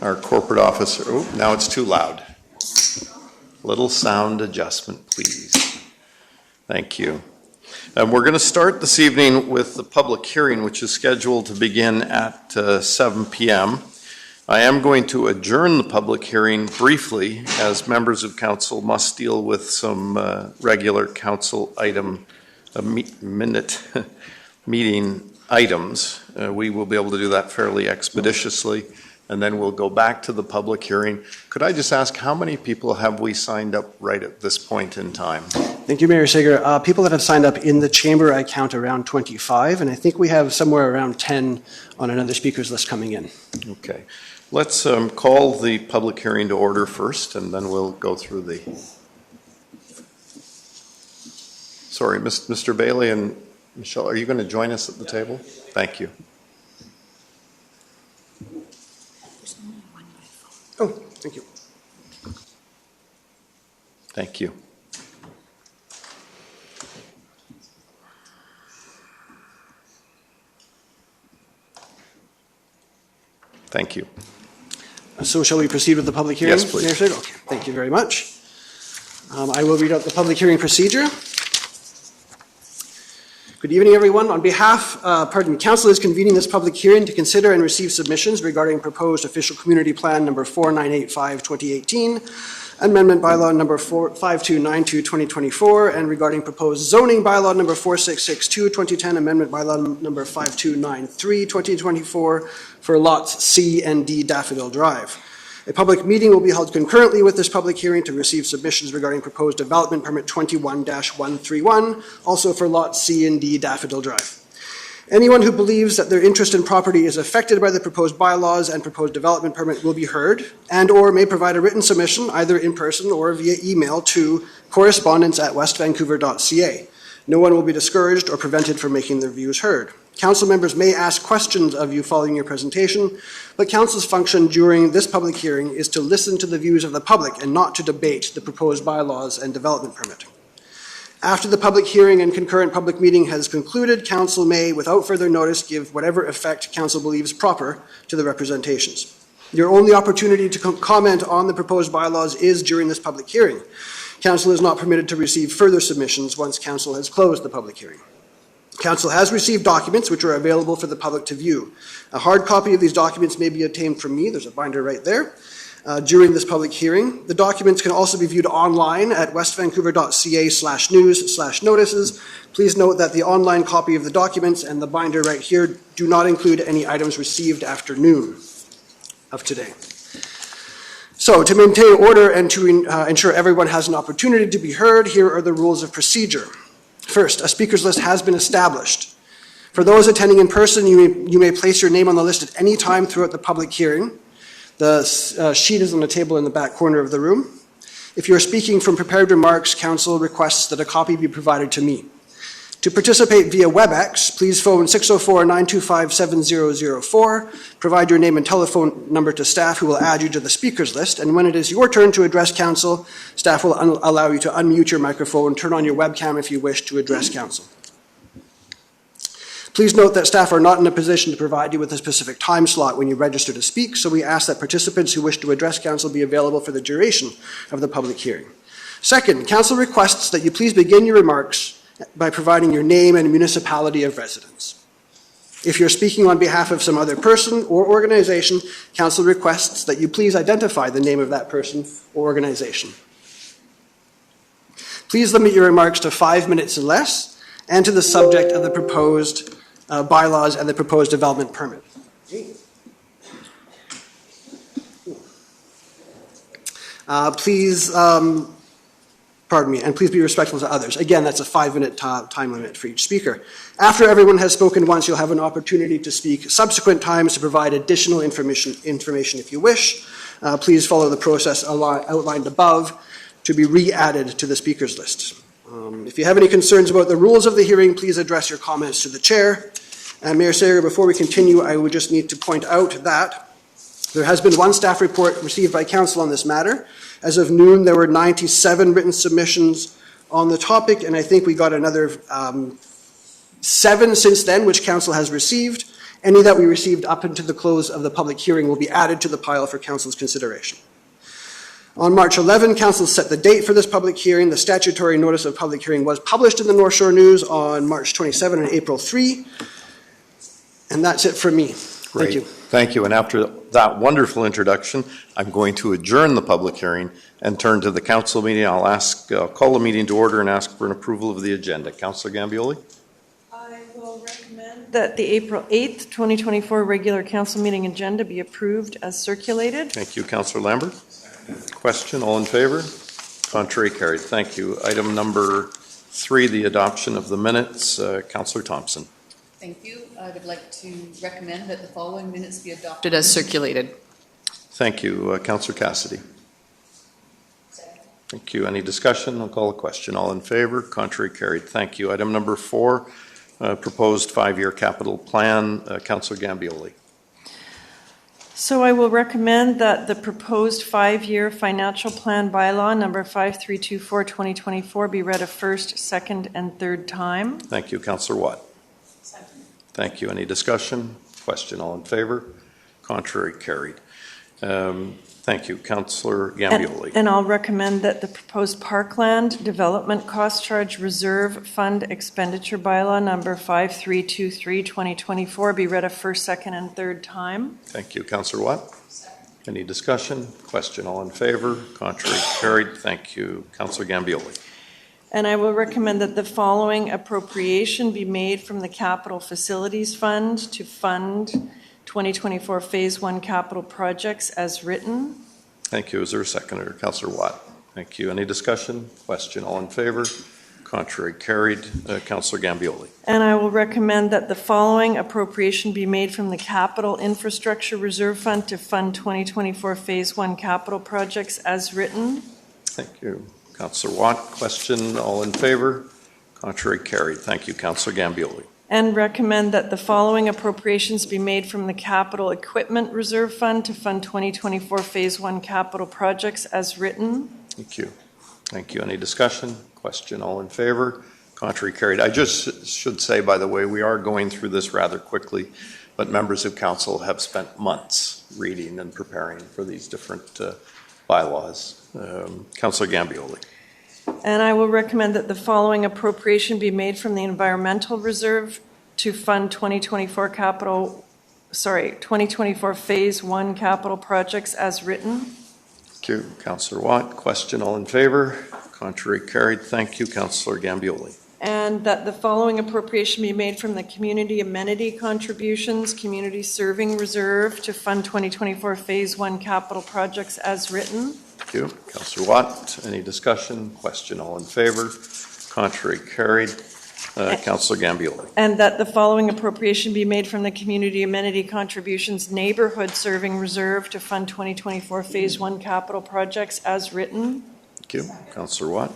our corporate officer. Oh, now it's too loud. Little sound adjustment, please. Thank you. We're going to start this evening with the public hearing, which is scheduled to begin at 7 p.m. I am going to adjourn the public hearing briefly, as members of council must deal with some regular council item minute meeting items. We will be able to do that fairly expeditiously, and then we'll go back to the public hearing. Could I just ask, how many people have we signed up right at this point in time? Thank you, Mayor Sager. People that have signed up in the chamber, I count around 25, and I think we have somewhere around 10 on another speakers list coming in. Okay. Let's call the public hearing to order first, and then we'll go through the... Sorry, Mr. Bailey and Michelle, are you going to join us at the table? Thank you. Oh, thank you. Thank you. Thank you. So shall we proceed with the public hearing? Yes, please. Mayor Sager? Okay, thank you very much. I will read out the public hearing procedure. Good evening, everyone. On behalf, Council is convening this public hearing to consider and receive submissions regarding proposed official community plan number 4985-2018, amendment bylaw number 5292-2024, and regarding proposed zoning bylaw number 4662-2010, amendment bylaw number 5293-2024 for lots C and D Daffodil Drive. A public meeting will be held concurrently with this public hearing to receive submissions regarding proposed development permit 21-131, also for lot C and D Daffodil Drive. Anyone who believes that their interest in property is affected by the proposed bylaws and proposed development permit will be heard, and or may provide a written submission either in person or via email to correspondence@westvancouver.ca. No one will be discouraged or prevented from making their views heard. Council members may ask questions of you following your presentation, but Council's function during this public hearing is to listen to the views of the public and not to debate the proposed bylaws and development permit. After the public hearing and concurrent public meeting has concluded, Council may, without further notice, give whatever effect Council believes proper to the representations. Your only opportunity to comment on the proposed bylaws is during this public hearing. Council is not permitted to receive further submissions once Council has closed the public hearing. Council has received documents which are available for the public to view. A hard copy of these documents may be obtained from me, there's a binder right there, during this public hearing. The documents can also be viewed online at westvancouver.ca/news/notices. Please note that the online copy of the documents and the binder right here do not include any items received after noon of today. So, to maintain order and to ensure everyone has an opportunity to be heard, here are the rules of procedure. First, a speakers list has been established. For those attending in person, you may place your name on the list at any time throughout the public hearing. The sheet is on the table in the back corner of the room. If you're speaking from prepared remarks, Council requests that a copy be provided to me. To participate via WebEx, please phone 604-925-7004, provide your name and telephone number to staff who will add you to the speakers list, and when it is your turn to address Council, staff will allow you to unmute your microphone, turn on your webcam if you wish to address Council. Please note that staff are not in a position to provide you with a specific time slot when you register to speak, so we ask that participants who wish to address Council be available for the duration of the public hearing. Second, Council requests that you please begin your remarks by providing your name and municipality of residence. If you're speaking on behalf of some other person or organization, Council requests that you please identify the name of that person or organization. Please limit your remarks to 5 minutes or less, and to the subject of the proposed bylaws and the proposed development permit. And please be respectful to others. Again, that's a 5-minute time limit for each speaker. After everyone has spoken once, you'll have an opportunity to speak subsequent times to provide additional information if you wish. Please follow the process outlined above to be re-added to the speakers list. If you have any concerns about the rules of the hearing, please address your comments to the chair. And Mayor Sager, before we continue, I would just need to point out that there has been one staff report received by Council on this matter. As of noon, there were 97 written submissions on the topic, and I think we got another 7 since then, which Council has received. Any that we received up until the close of the public hearing will be added to the pile for council's consideration. On March 11, council set the date for this public hearing. The statutory notice of public hearing was published in the North Shore News on March 27 and April 3. And that's it for me. Great. Thank you. Thank you. And after that wonderful introduction, I'm going to adjourn the public hearing and turn to the council meeting. I'll call the meeting to order and ask for an approval of the agenda. Councillor Gambioli? I will recommend that the April 8th, 2024 regular council meeting agenda be approved as circulated. Thank you. Councillor Lambert? Question, all in favor? Contrary, carried. Thank you. Item number 3, the adoption of the minutes. Councillor Thompson. Thank you. I would like to recommend that the following minutes be adopted as circulated. Thank you. Councillor Cassidy. Thank you. Any discussion? I'll call a question. All in favor? Contrary, carried. Thank you. Item number 4, proposed 5-year capital plan. Councillor Gambioli. So I will recommend that the proposed 5-year financial plan bylaw number 5324-2024 be read a first, second, and third time. Thank you. Councillor Watt. Second. Thank you. Any discussion? Question. All in favor? Contrary, carried. Thank you. Councillor Gambioli. And I'll recommend that the proposed parkland development cost charge reserve fund expenditure bylaw number 5323-2024 be read a first, second, and third time. Thank you. Councillor Watt. Any discussion? Question. All in favor? Contrary, carried. Thank you. Councillor Gambioli. And I will recommend that the following appropriation be made from the Capital Facilities Fund to fund 2024 Phase 1 capital projects as written. Thank you. Is there a seconder? Councillor Watt. Thank you. Any discussion? Question. All in favor? Contrary, carried. Councillor Gambioli. And I will recommend that the following appropriation be made from the Capital Infrastructure Reserve Fund to fund 2024 Phase 1 capital projects as written. Thank you. Councillor Watt. Question. All in favor? Contrary, carried. Thank you. Councillor Gambioli. And recommend that the following appropriations be made from the Capital Equipment Reserve Fund to fund 2024 Phase 1 capital projects as written. Thank you. Thank you. Any discussion? Question. All in favor? Contrary, carried. I just should say, by the way, we are going through this rather quickly, but members of council have spent months reading and preparing for these different bylaws. Councillor Gambioli. And I will recommend that the following appropriation be made from the Environmental Reserve to fund 2024 Phase 1 capital projects as written. Thank you. Councillor Watt. Question. All in favor? Contrary, carried. Thank you. Councillor Gambioli. And that the following appropriation be made from the Community Amenity Contributions, Community Serving Reserve to fund 2024 Phase 1 capital projects as written. Thank you. Councillor Watt. Any discussion? Question. All in favor? Contrary, carried. Councillor Gambioli. And that the following appropriation be made from the Community Amenity Contributions Neighborhood Serving Reserve to fund 2024 Phase 1 capital projects as written. Thank you. Councillor Watt.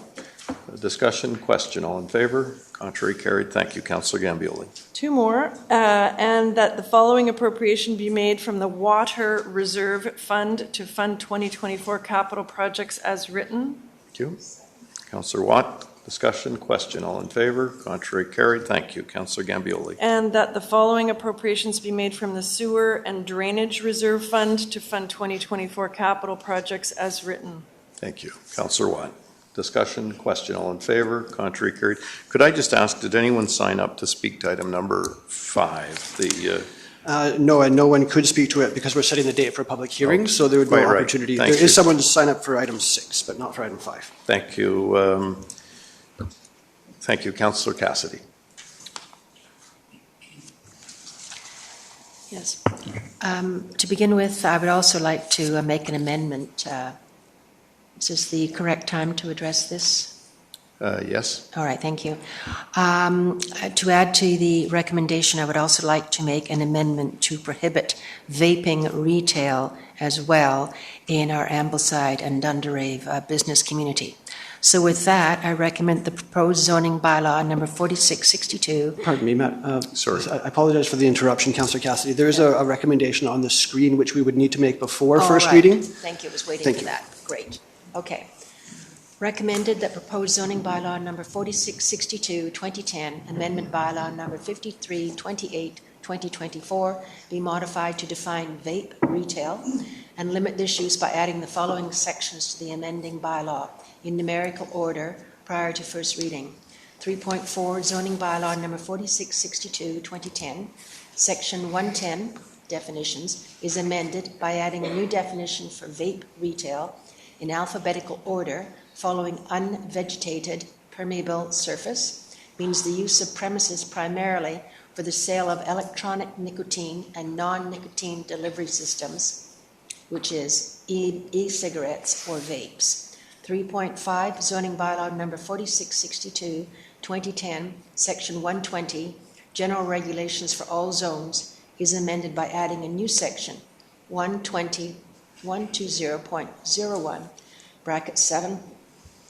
Discussion? Question. All in favor? Contrary, carried. Thank you. Councillor Gambioli. 2 more. And that the following appropriation be made from the Water Reserve Fund to fund 2024 capital projects as written. Thank you. Councillor Watt. Discussion? Question. All in favor? Contrary, carried. Thank you. Councillor Gambioli. And that the following appropriations be made from the Sewer and Drainage Reserve Fund to fund 2024 capital projects as written. Thank you. Councillor Watt. Discussion? Question? All in favor? Contrary, carried. Could I just ask, did anyone sign up to speak to item number 5? No, and no one could speak to it because we're setting the date for a public hearing, so there would be no Quite right. opportunity. Thank There you. is someone to sign up for item 6, but not for item 5. Thank you. Thank you. Councillor Cassidy. Yes. To begin with, I would also like to make an amendment. Is this the correct time to address this? Yes. All right, thank you. To add to the recommendation, I would also like to make an amendment to prohibit vaping retail as well in our Ambleside and Dunderave business community. So with that, I recommend the proposed zoning bylaw number 4662. Pardon me, Matt. Sorry. I apologize for the interruption, Councillor Cassidy. There is a recommendation on the screen which we would need to make before first All right. reading. Thank you, I was waiting Thank for you. that. Great. Okay. Recommended that proposed zoning bylaw number 4662, 2010, amendment bylaw number 5328, 2024 be modified to define vape retail and limit this use by adding the following sections to the amending bylaw in numerical order prior to first reading. 3.4 zoning bylaw number 4662, 2010, section 110, definitions, is amended by adding a new definition for vape retail in alphabetical order following unvegetated permeable surface, means the use of premises primarily for the sale of electronic nicotine and non-nicotine delivery systems, which is e-cigarettes or vapes. 3.5 zoning bylaw number 4662, 2010, section 120, general regulations for all zones, is amended by adding a new section 120.01 bracket 7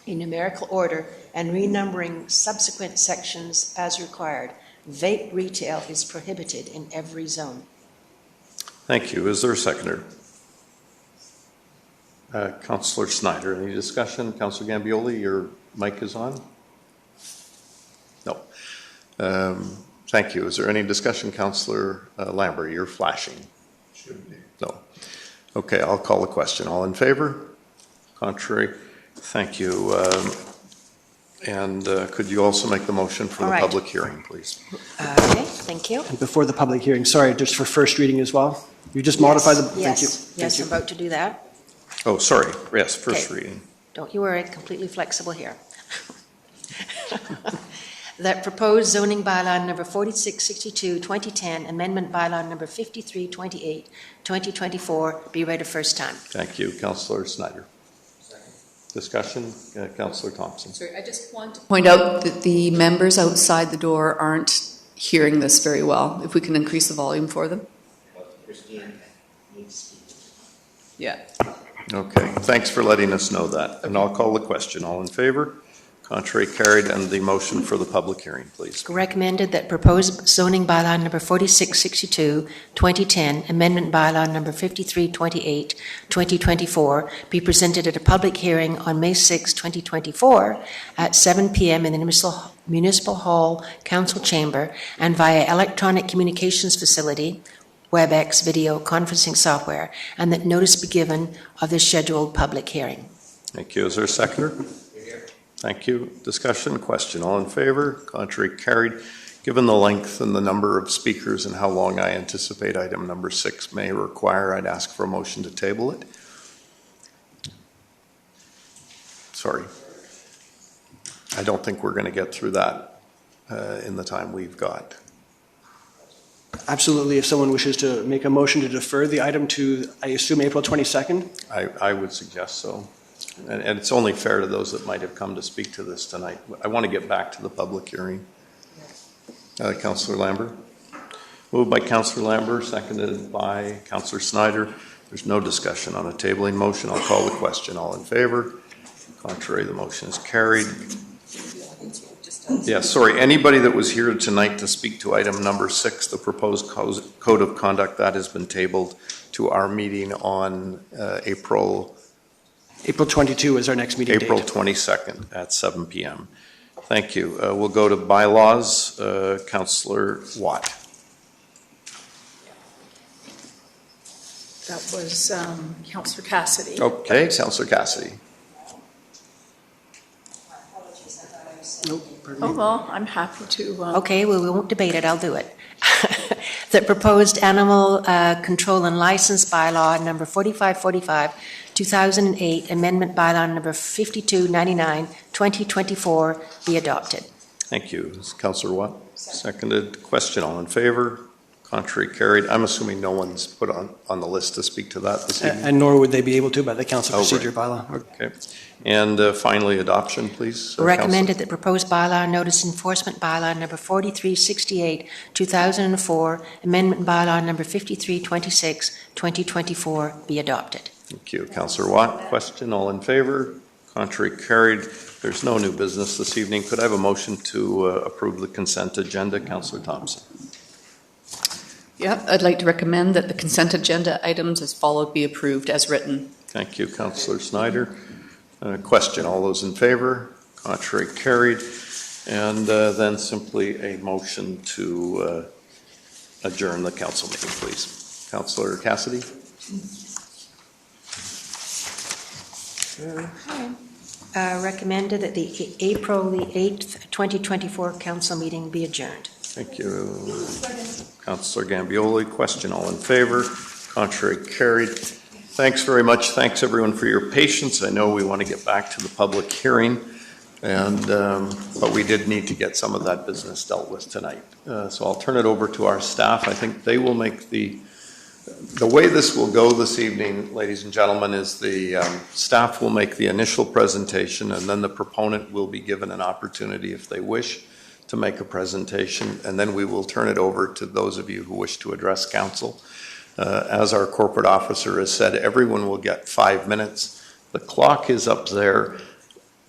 in numerical order and renumbering subsequent sections as required. Vape retail is prohibited in every zone. Thank you. Is there a seconder? Councillor Snyder, any discussion? Councillor Gambioli, your mic is on? No. Thank you. Is there any discussion? Councillor Lambert, you're flashing. Should be. No. Okay, I'll call the question. All in favor? Contrary? Thank you. And could you also make the motion for All the right. public hearing, please? Okay, thank you. And before the public hearing, sorry, just for first reading as well? You just modify the, thank you. Yes, Thank you. I'm about to do that. Oh, sorry. Yes, first Okay. reading. Don't you worry, completely flexible here. That proposed zoning bylaw number 4662, 2010, amendment bylaw number 5328, 2024 be read a first time. Thank you. Councillor Snyder. Discussion? Councillor Thompson. Sorry, I just want to point out that the members outside the door aren't hearing this very well. If we can increase the volume for them. Yeah. Okay, thanks for letting us know that. And I'll call the question. All in favor? Contrary, carried, and the motion for the public hearing, please. Recommended that proposed zoning bylaw number 4662, 2010, amendment bylaw number 5328, 2024 be presented at a public hearing on May 6, 2024 at 7 p.m. in the Municipal Hall Council Chamber and via electronic communications facility, WebEx video conferencing software, and that notice be given of the scheduled public hearing. Thank you. Is there a seconder? Thank you. Discussion, question. All in favor? Contrary, carried. Given the length and the number of speakers and how long I anticipate item number 6 may require, I'd ask for a motion to table it. Sorry. I don't think we're going to get through that in the time we've got. Absolutely. If someone wishes to make a motion to defer the item to, I assume, April 22nd? I would suggest so. And it's only fair to those that might have come to speak to this tonight. I want to get back to the public hearing. Councillor Lambert. Moved by Councillor Lambert, seconded by Councillor Snyder. There's no discussion on a tabling motion. I'll call the question. All in favor? Contrary, the motion is carried. Yeah, sorry, anybody that was here tonight to speak to item number 6, the proposed code of conduct, that has been tabled to our meeting on April 22 is our next meeting date. April 22nd at 7 p.m. Thank you. We'll go to bylaws. Councillor Watt. That was Councillor Cassidy. Okay, Councillor Cassidy. Nope, pardon Oh, me. well, I'm happy to. Okay, well, we won't debate it, I'll do it. The proposed animal control and license bylaw number 4545, 2008, amendment bylaw number 5299, 2024 be adopted. Thank you. Councillor Watt. Seconded. Question. All in favor? Contrary, carried. I'm assuming no one's put on the list to speak to that this evening. And nor would they be able to by the council Oh, right. procedure bylaw. Okay. And finally, adoption, please. Recommended that proposed bylaw notice enforcement bylaw number 4368, 2004, amendment bylaw number 5326, 2024 be adopted. Thank you. Councillor Watt. Question. All in favor? Contrary, carried. There's no new business this evening. Could I have a motion to approve the consent agenda? Councillor Thompson. Yeah, I'd like to recommend that the consent agenda items as followed be approved as written. Thank you, Councillor Snyder. Question, all those in favor? Contrary, carried. And then simply a motion to adjourn the council meeting, please. Councillor Cassidy? Recommended that the April the 8th, 2024 council meeting be adjourned. Thank you. Councillor Gambioli, question, all in favor? Contrary, carried. Thanks very much. Thanks everyone for your patience. I know we want to get back to the public hearing, and but we did need to get some of that business dealt with tonight. So I'll turn it over to our staff. I think they will make the way this will go this evening, ladies and gentlemen, is the staff will make the initial presentation, and then the proponent will be given an opportunity, if they wish, to make a presentation, and then we will turn it over to those of you who wish to address council. As our corporate officer has said, everyone will get 5 minutes. The clock is up there.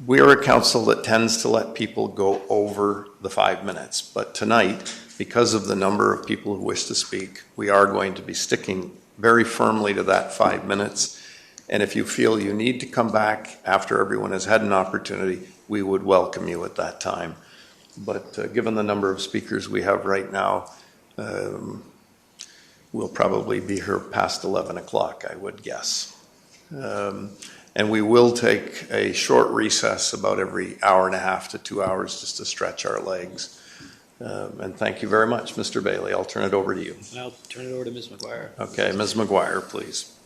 We are a council that tends to let people go over the 5 minutes, but tonight, because of the number of people who wish to speak, we are going to be sticking very firmly to that 5 minutes. And if you feel you need to come back after everyone has had an opportunity, we would welcome you at that time. But given the number of speakers we have right now, we'll probably be here past 11 o'clock, I would guess. And we will take a short recess about every hour and a half to 2 hours just to stretch our legs. And thank you very much, Mr. Bailey. I'll turn it over to you. I'll turn it over to Ms. McGuire. Okay, Ms. McGuire, please.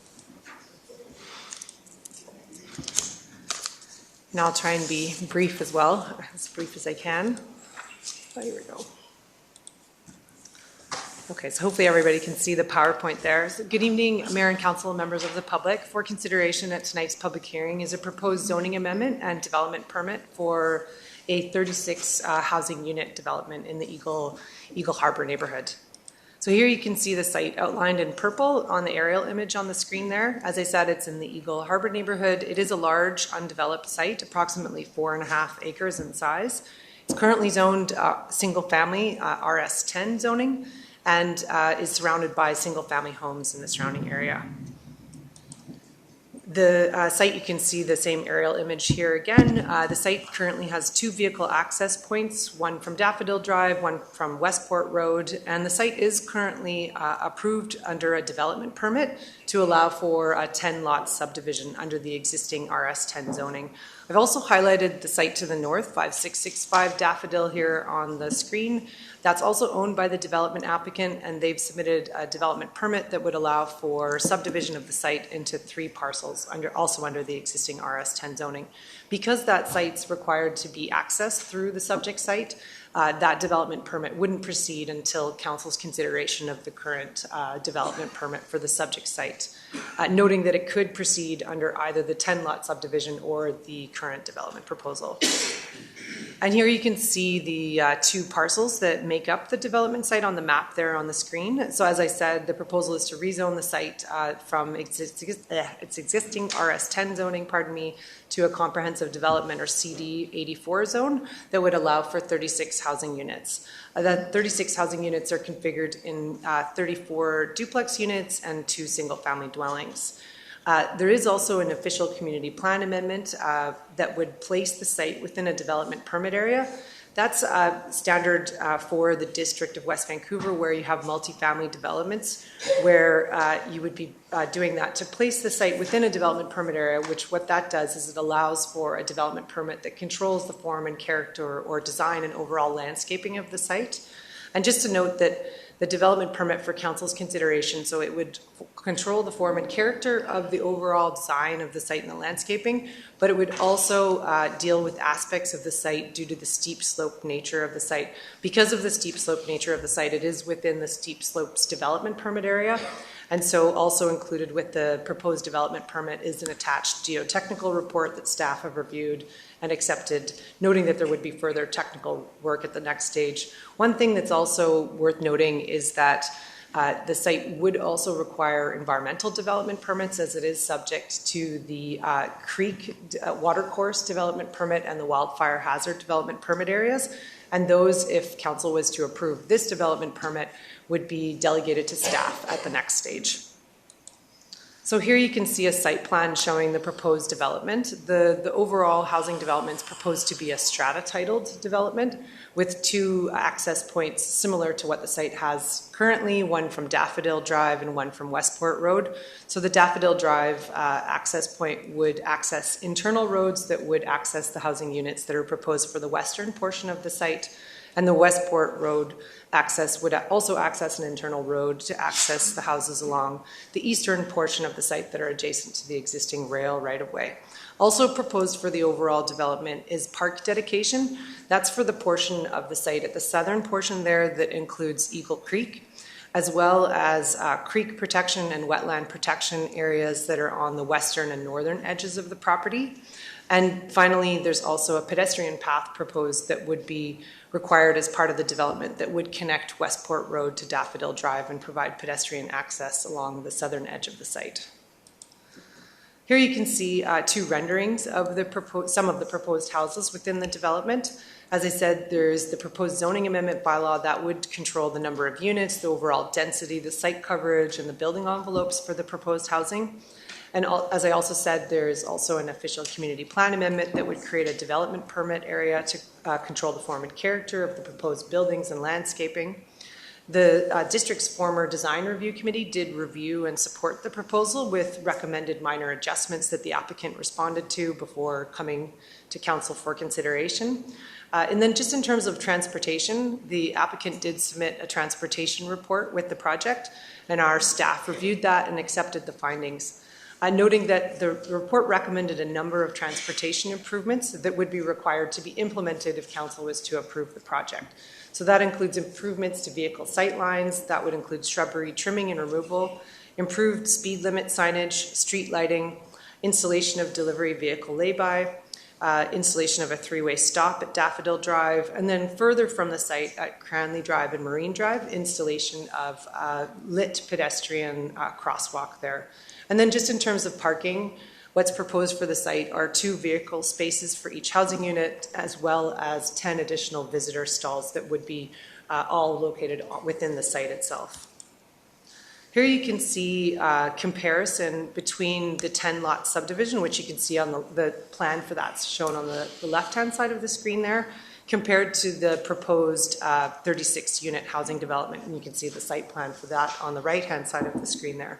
And I'll try and be brief as well, as brief as I can. Oh, here we go. Okay, so hopefully everybody can see the PowerPoint there. So good evening, Mayor and Council and members of the public. For consideration at tonight's public hearing is a proposed zoning amendment and development permit for a 36 housing unit development in the Eagle Harbor neighborhood. So here you can see the site outlined in purple on the aerial image on the screen there. As I said, it's in the Eagle Harbor neighborhood. It is a large undeveloped site, approximately 4.5 acres in size. It's currently zoned single-family RS10 zoning and is surrounded by single-family homes in the surrounding area. The site, you can see the same aerial image here again. The site currently has 2 vehicle access points, one from Daffodil Drive, one from Westport Road, and the site is currently approved under a development permit to allow for a 10-lot subdivision under the existing RS10 zoning. I've also highlighted the site to the north, 5665 Daffodil here on the screen. That's also owned by the development applicant, and they've submitted a development permit that would allow for subdivision of the site into 3 parcels, also under the existing RS10 zoning. Because that site's required to be accessed through the subject site, that development permit wouldn't proceed until council's consideration of the current development permit for the subject site, noting that it could proceed under either the 10-lot subdivision or the current development proposal. And here you can see the 2 parcels that make up the development site on the map there on the screen. So as I said, the proposal is to rezone the site from its existing RS10 zoning, to a comprehensive development or CD 84 zone that would allow for 36 housing units. The 36 housing units are configured in 34 duplex units and 2 single-family dwellings. There is also an official community plan amendment that would place the site within a development permit area. That's standard for the District of West Vancouver, where you have multifamily developments, where you would be doing that to place the site within a development permit area, which what that does is it allows for a development permit that controls the form and character or design and overall landscaping of the site. And just to note that the development permit for council's consideration, so it would control the form and character of the overall design of the site and the landscaping, but it would also deal with aspects of the site due to the steep slope nature of the site. Because of the steep slope nature of the site, it is within the steep slopes development permit area. And so also included with the proposed development permit is an attached geotechnical report that staff have reviewed and accepted, noting that there would be further technical work at the next stage. One thing that's also worth noting is that the site would also require environmental development permits, as it is subject to the creek watercourse development permit and the wildfire hazard development permit areas. And those, if council was to approve this development permit, would be delegated to staff at the next stage. So here you can see a site plan showing the proposed development. The overall housing development is proposed to be a strata-titled development with 2 access points similar to what the site has currently, one from Daffodil Drive and one from Westport Road. So the Daffodil Drive access point would access internal roads that would access the housing units that are proposed for the western portion of the site. And the Westport Road access would also access an internal road to access the houses along the eastern portion of the site that are adjacent to the existing rail right-of-way. Also proposed for the overall development is park dedication. That's for the portion of the site at the southern portion there that includes Eagle Creek, as well as creek protection and wetland protection areas that are on the western and northern edges of the property. And finally, there's also a pedestrian path proposed that would be required as part of the development that would connect Westport Road to Daffodil Drive and provide pedestrian access along the southern edge of the site. Here you can see 2 renderings of some of the proposed houses within the development. As I said, there's the proposed zoning amendment bylaw that would control the number of units, the overall density, the site coverage, and the building envelopes for the proposed housing. And as I also said, there's also an official community plan amendment that would create a development permit area to control the form and character of the proposed buildings and landscaping. The district's former design review committee did review and support the proposal with recommended minor adjustments that the applicant responded to before coming to council for consideration. And then just in terms of transportation, the applicant did submit a transportation report with the project, and our staff reviewed that and accepted the findings. Noting that the report recommended a number of transportation improvements that would be required to be implemented if council was to approve the project. So that includes improvements to vehicle sight lines, that would include shrubbery trimming and removal, improved speed limit signage, street lighting, installation of delivery vehicle lay-by, installation of a 3-way stop at Daffodil Drive, and then further from the site at Cranley Drive and Marine Drive, installation of lit pedestrian crosswalk there. And then just in terms of parking, what's proposed for the site are 2 vehicle spaces for each housing unit, as well as 10 additional visitor stalls that would be all located within the site itself. Here you can see comparison between the 10-lot subdivision, which you can see on the plan for that's shown on the left-hand side of the screen there, compared to the proposed 36-unit housing development. And you can see the site plan for that on the right-hand side of the screen there.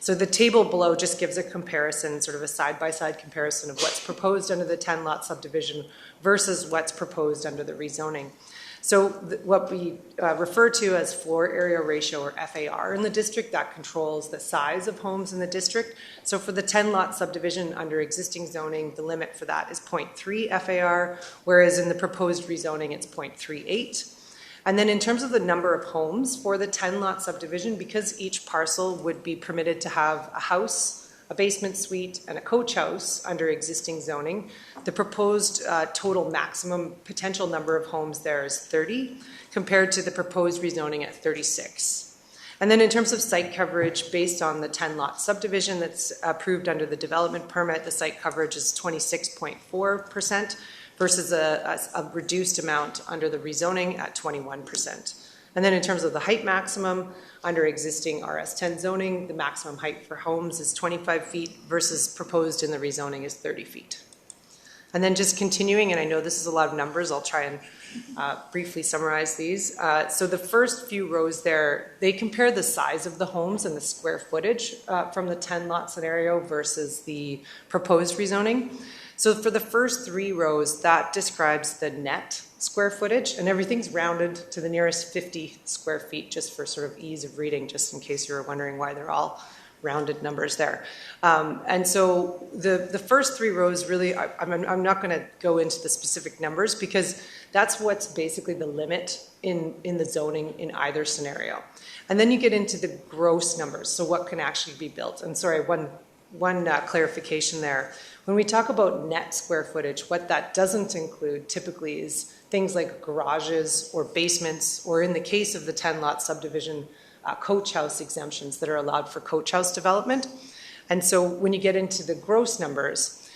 So the table below just gives a comparison, sort of a side-by-side comparison of what's proposed under the 10-lot subdivision versus what's proposed under the rezoning. So what we refer to as floor area ratio, or FAR, in the district, that controls the size of homes in the district. So for the 10-lot subdivision under existing zoning, the limit for that is 0.3 FAR, whereas in the proposed rezoning, it's 0.38. And then in terms of the number of homes for the 10-lot subdivision, because each parcel would be permitted to have a house, a basement suite, and a coach house under existing zoning, the proposed total maximum potential number of homes there is 30, compared to the proposed rezoning at 36. And then in terms of site coverage, based on the 10-lot subdivision that's approved under the development permit, the site coverage is 26.4%, versus a reduced amount under the rezoning at 21%. And then in terms of the height maximum, under existing RS10 zoning, the maximum height for homes is 25 feet versus proposed in the rezoning is 30 feet. And then just continuing, and I know this is a lot of numbers, I'll try and briefly summarize these. So the first few rows there, they compare the size of the homes and the square footage from the 10-lot scenario versus the proposed rezoning. So for the first 3 rows, that describes the net square footage, and everything's rounded to the nearest 50 square feet, just for sort of ease of reading, just in case you were wondering why they're all rounded numbers there. And so the first 3 rows really, I'm not going to go into the specific numbers because that's what's basically the limit in the zoning in either scenario. And then you get into the gross numbers, so what can actually be built. And sorry, one clarification there. When we talk about net square footage, what that doesn't include typically is things like garages or basements, or in the case of the 10-lot subdivision, coach house exemptions that are allowed for coach house development. And so when you get into the gross numbers,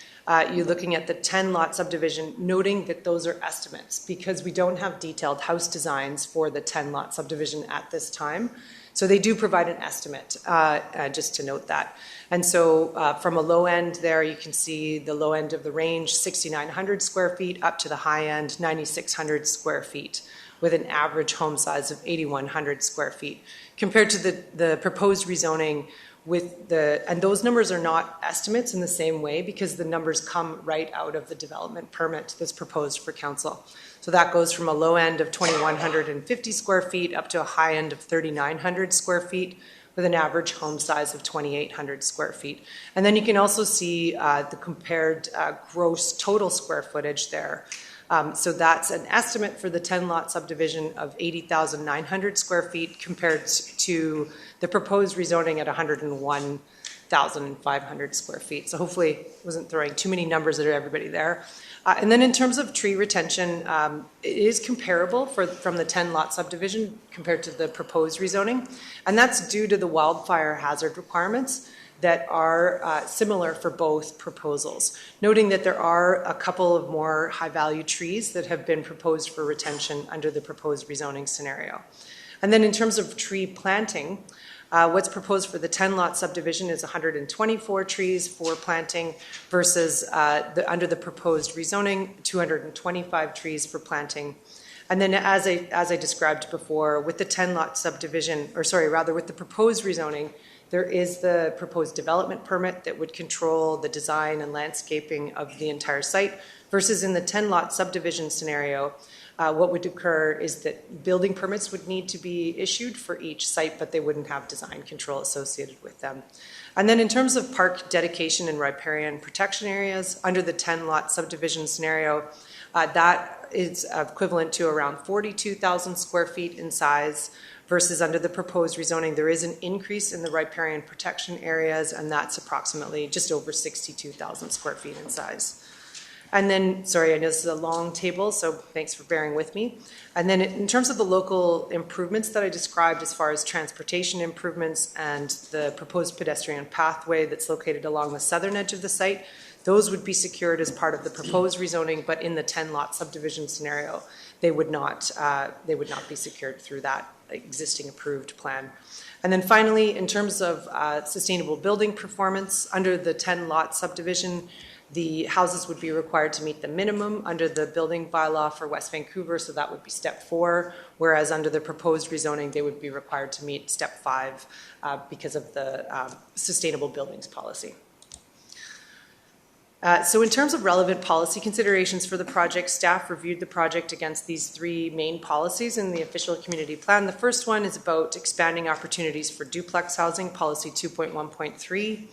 you're looking at the 10-lot subdivision, noting that those are estimates because we don't have detailed house designs for the 10-lot subdivision at this time. So they do provide an estimate, just to note that. And so from a low end there, you can see the low end of the range, 6,900 square feet, up to the high end, 9,600 square feet, with an average home size of 8,100 square feet. Compared to the proposed rezoning, and those numbers are not estimates in the same way because the numbers come right out of the development permit that's proposed for council. So that goes from a low end of 2,150 square feet up to a high end of 3,900 square feet with an average home size of 2,800 square feet. And then you can also see the compared gross total square footage there. So that's an estimate for the 10-lot subdivision of 80,900 square feet compared to the proposed rezoning at 101,500 square feet. So hopefully I wasn't throwing too many numbers at everybody there. And then in terms of tree retention, it is comparable from the 10-lot subdivision compared to the proposed rezoning. And that's due to the wildfire hazard requirements that are similar for both proposals, noting that there are a couple of more high-value trees that have been proposed for retention under the proposed rezoning scenario. And then in terms of tree planting, what's proposed for the 10-lot subdivision is 124 trees for planting versus under the proposed rezoning, 225 trees for planting. And then as I described before, with the 10-lot subdivision, with the proposed rezoning, there is the proposed development permit that would control the design and landscaping of the entire site, versus in the 10-lot subdivision scenario, what would occur is that building permits would need to be issued for each site, but they wouldn't have design control associated with them. And then in terms of park dedication and riparian protection areas, under the 10-lot subdivision scenario, that is equivalent to around 42,000 square feet in size, versus under the proposed rezoning, there is an increase in the riparian protection areas, and that's approximately just over 62,000 square feet in size. And then, sorry, I know this is a long table, so thanks for bearing with me. And then in terms of the local improvements that I described as far as transportation improvements and the proposed pedestrian pathway that's located along the southern edge of the site, those would be secured as part of the proposed rezoning, but in the 10-lot subdivision scenario, they would not be secured through that existing approved plan. And then finally, in terms of sustainable building performance, under the 10-lot subdivision, the houses would be required to meet the minimum under the building bylaw for West Vancouver, so that would be step 4, whereas under the proposed rezoning, they would be required to meet step 5 because of the sustainable buildings policy. So in terms of relevant policy considerations for the project, staff reviewed the project against these 3 main policies in the official community plan. The first one is about expanding opportunities for duplex housing, policy 2.1.3,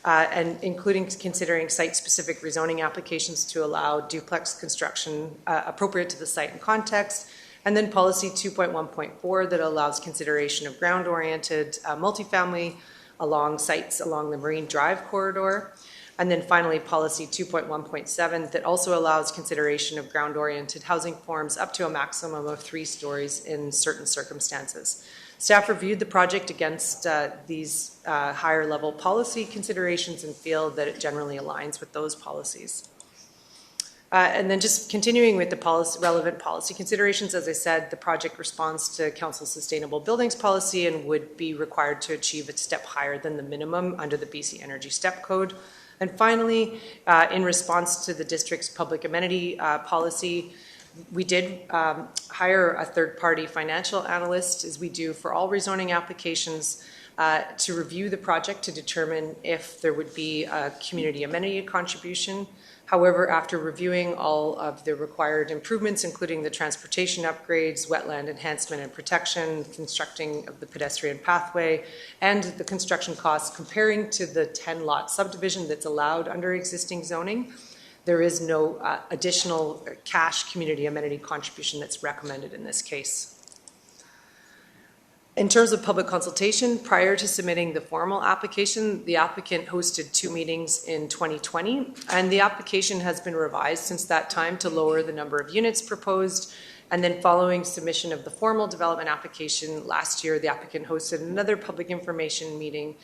and including considering site-specific rezoning applications to allow duplex construction appropriate to the site and context. And then policy 2.1.4 that allows consideration of ground-oriented multifamily along sites along the Marine Drive corridor. And then finally, policy 2.1.7 that also allows consideration of ground-oriented housing forms up to a maximum of 3 stories in certain circumstances. Staff reviewed the project against these higher level policy considerations and feel that it generally aligns with those policies. And then just continuing with the relevant policy considerations, as I said, the project responds to Council's sustainable buildings policy and would be required to achieve a step higher than the minimum under the BC Energy Step Code. And finally, in response to the district's public amenity policy, we did hire a third-party financial analyst, as we do for all rezoning applications, to review the project to determine if there would be a community amenity contribution. However, after reviewing all of the required improvements, including the transportation upgrades, wetland enhancement and protection, constructing of the pedestrian pathway, and the construction costs comparing to the 10-lot subdivision that's allowed under existing zoning, there is no additional cash community amenity contribution that's recommended in this case. In terms of public consultation, prior to submitting the formal application, the applicant hosted 2 meetings in 2020, and the application has been revised since that time to lower the number of units proposed. And then following submission of the formal development application last year, the applicant hosted another public information meeting.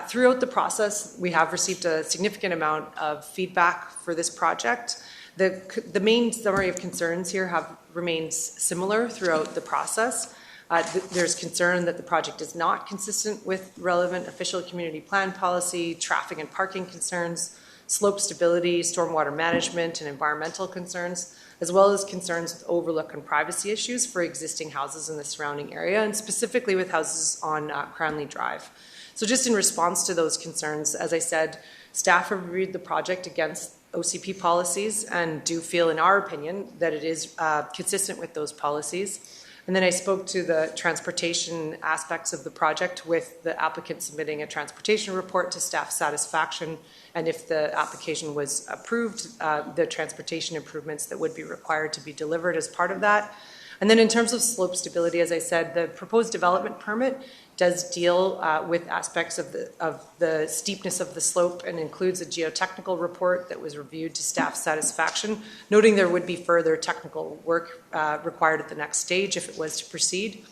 Throughout the process, we have received a significant amount of feedback for this project. The main summary of concerns here have remained similar throughout the process. There's concern that the project is not consistent with relevant official community plan policy, traffic and parking concerns, slope stability, stormwater management, and environmental concerns, as well as concerns with overlook and privacy issues for existing houses in the surrounding area, and specifically with houses on Cranley Drive. So just in response to those concerns, as I said, staff have reviewed the project against OCP policies and do feel, in our opinion, that it is consistent with those policies. And then I spoke to the transportation aspects of the project with the applicant submitting a transportation report to staff satisfaction. And if the application was approved, the transportation improvements that would be required to be delivered as part of that. And then in terms of slope stability, as I said, the proposed development permit does deal with aspects of the steepness of the slope and includes a geotechnical report that was reviewed to staff satisfaction, noting there would be further technical work required at the next stage if it was to proceed.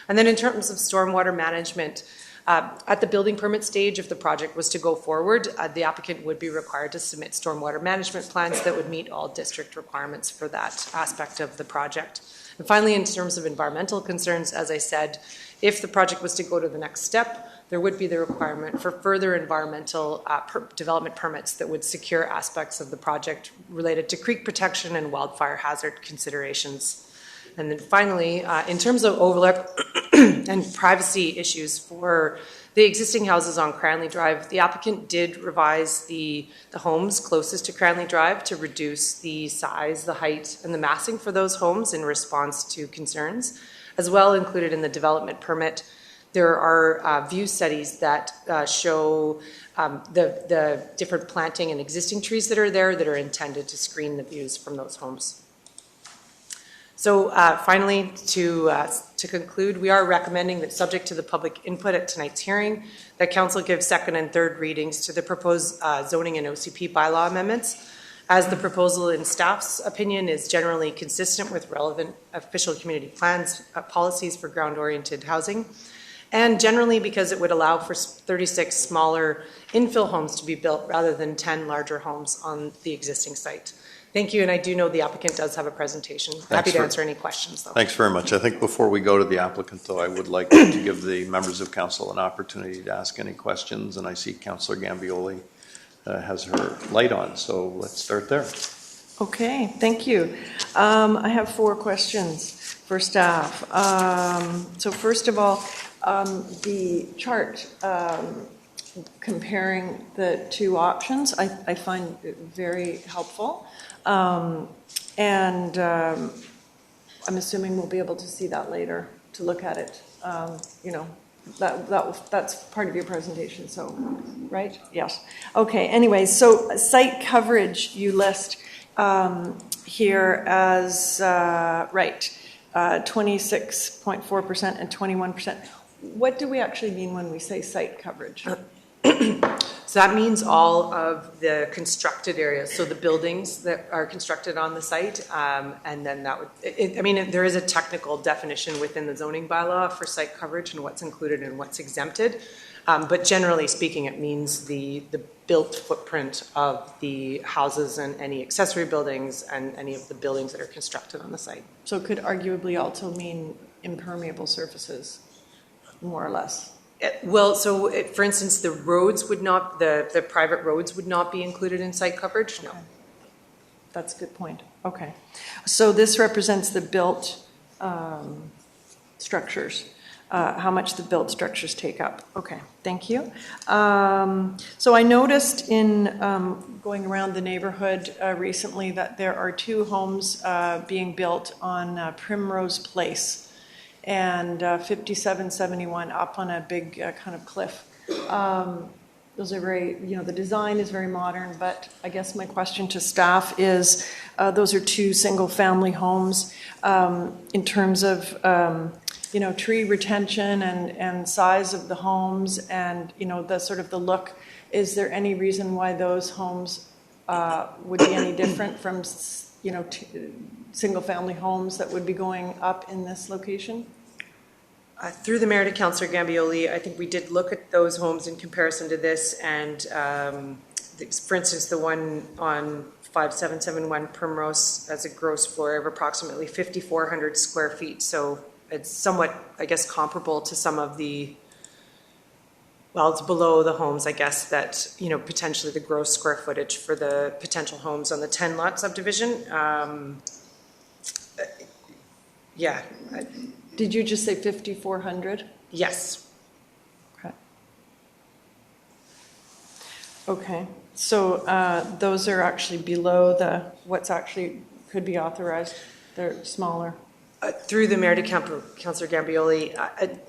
And then in terms of stormwater management, at the building permit stage, if the project was to go forward, the applicant would be required to submit stormwater management plans that would meet all district requirements for that aspect of the project. And finally, in terms of environmental concerns, as I said, if the project was to go to the next step, there would be the requirement for further environmental development permits that would secure aspects of the project related to creek protection and wildfire hazard considerations. And then finally, in terms of overlook and privacy issues for the existing houses on Cranley Drive, the applicant did revise the homes closest to Cranley Drive to reduce the size, the height, and the massing for those homes in response to concerns. As well, included in the development permit, there are view studies that show the different planting and existing trees that are there that are intended to screen the views from those homes. So finally, to conclude, we are recommending that, subject to the public input at tonight's hearing, that Council give second and third readings to the proposed zoning and OCP bylaw amendments, as the proposal in staff's opinion is generally consistent with relevant official community plans, policies for ground-oriented housing, and generally because it would allow for 36 smaller infill homes to be built rather than 10 larger homes on the existing site. Thank you, and I do know the applicant does have a presentation. Happy to answer any questions, though. Thanks very much. I think before we go to the applicant, though, I would like to give the members of council an opportunity to ask any questions, and I see Councillor Gambioli has her light on, so let's start there. Okay, thank you. I have 4 questions for staff. So first of all, the chart comparing the 2 options, I find it very helpful. And I'm assuming we'll be able to see that later, to look at it. You know, that's part of your presentation, so, right? Yes. Okay, anyways, so site coverage you list here as, 26.4% and 21%. What do we actually mean when we say site coverage? So that means all of the constructed areas, so the buildings that are constructed on the site, and then that would, there is a technical definition within the zoning bylaw for site coverage and what's included and what's exempted, but generally speaking, it means the built footprint of the houses and any accessory buildings and any of the buildings that are constructed on the site. So it could arguably also mean impermeable surfaces, more or less. Well, so for instance, the roads would not, the private roads would not be included in site coverage? No. Okay. That's a good point. Okay. So this represents the built structures, how much the built structures take up. Okay, thank you. So I noticed in going around the neighborhood recently that there are 2 homes being built on Primrose Place and 5771 up on a big kind of cliff. Those are very, the design is very modern, but I guess my question to staff is, those are 2 single-family homes. In terms of, tree retention and size of the homes and, the sort of the look, is there any reason why those homes would be any different from, single-family homes that would be going up in this location? Through the mayor to Councillor Gambioli, I think we did look at those homes in comparison to this, and for instance, the one on 5771 Primrose has a gross floor area of approximately 5,400 square feet. So it's somewhat, I guess, comparable to some of the, well, it's below the homes, I guess, that, you know, potentially the gross square footage for the potential homes on the 10-lot subdivision. Yeah, Did you just say 5,400? yes. Okay. Okay, so those are actually below what's actually could be authorized, they're smaller. Through the mayor to Councillor Gambioli,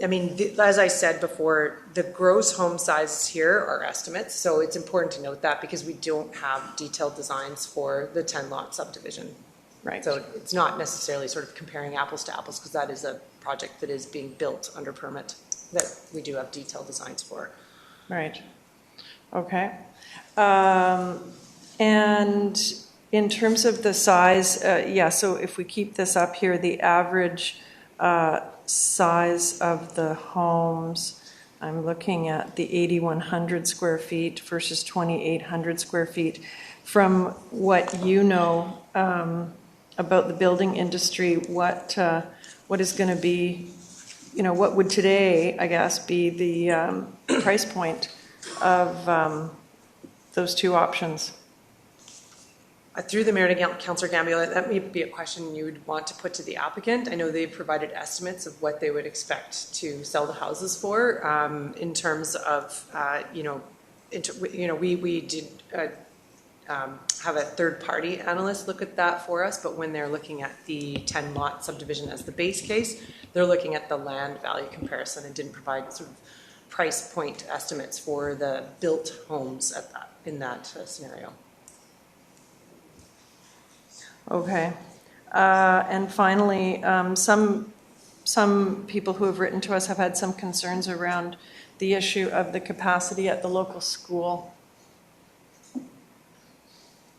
I mean, as I said before, the gross home sizes here are estimates, so it's important to note that because we don't have detailed designs for the 10-lot subdivision. Right. So it's not necessarily sort of comparing apples to apples, because that is a project that is being built under permit that we do have detailed designs for. Right, okay. And in terms of the size, yeah, so if we keep this up here, the average size of the homes, I'm looking at the 8,100 square feet versus 2,800 square feet. From what you know about the building industry, what is going to be, you know, what would today, I guess, be the price point of those two options? Through the mayor to Councillor Gambioli, that may be a question you would want to put to the applicant. I know they've provided estimates of what they would expect to sell the houses for in terms of, we did have a third-party analyst look at that for us, but when they're looking at the 10-lot subdivision as the base case, they're looking at the land value comparison and didn't provide sort of price point estimates for the built homes in that scenario. Okay. And finally, some people who have written to us have had some concerns around the issue of the capacity at the local school.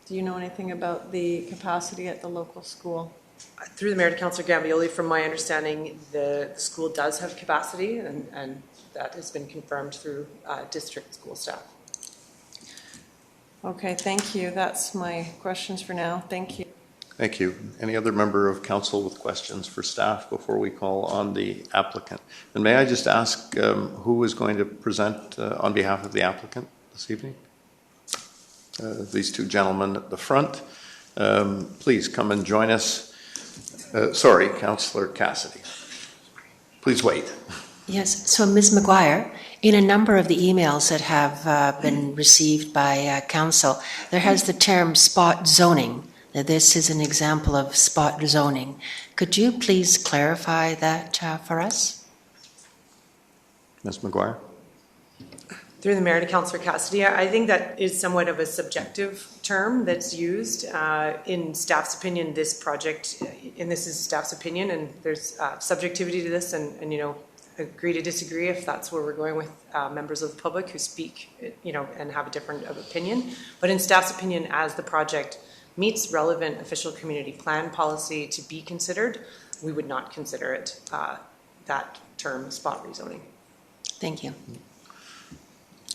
Do you know anything about the capacity at the local school? Through the mayor to Councillor Gambioli, from my understanding, the school does have capacity, and that has been confirmed through district school staff. Okay, thank you. That's my questions for now. Thank you. Thank you. Any other member of council with questions for staff before we call on the applicant? And may I just ask who is going to present on behalf of the applicant this evening? These two gentlemen at the front. Please come and join us. Sorry, Councillor Cassidy. Please wait. Yes, so Ms. McGuire, in a number of the emails that have been received by council, there has the term spot zoning. Now, this is an example of spot zoning. Could you please clarify that for us? Ms. McGuire. Through the mayor to Councillor Cassidy, I think that is somewhat of a subjective term that's used in staff's opinion. This project, and this is staff's opinion, and there's subjectivity to this, and agree to disagree if that's where we're going with members of the public who speak, and have a different opinion. But in staff's opinion, as the project meets relevant official community plan policy to be considered, we would not consider it that term spot rezoning. Thank you.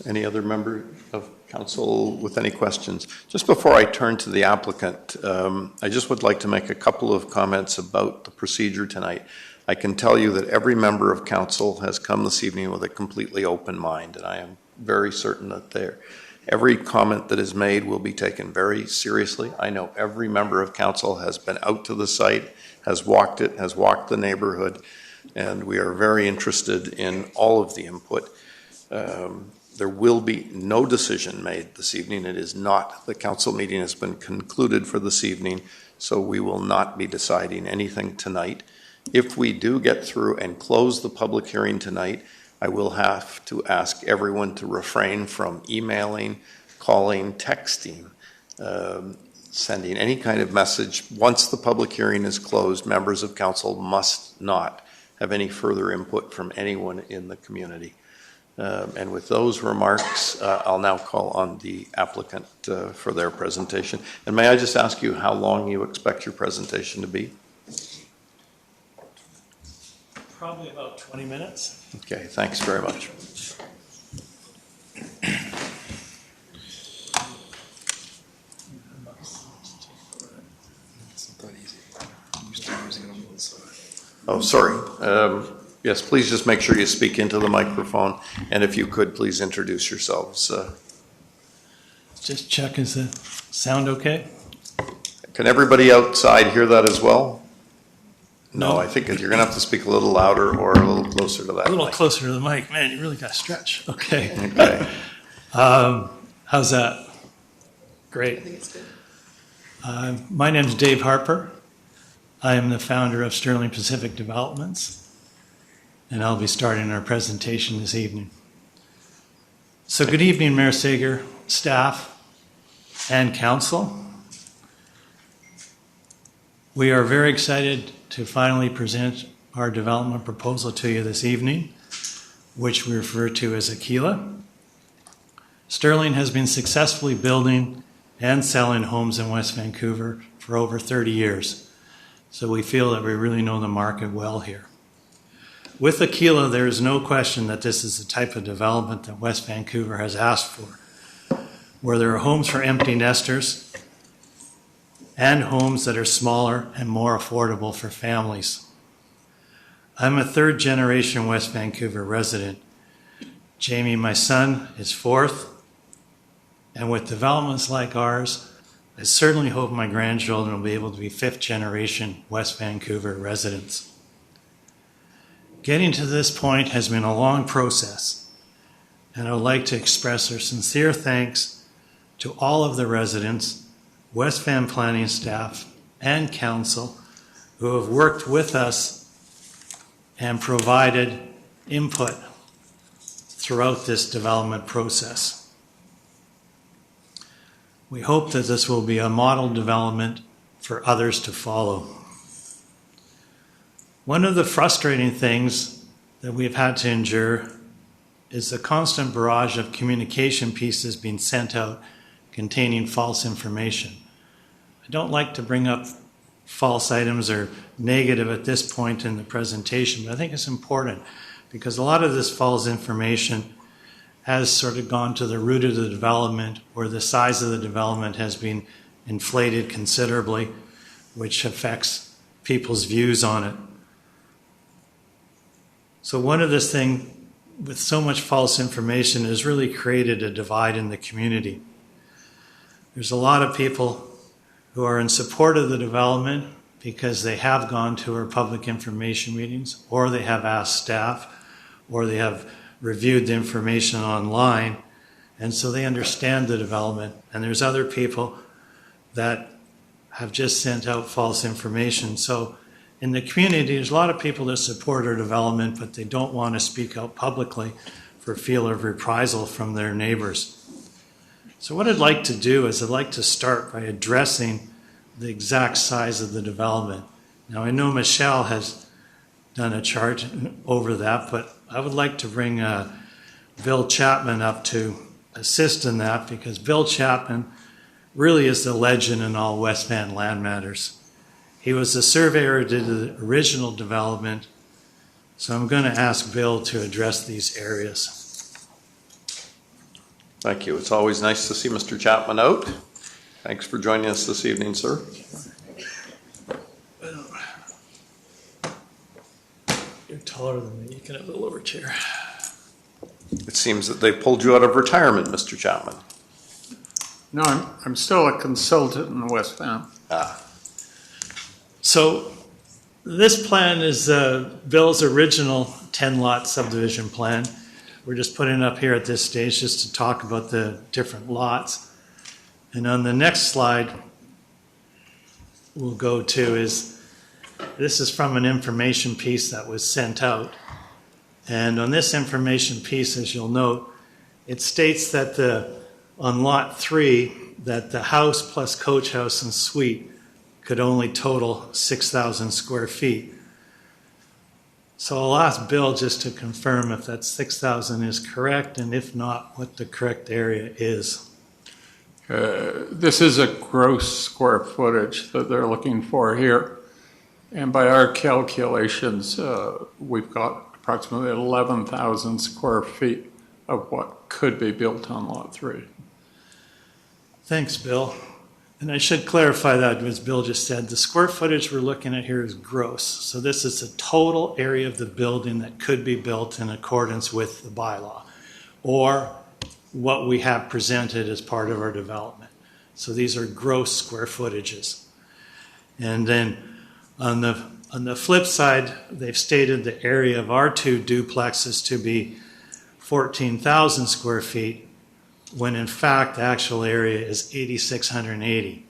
Any other member of council with any questions? Just before I turn to the applicant, I just would like to make a couple of comments about the procedure tonight. I can tell you that every member of council has come this evening with a completely open mind, and I am very certain that every comment that is made will be taken very seriously. I know every member of council has been out to the site, has walked it, has walked the neighborhood, and we are very interested in all of the input. There will be no decision made this evening. It is not, the council meeting has been concluded for this evening, so we will not be deciding anything tonight. If we do get through and close the public hearing tonight, I will have to ask everyone to refrain from emailing, calling, texting, sending any kind of message. Once the public hearing is closed, members of council must not have any further input from anyone in the community. And with those remarks, I'll now call on the applicant for their presentation. And may I just ask you how long you expect your presentation to be? Probably about 20 minutes. Okay, thanks very much. It's not that easy. I'm used to using it on one side. Oh, sorry. Yes, please just make sure you speak into the microphone, and if you could, please introduce yourselves. Just check, is the sound okay? Can everybody outside hear that as well? No, I think you're going to have to speak a little louder or a little closer to that A little mic. closer to the mic. Man, you really got to stretch. Okay. Okay. How's that? Great. I think it's good. My name's Dave Harper. I am the founder of Sterling Pacific Developments, and I'll be starting our presentation this evening. So good evening, Mayor Sager, staff, and council. We are very excited to finally present our development proposal to you this evening, which we refer to as Aquila. Sterling has been successfully building and selling homes in West Vancouver for over 30 years. So we feel that we really know the market well here. With Aquila, there is no question that this is the type of development that West Vancouver has asked for, where there are homes for empty nesters and homes that are smaller and more affordable for families. I'm a third generation West Vancouver resident. Jamie, my son, is fourth. And with developments like ours, I certainly hope my grandchildren will be able to be fifth generation West Vancouver residents. Getting to this point has been a long process, and I would like to express our sincere thanks to all of the residents, West Van planning staff, and council who have worked with us and provided input throughout this development process. We hope that this will be a model development for others to follow. One of the frustrating things that we've had to endure is the constant barrage of communication pieces being sent out containing false information. I don't like to bring up false items or negative at this point in the presentation, but I think it's important because a lot of this false information has sort of gone to the root of the development, where the size of the development has been inflated considerably, which affects people's views on it. So one of this thing with so much false information has really created a divide in the community. There's a lot of people who are in support of the development because they have gone to our public information meetings, or they have asked staff, or they have reviewed the information online, and so they understand the development. And there's other people that have just sent out false information. So in the community, there's a lot of people that support our development, but they don't want to speak out publicly for fear of reprisal from their neighbors. So what I'd like to do is I'd like to start by addressing the exact size of the development. Now, I know Michelle has done a chart over that, but I would like to bring Bill Chapman up to assist in that, because Bill Chapman really is the legend in all West Van land matters. He was the surveyor who did the original development, so I'm going to ask Bill to address these areas. Thank you. It's always nice to see Mr. Chapman out. Thanks for joining us this evening, sir. You're taller than me. You can have the lower chair. It seems that they pulled you out of retirement, Mr. Chapman. No, I'm still a consultant in West Van. So this plan is Bill's original 10-lot subdivision plan. We're just putting it up here at this stage just to talk about the different lots. And on the next slide we'll go to is, this is from an information piece that was sent out. And on this information piece, as you'll note, it states that on lot 3, that the house plus coach house and suite could only total 6,000 square feet. So I'll ask Bill just to confirm if that 6,000 is correct, and if not, what the correct area is. This is a gross square footage that they're looking for here. And by our calculations, we've got approximately 11,000 square feet of what could be built on lot 3. Thanks, Bill. And I should clarify that, as Bill just said, the square footage we're looking at here is gross. So this is the total area of the building that could be built in accordance with the bylaw, or what we have presented as part of our development. So these are gross square footages. And then on the flip side, they've stated the area of our two duplexes to be 14,000 square feet, when in fact the actual area is 8,680.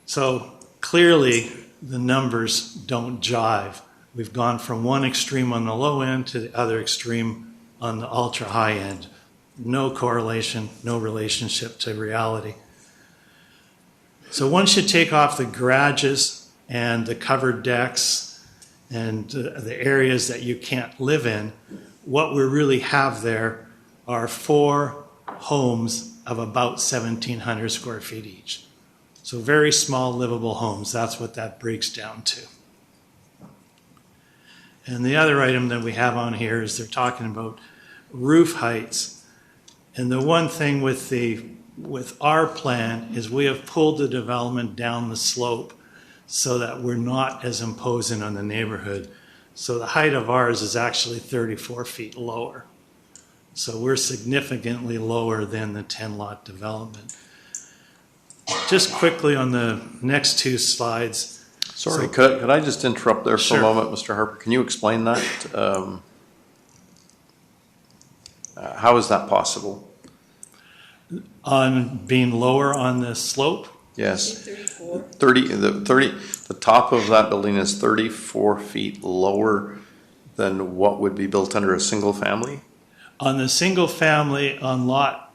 So clearly the numbers don't jive. We've gone from one extreme on the low end to the other extreme on the ultra high end. No correlation, no relationship to reality. So once you take off the garages and the covered decks and the areas that you can't live in, what we really have there are 4 homes of about 1,700 square feet each. So very small livable homes, that's what that breaks down to. And the other item that we have on here is they're talking about roof heights. And the one thing with our plan is we have pulled the development down the slope so that we're not as imposing on the neighborhood. So the height of ours is actually 34 feet lower. So we're significantly lower than the 10-lot development. Just quickly on the next 2 slides. Sorry, could I just interrupt there for Sure. a moment, Mr. Harper? Can you explain that? How is that possible? On being lower on the slope, Yes. 30, the top of that building is 34 feet lower than what would be built under a single family? on the single family on lot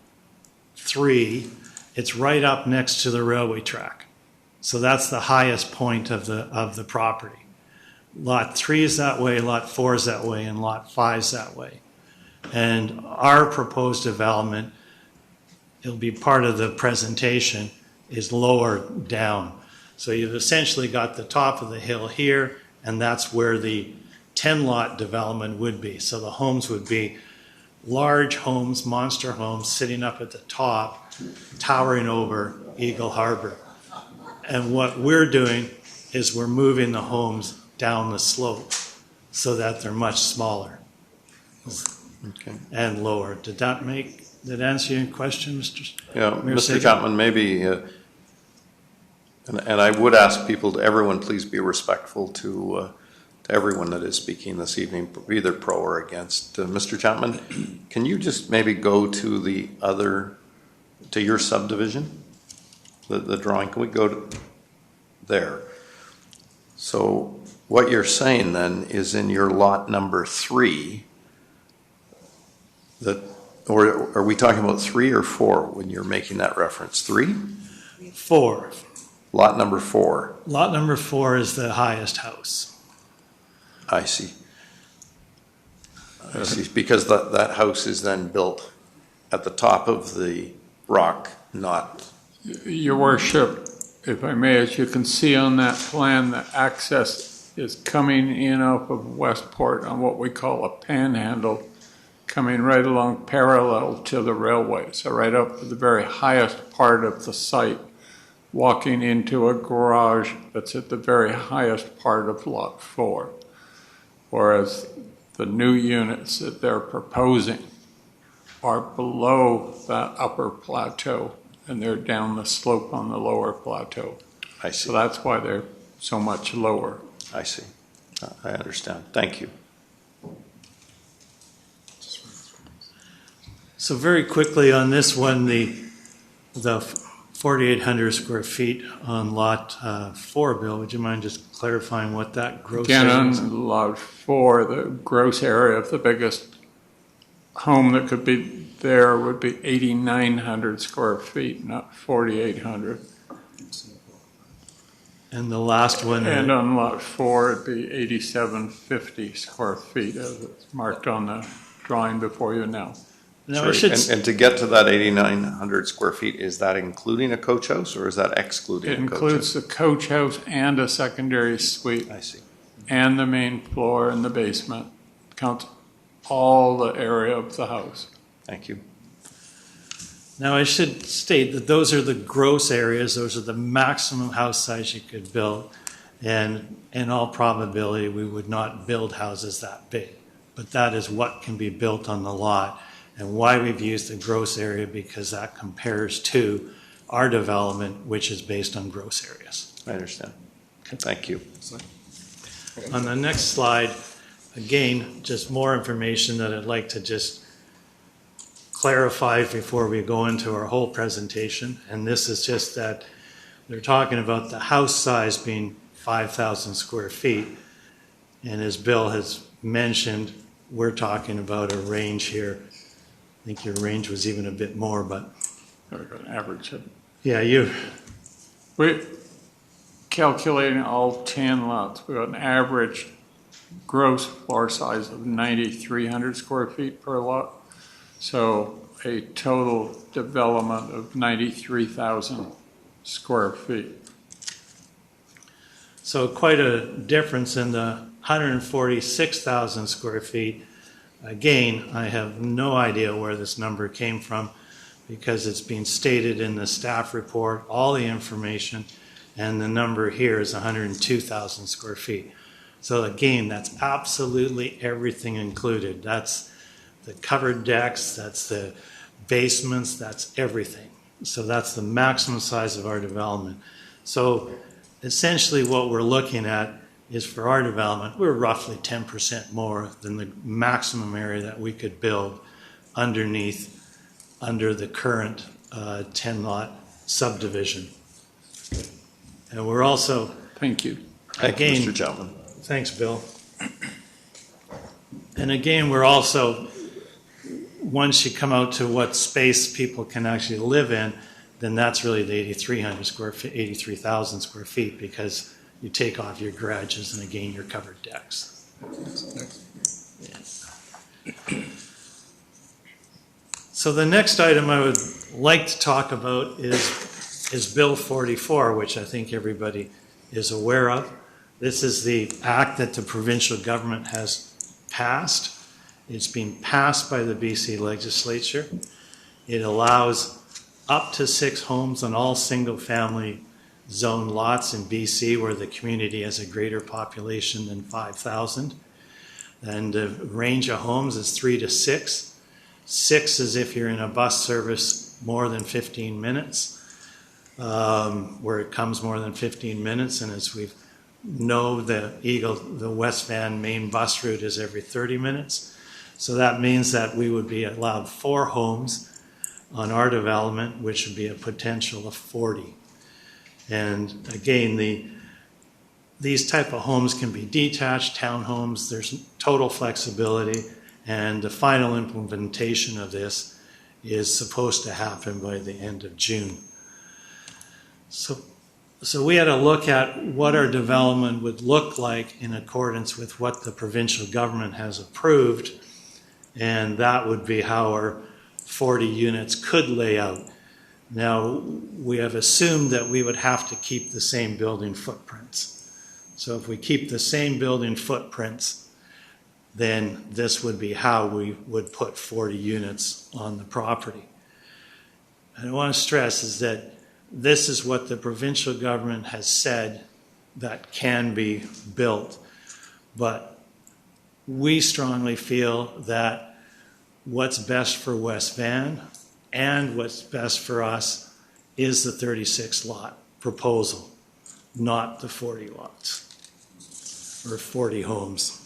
3, it's right up next to the railway track. So that's the highest point of the property. Lot 3 is that way, lot 4 is that way, and lot 5 is that way. And our proposed development, it'll be part of the presentation, is lower down. So you've essentially got the top of the hill here, and that's where the 10-lot development would be. So the homes would be large homes, monster homes, sitting up at the top, towering over Eagle Harbor. And what we're doing is we're moving the homes down the slope so that they're much smaller Okay. and lower. Did that answer your question, Mr. Yeah, Mayor Mr. Sagan? Chapman, maybe, and I would ask everyone, please be respectful to everyone that is speaking this evening, either pro or against. Mr. Chapman, can you just maybe go to your subdivision? The drawing, can we go to there? So what you're saying then is in your lot number 3, or are we talking about 3 or 4 when you're making that reference? 3? 4. Lot number 4. Lot number 4 is the highest house. I see. I see. Because that house is then built at the top of the rock, not. Your worship, if I may, as you can see on that plan, the access is coming in off of Westport on what we call a panhandle, coming right along parallel to the railway. So right up to the very highest part of the site, walking into a garage that's at the very highest part of lot 4. Whereas the new units that they're proposing are below that upper plateau, and they're down the slope on the lower plateau. I see. So that's why they're so much lower. I see. I understand. Thank you. So very quickly on this one, the 4,800 square feet on lot 4, Bill, would you mind just clarifying what that gross Again, area is? on lot 4, the gross area of the biggest home that could be there would be 8,900 square feet, not 4,800. And the last one, And on lot 4, it'd be 8,750 square feet, as it's marked on the drawing before you now. no, I Sorry, should, and to get to that 8,900 square feet, is that including a coach house or is that excluding It a coach includes the coach house and a secondary suite, house? I see. and the main floor and the basement. Counts all the area of the house. Thank you. Now, I should state that those are the gross areas, those are the maximum house size you could build, and in all probability, we would not build houses that big. But that is what can be built on the lot, and why we've used the gross area, because that compares to our development, which is based on gross areas. I understand. Thank you. On the next slide, again, just more information that I'd like to just clarify before we go into our whole presentation. And this is just that they're talking about the house size being 5,000 square feet. And as Bill has mentioned, we're talking about a range here. I think your range was even a bit more, but Average. yeah, We're calculating all 10 lots. We got an average gross floor size of 9,300 square feet per lot. So a total development of 93,000 square feet. So quite a difference in the 146,000 square feet. Again, I have no idea where this number came from, because it's being stated in the staff report, all the information, and the number here is 102,000 square feet. So again, that's absolutely everything included. That's the covered decks, that's the basements, that's everything. So that's the maximum size of our development. So essentially what we're looking at is, for our development, we're roughly 10% more than the maximum area that we could build under the current 10-lot subdivision. And we're also, Thank you. Thank you, again, Mr. Gentleman. thanks, Bill. And again, we're also, once you come out to what space people can actually live in, then that's really the 8,300 square feet, 83,000 square feet, because you take off your garages and again, your covered decks. Yeah. So the next item I would like to talk about is Bill 44, which I think everybody is aware of. This is the act that the provincial government has passed. It's been passed by the BC legislature. It allows up to 6 homes on all single-family zone lots in BC where the community has a greater population than 5,000. And the range of homes is 3 to 6. 6 is if you're in a bus service more than 15 minutes, where it comes more than 15 minutes. And as we know, the West Van main bus route is every 30 minutes. So that means that we would be allowed 4 homes on our development, which would be a potential of 40. And again, these type of homes can be detached townhomes. There's total flexibility, and the final implementation of this is supposed to happen by the end of June. So we had a look at what our development would look like in accordance with what the provincial government has approved, and that would be how our 40 units could lay out. Now, we have assumed that we would have to keep the same building footprints. So if we keep the same building footprints, then this would be how we would put 40 units on the property. And I want to stress is that this is what the provincial government has said that can be built. But we strongly feel that what's best for West Van and what's best for us is the 36 lot proposal, not the 40 lots or 40 homes.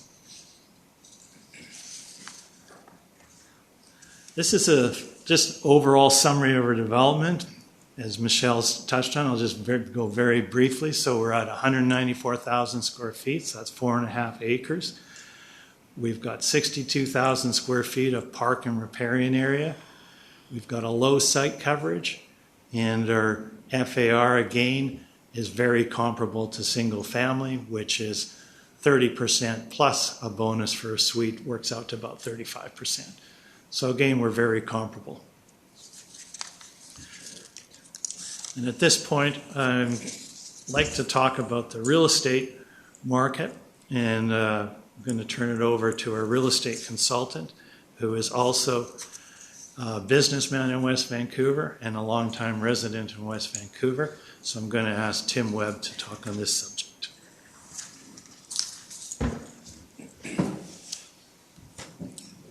This is a just overall summary of our development. As Michelle's touched on, I'll just go very briefly. So we're at 194,000 square feet, so that's 4.5 acres. We've got 62,000 square feet of park and riparian area. We've got a low site coverage, and our FAR, again, is very comparable to single family, which is 30% plus a bonus for a suite, works out to about 35%. So again, we're very comparable. And at this point, I'd like to talk about the real estate market, and I'm going to turn it over to our real estate consultant, who is also a businessman in West Vancouver and a longtime resident in West Vancouver. So I'm going to ask Tim Webb to talk on this subject.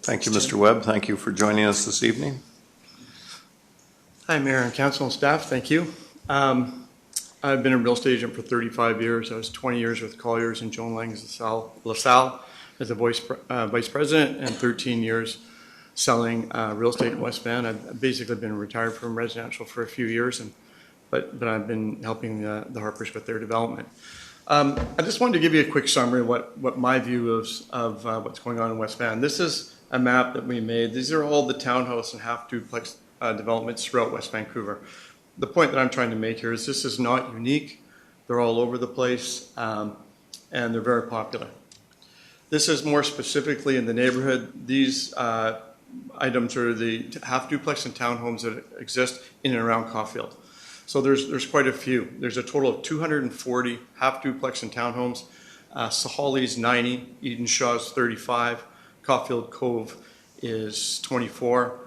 Thank you, Mr. Webb. Thank you for joining us this evening. Hi, Mayor and Council and staff. Thank you. I've been a real estate agent for 35 years. I was 20 years with Colliers and Joan Lang LaSalle as a vice president, and 13 years selling real estate in West Van. I've basically been retired from residential for a few years, but I've been helping the Harpers with their development. I just wanted to give you a quick summary of what my view of what's going on in West Van. This is a map that we made. These are all the townhouse and half duplex developments throughout West Vancouver. The point that I'm trying to make here is this is not unique. They're all over the place, and they're very popular. This is more specifically in the neighborhood. These items are the half duplex and townhomes that exist in and around Caulfield. So there's quite a few. There's a total of 240 half duplex and townhomes. Sahali's 90, Eden Shaw's 35, Caulfield Cove is 24.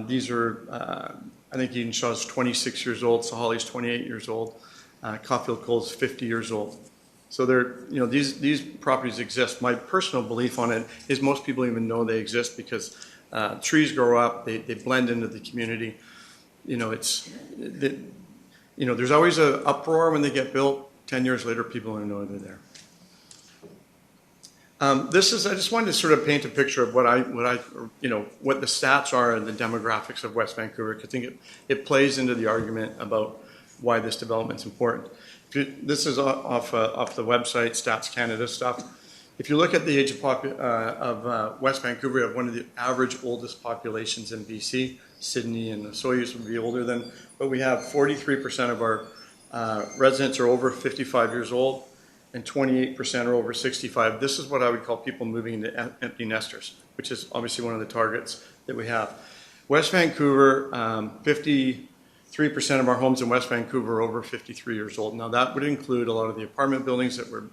These are, I think Eden Shaw's 26 years old, Sahali's 28 years old, Caulfield Cove's 50 years old. So these properties exist. My personal belief on it is most people even know they exist because trees grow up, they blend into the community. There's always an uproar when they get built. 10 years later, people don't know they're there. I just wanted to sort of paint a picture of what the stats are and the demographics of West Vancouver. I think it plays into the argument about why this development's important. This is off the website, Stats Canada stuff. If you look at the age of West Vancouver, we have one of the average oldest populations in BC. Sydney and the Soyuz would be older than, but we have 43% of our residents are over 55 years old, and 28% are over 65. This is what I would call people moving into empty nesters, which is obviously one of the targets that we have. West Vancouver, 53% of our homes in West Vancouver are over 53 years old. Now that would include a lot of the apartment buildings that were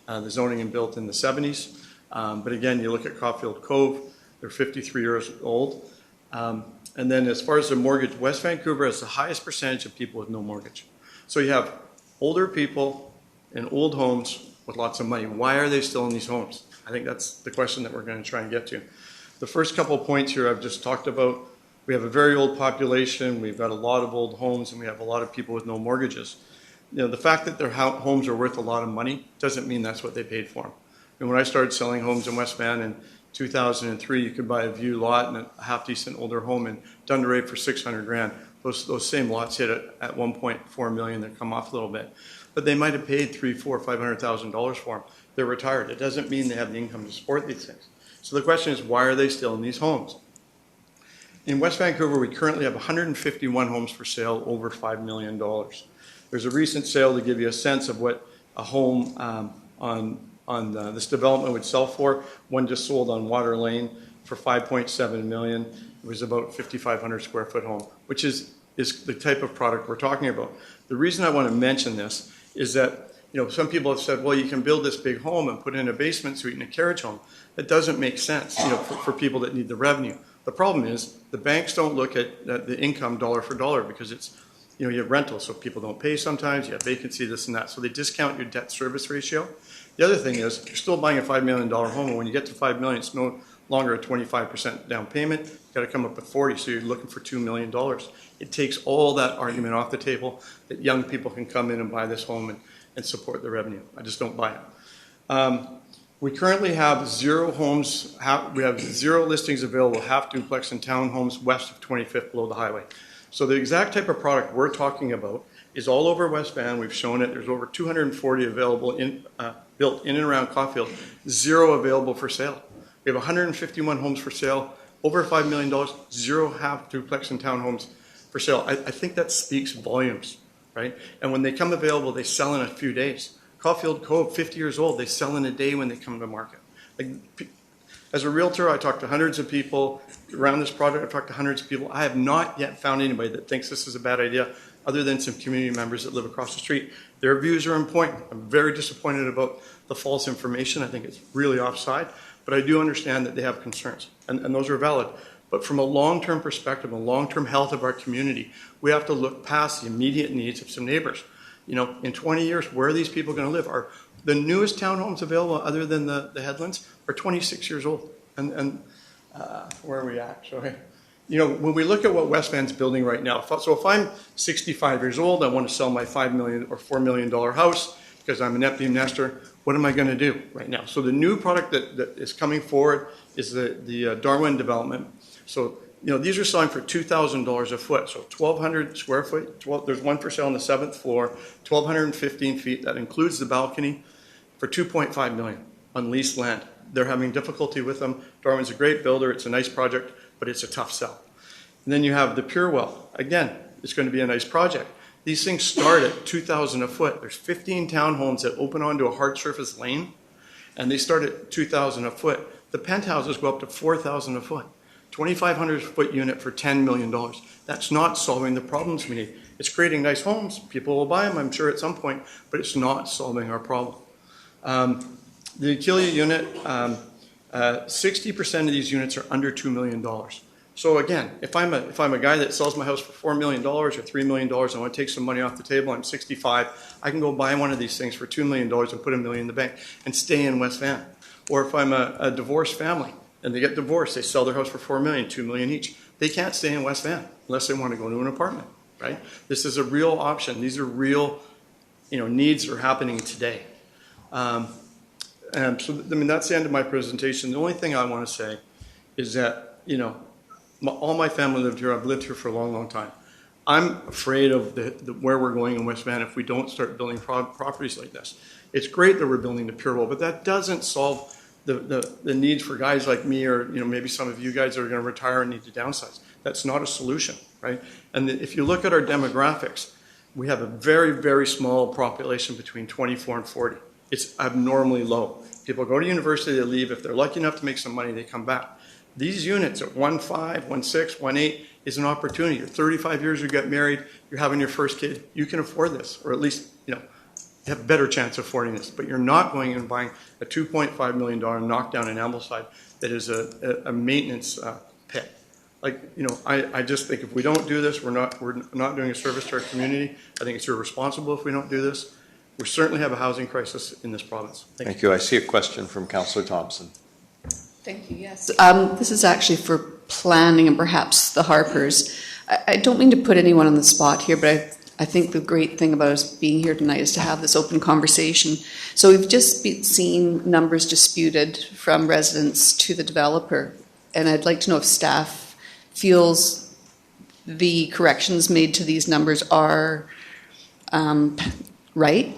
the zoning and built in the 70s. But again, you look at Caulfield Cove, they're 53 years old. And then as far as the mortgage, West Vancouver has the highest percentage of people with no mortgage. So you have older people in old homes with lots of money. Why are they still in these homes? I think that's the question that we're going to try and get to. The first couple of points here I've just talked about. We have a very old population. We've got a lot of old homes, and we have a lot of people with no mortgages. The fact that their homes are worth a lot of money doesn't mean that's what they paid for them. And when I started selling homes in West Van in 2003, you could buy a view lot and a half-decent older home in Dunderray for $600,000. Those same lots hit at $1.4 million. They come off a little bit. But they might have paid $300,000, $400,000, $500,000 for them. They're retired. It doesn't mean they have the income to support these things. So the question is, why are they still in these homes? In West Vancouver, we currently have 151 homes for sale over $5 million. There's a recent sale to give you a sense of what a home on this development would sell for. One just sold on Water Lane for $5.7 million. It was about 5,500 square foot home, which is the type of product we're talking about. The reason I want to mention this is that some people have said, well, you can build this big home and put in a basement suite and a carriage home. That doesn't make sense, for people that need the revenue. The problem is the banks don't look at the income dollar for dollar because it's, you have rentals, so people don't pay sometimes, you have vacancy, this and that, so they discount your debt service ratio. The other thing is you're still buying a $5 million home, and when you get to $5 million, it's no longer a 25% down payment. You've got to come up with 40, so you're looking for $2 million. It takes all that argument off the table that young people can come in and buy this home and support the revenue. I just don't buy it. We currently have 0 homes, we have 0 listings available, half duplex and townhomes west of 25th below the highway. So the exact type of product we're talking about is all over West Van. We've shown it. There's over 240 available built in and around Caulfield, 0 available for sale. We have 151 homes for sale, over $5 million, 0 half duplex and townhomes for sale. I think that speaks volumes, right? And when they come available, they sell in a few days. Caulfield Cove, 50 years old, they sell in a day when they come to market. As a realtor, I talk to hundreds of people around this project. I've talked to hundreds of people. I have not yet found anybody that thinks this is a bad idea, other than some community members that live across the street. Their views are important. I'm very disappointed about the false information. I think it's really offside, but I do understand that they have concerns, and those are valid. But from a long-term perspective, a long-term health of our community, we have to look past the immediate needs of some neighbors. You know, in 20 years, where are these people going to live? Are the newest townhomes available, other than the Headlands, are 26 years old? And where are we at? Sorry. You know, when we look at what West Van's building right now, so if I'm 65 years old, I want to sell my $5 million or $4 million house because I'm an empty nester, what am I going to do right now? So the new product that is coming forward is the Darwin development. So, you know, these are selling for $2,000 a foot. So 1,200 square foot, there's one for sale on the 7th floor, 1,215 feet. That includes the balcony for $2.5 million on leased land. They're having difficulty with them. Darwin's a great builder. It's a nice project, but it's a tough sell. And then you have the Purewell. Again, it's going to be a nice project. These things start at $2,000 a foot. There's 15 townhomes that open onto a hard surface lane, and they start at $2,000 a foot. The penthouses go up to $4,000 a foot. 2,500 foot unit for $10 million. That's not solving the problems we need. It's creating nice homes. People will buy them, I'm sure, at some point, but it's not solving our problem. The Aquila unit, 60% of these units are under $2 million. So again, if I'm a guy that sells my house for $4 million or $3 million, I want to take some money off the table, I'm 65, I can go buy one of these things for $2 million and put $1 million in the bank and stay in West Van. Or if I'm a divorced family and they get divorced, they sell their house for $4 million, $2 million each. They can't stay in West Van unless they want to go to an apartment, right? This is a real option. These are real, you know, needs that are happening today. And so, I mean, that's the end of my presentation. The only thing I want to say is that, you know, all my family lived here. I've lived here for a long, long time. I'm afraid of where we're going in West Van if we don't start building properties like this. It's great that we're building the Purewell, but that doesn't solve the needs for guys like me, or, you know, maybe some of you guys that are going to retire and need to downsize. That's not a solution, right? And if you look at our demographics, we have a very, very small population between 24 and 40. It's abnormally low. People go to university, they leave. If they're lucky enough to make some money, they come back. These units at 1.5, 1.6, 1.8 is an opportunity. You're 35 years, you get married, you're having your first kid, you can afford this, or at least, you know, you have a better chance of affording this. But you're not going and buying a $2.5 million knockdown in Ambleside that is a maintenance pit. Like, you know, I just think if we don't do this, we're not doing a service to our community. I think it's irresponsible if we don't do this. We certainly have a housing crisis in this province. Thank you. I see a question from Councillor Thompson. Thank you, yes. This is actually for planning and perhaps the Harpers. I don't mean to put anyone on the spot here, but I think the great thing about us being here tonight is to have this open conversation. So we've just seen numbers disputed from residents to the developer, and I'd like to know if staff feels the corrections made to these numbers are right.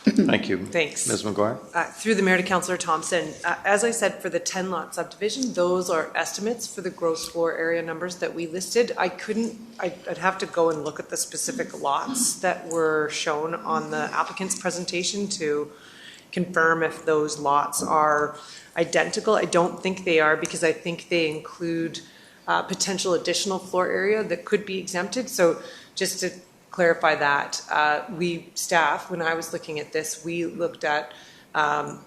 Thank you. Thanks. Ms. McGuire? Through the mayor to Councillor Thompson, as I said, for the 10-lot subdivision, those are estimates for the gross floor area numbers that we listed. I'd have to go and look at the specific lots that were shown on the applicant's presentation to confirm if those lots are identical. I don't think they are, because I think they include potential additional floor area that could be exempted. So just to clarify that, staff, when I was looking at this, we looked at an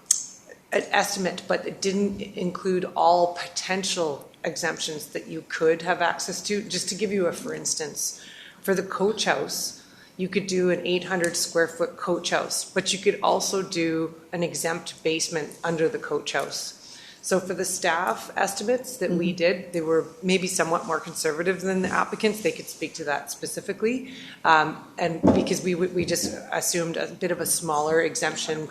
estimate, but it didn't include all potential exemptions that you could have access to. Just to give you a for instance, for the coach house, you could do an 800 square foot coach house, but you could also do an exempt basement under the coach house. So for the staff estimates that we did, they were maybe somewhat more conservative than the applicants. They could speak to that specifically. And because we just assumed a bit of a smaller exemption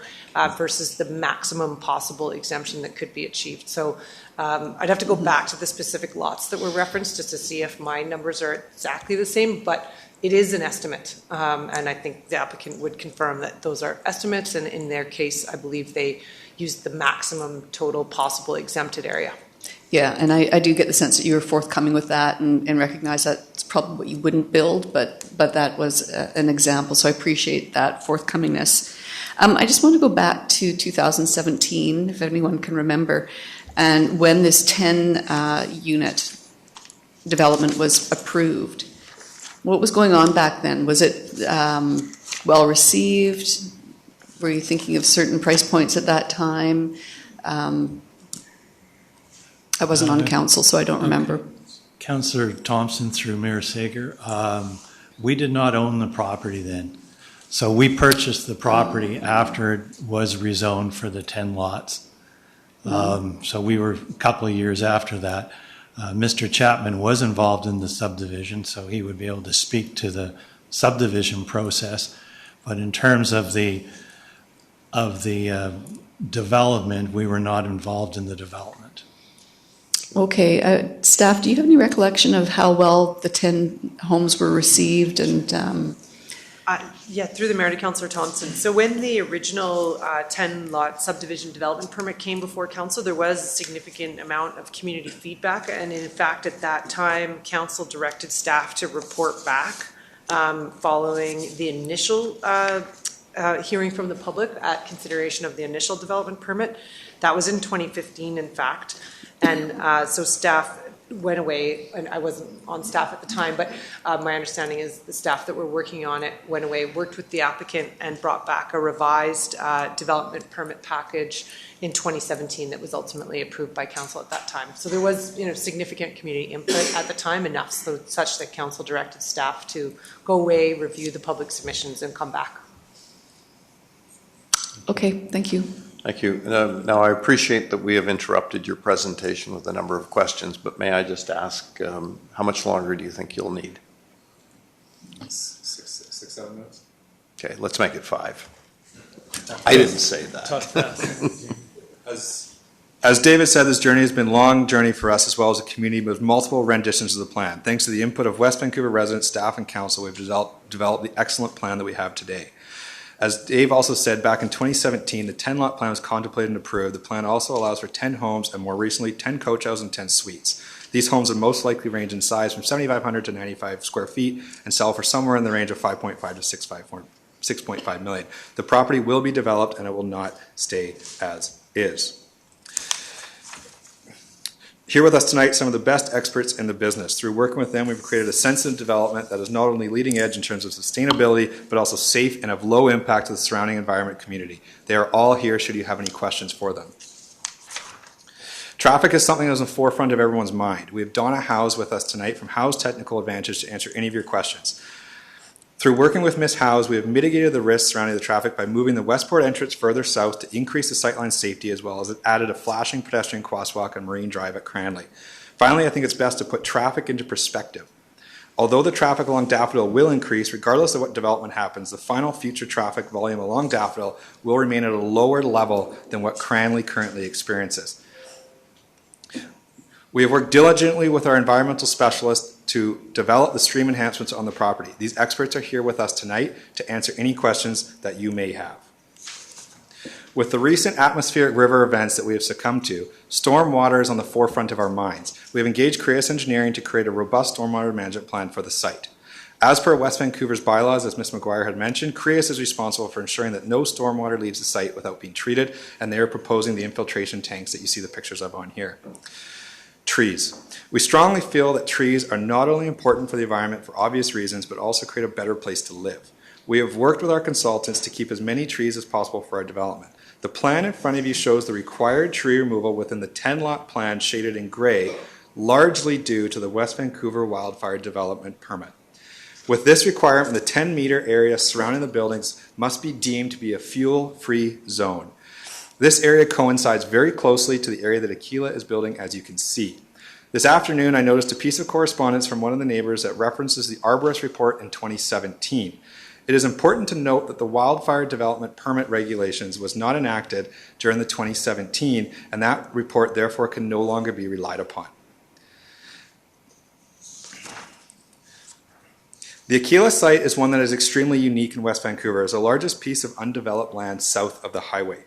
versus the maximum possible exemption that could be achieved. So I'd have to go back to the specific lots that were referenced just to see if my numbers are exactly the same, but it is an estimate. And I think the applicant would confirm that those are estimates, and in their case, I believe they used the maximum total possible exempted area. Yeah, and I do get the sense that you were forthcoming with that and recognize that it's probably what you wouldn't build, but that was an example, so I appreciate that forthcomingness. I just want to go back to 2017, if anyone can remember, and when this 10-unit development was approved. What was going on back then? Was it well received? Were you thinking of certain price points at that time? I wasn't on council, so I don't remember. Councillor Thompson through Mayor Sager, we did not own the property then. So we purchased the property after it was rezoned for the 10 lots. So we were a couple of years after that. Mr. Chapman was involved in the subdivision, so he would be able to speak to the subdivision process. But in terms of the development, we were not involved in the development. Okay, staff, do you have any recollection of how well the 10 homes were received? And Yeah, through the mayor to Councillor Thompson. So when the original 10-lot subdivision development permit came before council, there was a significant amount of community feedback. And in fact, at that time, council directed staff to report back following the initial hearing from the public at consideration of the initial development permit. That was in 2015, in fact. And so staff went away, and I wasn't on staff at the time, but my understanding is the staff that were working on it went away, worked with the applicant, and brought back a revised development permit package in 2017 that was ultimately approved by council at that time. So there was, significant community input at the time, enough such that council directed staff to go away, review the public submissions, and come back. okay, thank you. Thank you. Now, I appreciate that we have interrupted your presentation with a number of questions, but may I just ask, how much longer do you think you'll need? 6-7 minutes. Okay, let's make it 5. I didn't say that. As David said, this journey has been a long journey for us as well as a community with multiple renditions of the plan. Thanks to the input of West Vancouver residents, staff, and council, we've developed the excellent plan that we have today. As Dave also said, back in 2017, the 10-lot plan was contemplated and approved. The plan also allows for 10 homes and more recently 10 coach houses and 10 suites. These homes would most likely range in size from 7,500 to 95 square feet and sell for somewhere in the range of 5.5 to 6.5 million. The property will be developed and it will not stay as is. Here with us tonight, some of the best experts in the business. Through working with them, we've created a sensitive development that is not only leading edge in terms of sustainability, but also safe and of low impact to the surrounding environment community. They are all here should you have any questions for them. Traffic is something that is in the forefront of everyone's mind. We have Donna Howes with us tonight from Howes Technical Advantage to answer any of your questions. Through working with Ms. Howes, we have mitigated the risks surrounding the traffic by moving the Westport entrance further south to increase the sightline safety, as well as added a flashing pedestrian crosswalk on Marine Drive at Cranley. Finally, I think it's best to put traffic into perspective. Although the traffic along Daffodil will increase, regardless of what development happens, the final future traffic volume along Daffodil will remain at a lower level than what Cranley currently experiences. We have worked diligently with our environmental specialists to develop the stream enhancements on the property. These experts are here with us tonight to answer any questions that you may have. With the recent atmospheric river events that we have succumbed to, stormwater is on the forefront of our minds. We have engaged Creus Engineering to create a robust stormwater management plan for the site. As per West Vancouver's bylaws, as Ms. McGuire had mentioned, Creus is responsible for ensuring that no stormwater leaves the site without being treated, and they are proposing the infiltration tanks that you see the pictures of on here. Trees. We strongly feel that trees are not only important for the environment for obvious reasons, but also create a better place to live. We have worked with our consultants to keep as many trees as possible for our development. The plan in front of you shows the required tree removal within the 10-lot plan shaded in gray, largely due to the West Vancouver Wildfire Development Permit. With this requirement, the 10-meter area surrounding the buildings must be deemed to be a fuel-free zone. This area coincides very closely to the area that Aquila is building, as you can see. This afternoon, I noticed a piece of correspondence from one of the neighbors that references the Arborist report in 2017. It is important to note that the Wildfire Development Permit regulations was not enacted during the 2017, and that report therefore can no longer be relied upon. The Aquila site is one that is extremely unique in West Vancouver as the largest piece of undeveloped land south of the highway.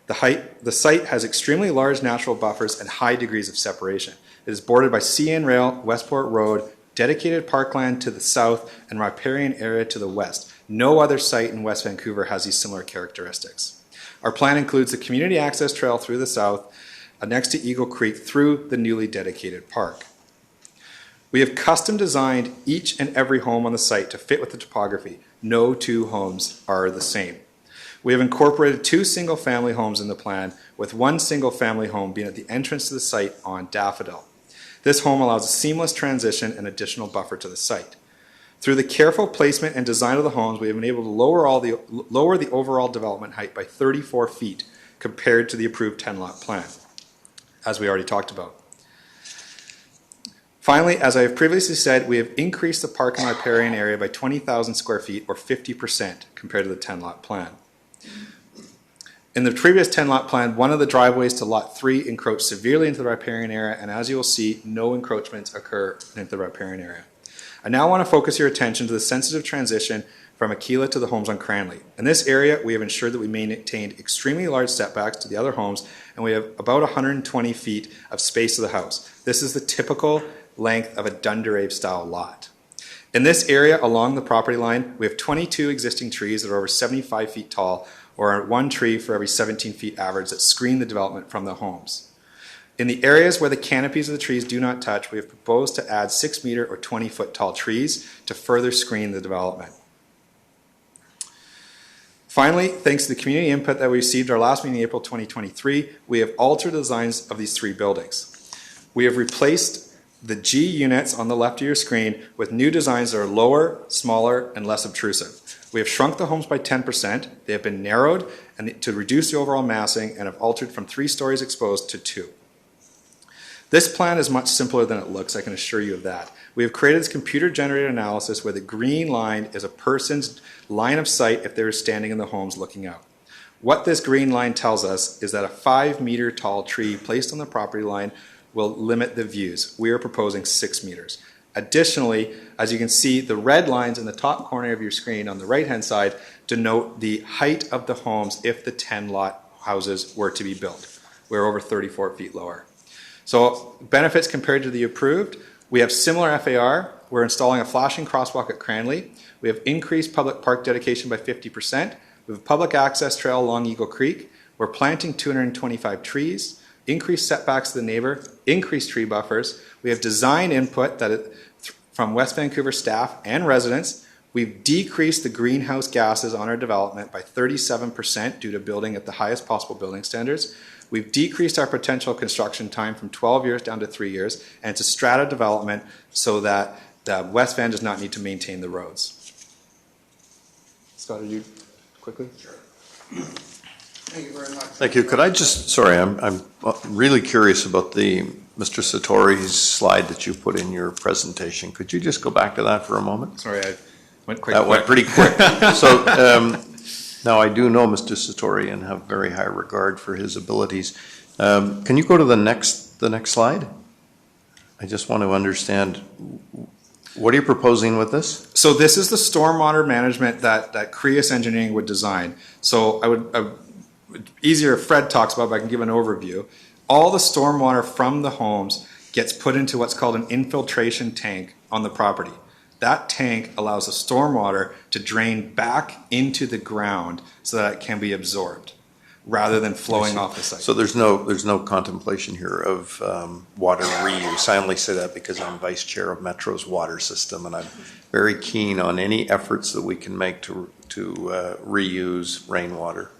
The site has extremely large natural buffers and high degrees of separation. It is bordered by CN Rail, Westport Road, dedicated parkland to the south, and riparian area to the west. No other site in West Vancouver has these similar characteristics. Our plan includes the community access trail through the south, next to Eagle Creek, through the newly dedicated park. We have custom designed each and every home on the site to fit with the topography. No two homes are the same. We have incorporated 2 single-family homes in the plan, with 1 single-family home being at the entrance to the site on Daffodil. This home allows a seamless transition and additional buffer to the site. Through the careful placement and design of the homes, we have been able to lower the overall development height by 34 feet compared to the approved 10-lot plan, as we already talked about. Finally, as I have previously said, we have increased the park and riparian area by 20,000 square feet, or 50% compared to the 10-lot plan. In the previous 10-lot plan, one of the driveways to Lot 3 encroached severely into the riparian area, and as you will see, no encroachments occur into the riparian area. I now want to focus your attention to the sensitive transition from Aquila to the homes on Cranley. In this area, we have ensured that we maintained extremely large setbacks to the other homes, and we have about 120 feet of space to the house. This is the typical length of a Dunderave-style lot. In this area along the property line, we have 22 existing trees that are over 75 feet tall, or 1 tree for every 17 feet average, that screen the development from the homes. In the areas where the canopies of the trees do not touch, we have proposed to add 6-meter or 20-foot tall trees to further screen the development. Finally, thanks to the community input that we received our last meeting in April 2023, we have altered the designs of these 3 buildings. We have replaced the G units on the left of your screen with new designs that are lower, smaller, and less obtrusive. We have shrunk the homes by 10%. They have been narrowed to reduce the overall massing, and have altered from 3 stories exposed to 2. This plan is much simpler than it looks, I can assure you of that. We have created this computer-generated analysis where the green line is a person's line of sight if they're standing in the homes looking out. What this green line tells us is that a 5-meter tall tree placed on the property line will limit the views. We are proposing 6 meters. Additionally, as you can see, the red lines in the top corner of your screen on the right-hand side denote the height of the homes if the 10-lot houses were to be built. We're over 34 feet lower. So benefits compared to the approved, we have similar FAR. We're installing a flashing crosswalk at Cranley. We have increased public park dedication by 50%. We have a public access trail along Eagle Creek. We're planting 225 trees. Increased setbacks to the neighbor, increased tree buffers. We have design input from West Vancouver staff and residents. We've decreased the greenhouse gases on our development by 37% due to building at the highest possible building standards. We've decreased our potential construction time from 12 years down to 3 years, and it's a strata development so that West Van does not need to maintain the roads. Scott, are you quickly? Sure. Thank you very much. Thank you. Could I just, sorry, I'm really curious about the Mr. Satori's slide that you put in your presentation. Could you just go back to that for a moment? Sorry, I went quite That quick. went pretty quick. So now I do know Mr. Satori and have very high regard for his abilities. Can you go to the next slide? I just want to understand, what are you proposing with this? So this is the stormwater management that Creus Engineering would design. So I would easier if Fred talks about, but I can give an overview. All the stormwater from the homes gets put into what's called an infiltration tank on the property. That tank allows the stormwater to drain back into the ground so that it can be absorbed, rather than flowing off the site. So there's no contemplation here of water reuse. I only say that because I'm vice chair of Metro's water system, and I'm very keen on any efforts that we can make to reuse rainwater.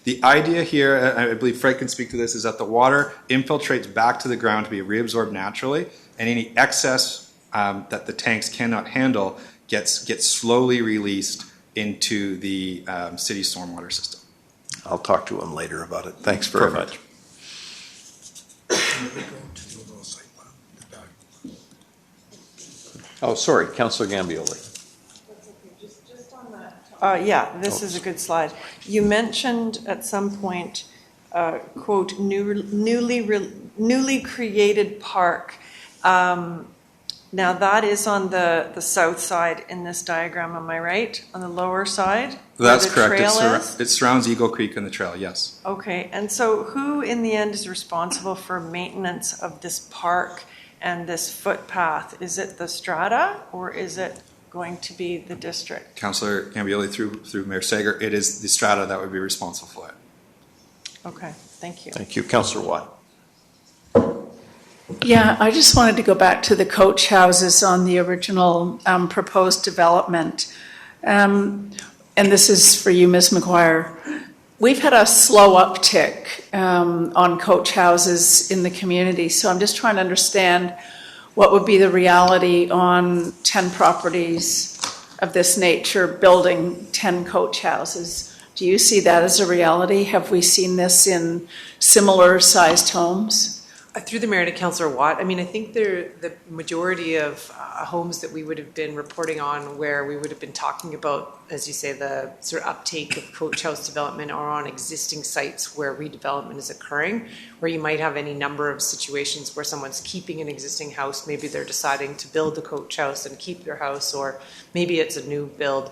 The idea here, I believe Fred can speak to this, is that the water infiltrates back to the ground to be reabsorbed naturally, and any excess that the tanks cannot handle gets slowly released into the city stormwater system. I'll talk to him later about it. Thanks very much. Oh, sorry, Councillor Gambioli. Yeah, this is a good slide. You mentioned at some point, quote, newly created park. Now that is on the south side in this diagram, am I right? On the lower side? That's where the correct. trail is? It surrounds Eagle Creek and the trail, yes. Okay, and so who in the end is responsible for maintenance of this park and this footpath? Is it the strata or is it going to be the district? Councillor Gambioli through Mayor Sager, it is the strata that would be responsible for it. Okay, thank you. Thank you. Councillor Watt. Yeah, I just wanted to go back to the coach houses on the original proposed development. And this is for you, Ms. McGuire. we've had a slow uptick on coach houses in the community, so I'm just trying to understand what would be the reality on 10 properties of this nature, building 10 coach houses. Do you see that as a reality? Have we seen this in similar sized homes? Through the mayor to Councillor Watt, I mean, I think the majority of homes that we would have been reporting on where we would have been talking about, as you say, the sort of uptake of coach house development are on existing sites where redevelopment is occurring, where you might have any number of situations where someone's keeping an existing house, maybe they're deciding to build a coach house and keep their house, or maybe it's a new build.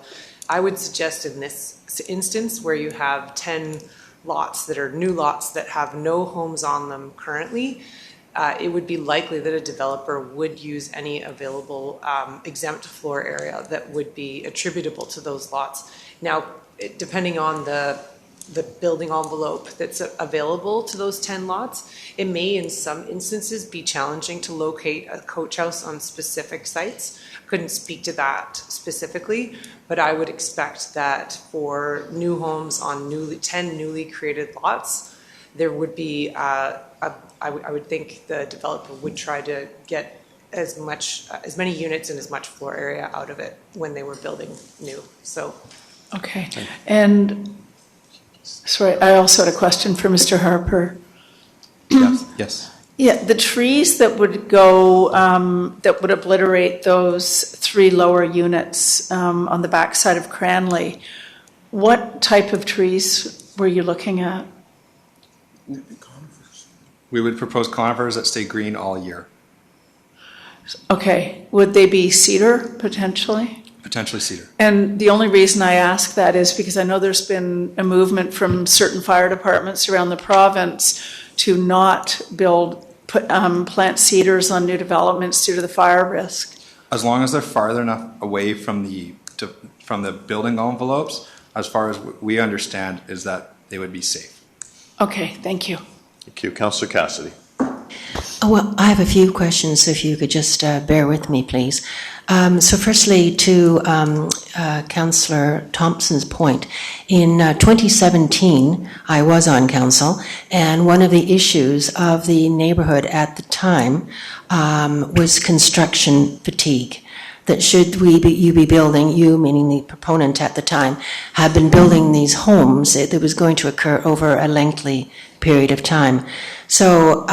I would suggest in this instance where you have 10 lots that are new lots that have no homes on them currently, it would be likely that a developer would use any available exempt floor area that would be attributable to those lots. Now, depending on the building envelope that's available to those 10 lots, it may in some instances be challenging to locate a coach house on specific sites. Couldn't speak to that specifically, but I would expect that for new homes on 10 newly created lots, there would be, I would think the developer would try to get as many units and as much floor area out of it when they were building new. So, Okay. And sorry, I also had a question for Mr. Harper. Yes. Yeah, the trees that would go, that would obliterate those 3 lower units on the backside of Cranley, what type of trees were you looking at? We would propose conifers that stay green all year, Okay, would they be cedar potentially? potentially cedar. And the only reason I ask that is because I know there's been a movement from certain fire departments around the province to not plant cedars on new developments due to the fire risk. As long as they're farther enough away from the building envelopes, as far as we understand, is that they would be safe. Okay, thank you. Thank you. Councillor Cassidy. Oh, well, I have a few questions, if you could just bear with me, please. So firstly, to Councillor Thompson's point, in 2017, I was on council, and one of the issues of the neighborhood at the time was construction fatigue. That should you be building, you meaning the proponent at the time, had been building these homes, that was going to occur over a lengthy period of time. So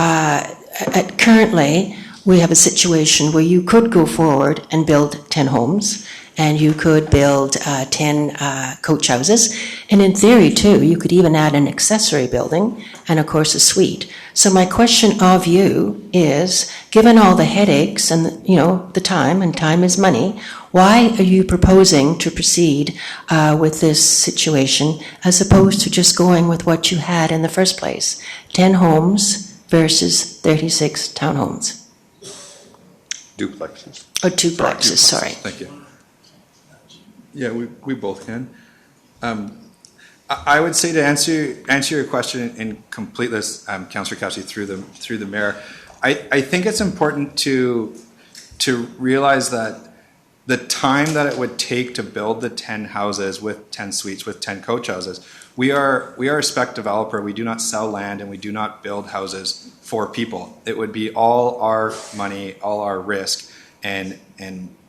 currently, we have a situation where you could go forward and build 10 homes, and you could build 10 coach houses, and in theory, too, you could even add an accessory building and, of course, a suite. So my question of you is, given all the headaches and the time, and time is money, why are you proposing to proceed with this situation as opposed to just going with what you had in the first place, 10 homes versus 36 townhomes? Duplexes. Or duplexes, sorry. Thank you. Yeah, we both can. I would say to answer your question in completeness, Councillor Cassidy, through the mayor, I think it's important to realize that the time that it would take to build the 10 houses with 10 suites, with 10 coach houses, we are a spec developer. We do not sell land and we do not build houses for people. It would be all our money, all our risk, and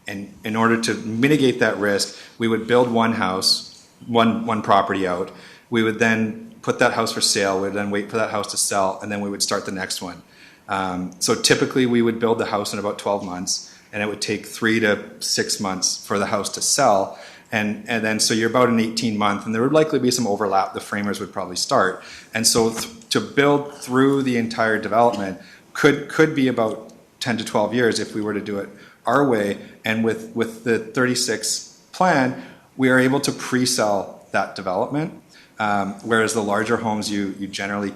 in order to mitigate that risk, we would build one house, one property out. We would then put that house for sale. We would then wait for that house to sell, and then we would start the next one. So typically, we would build the house in about 12 months, and it would take 3 to 6 months for the house to sell. And then, so you're about an 18-month, and there would likely be some overlap. The framers would probably start. And so to build through the entire development could be about 10 to 12 years if we were to do it our way. And with the 36 plan, we are able to pre-sell that development, whereas the larger homes you generally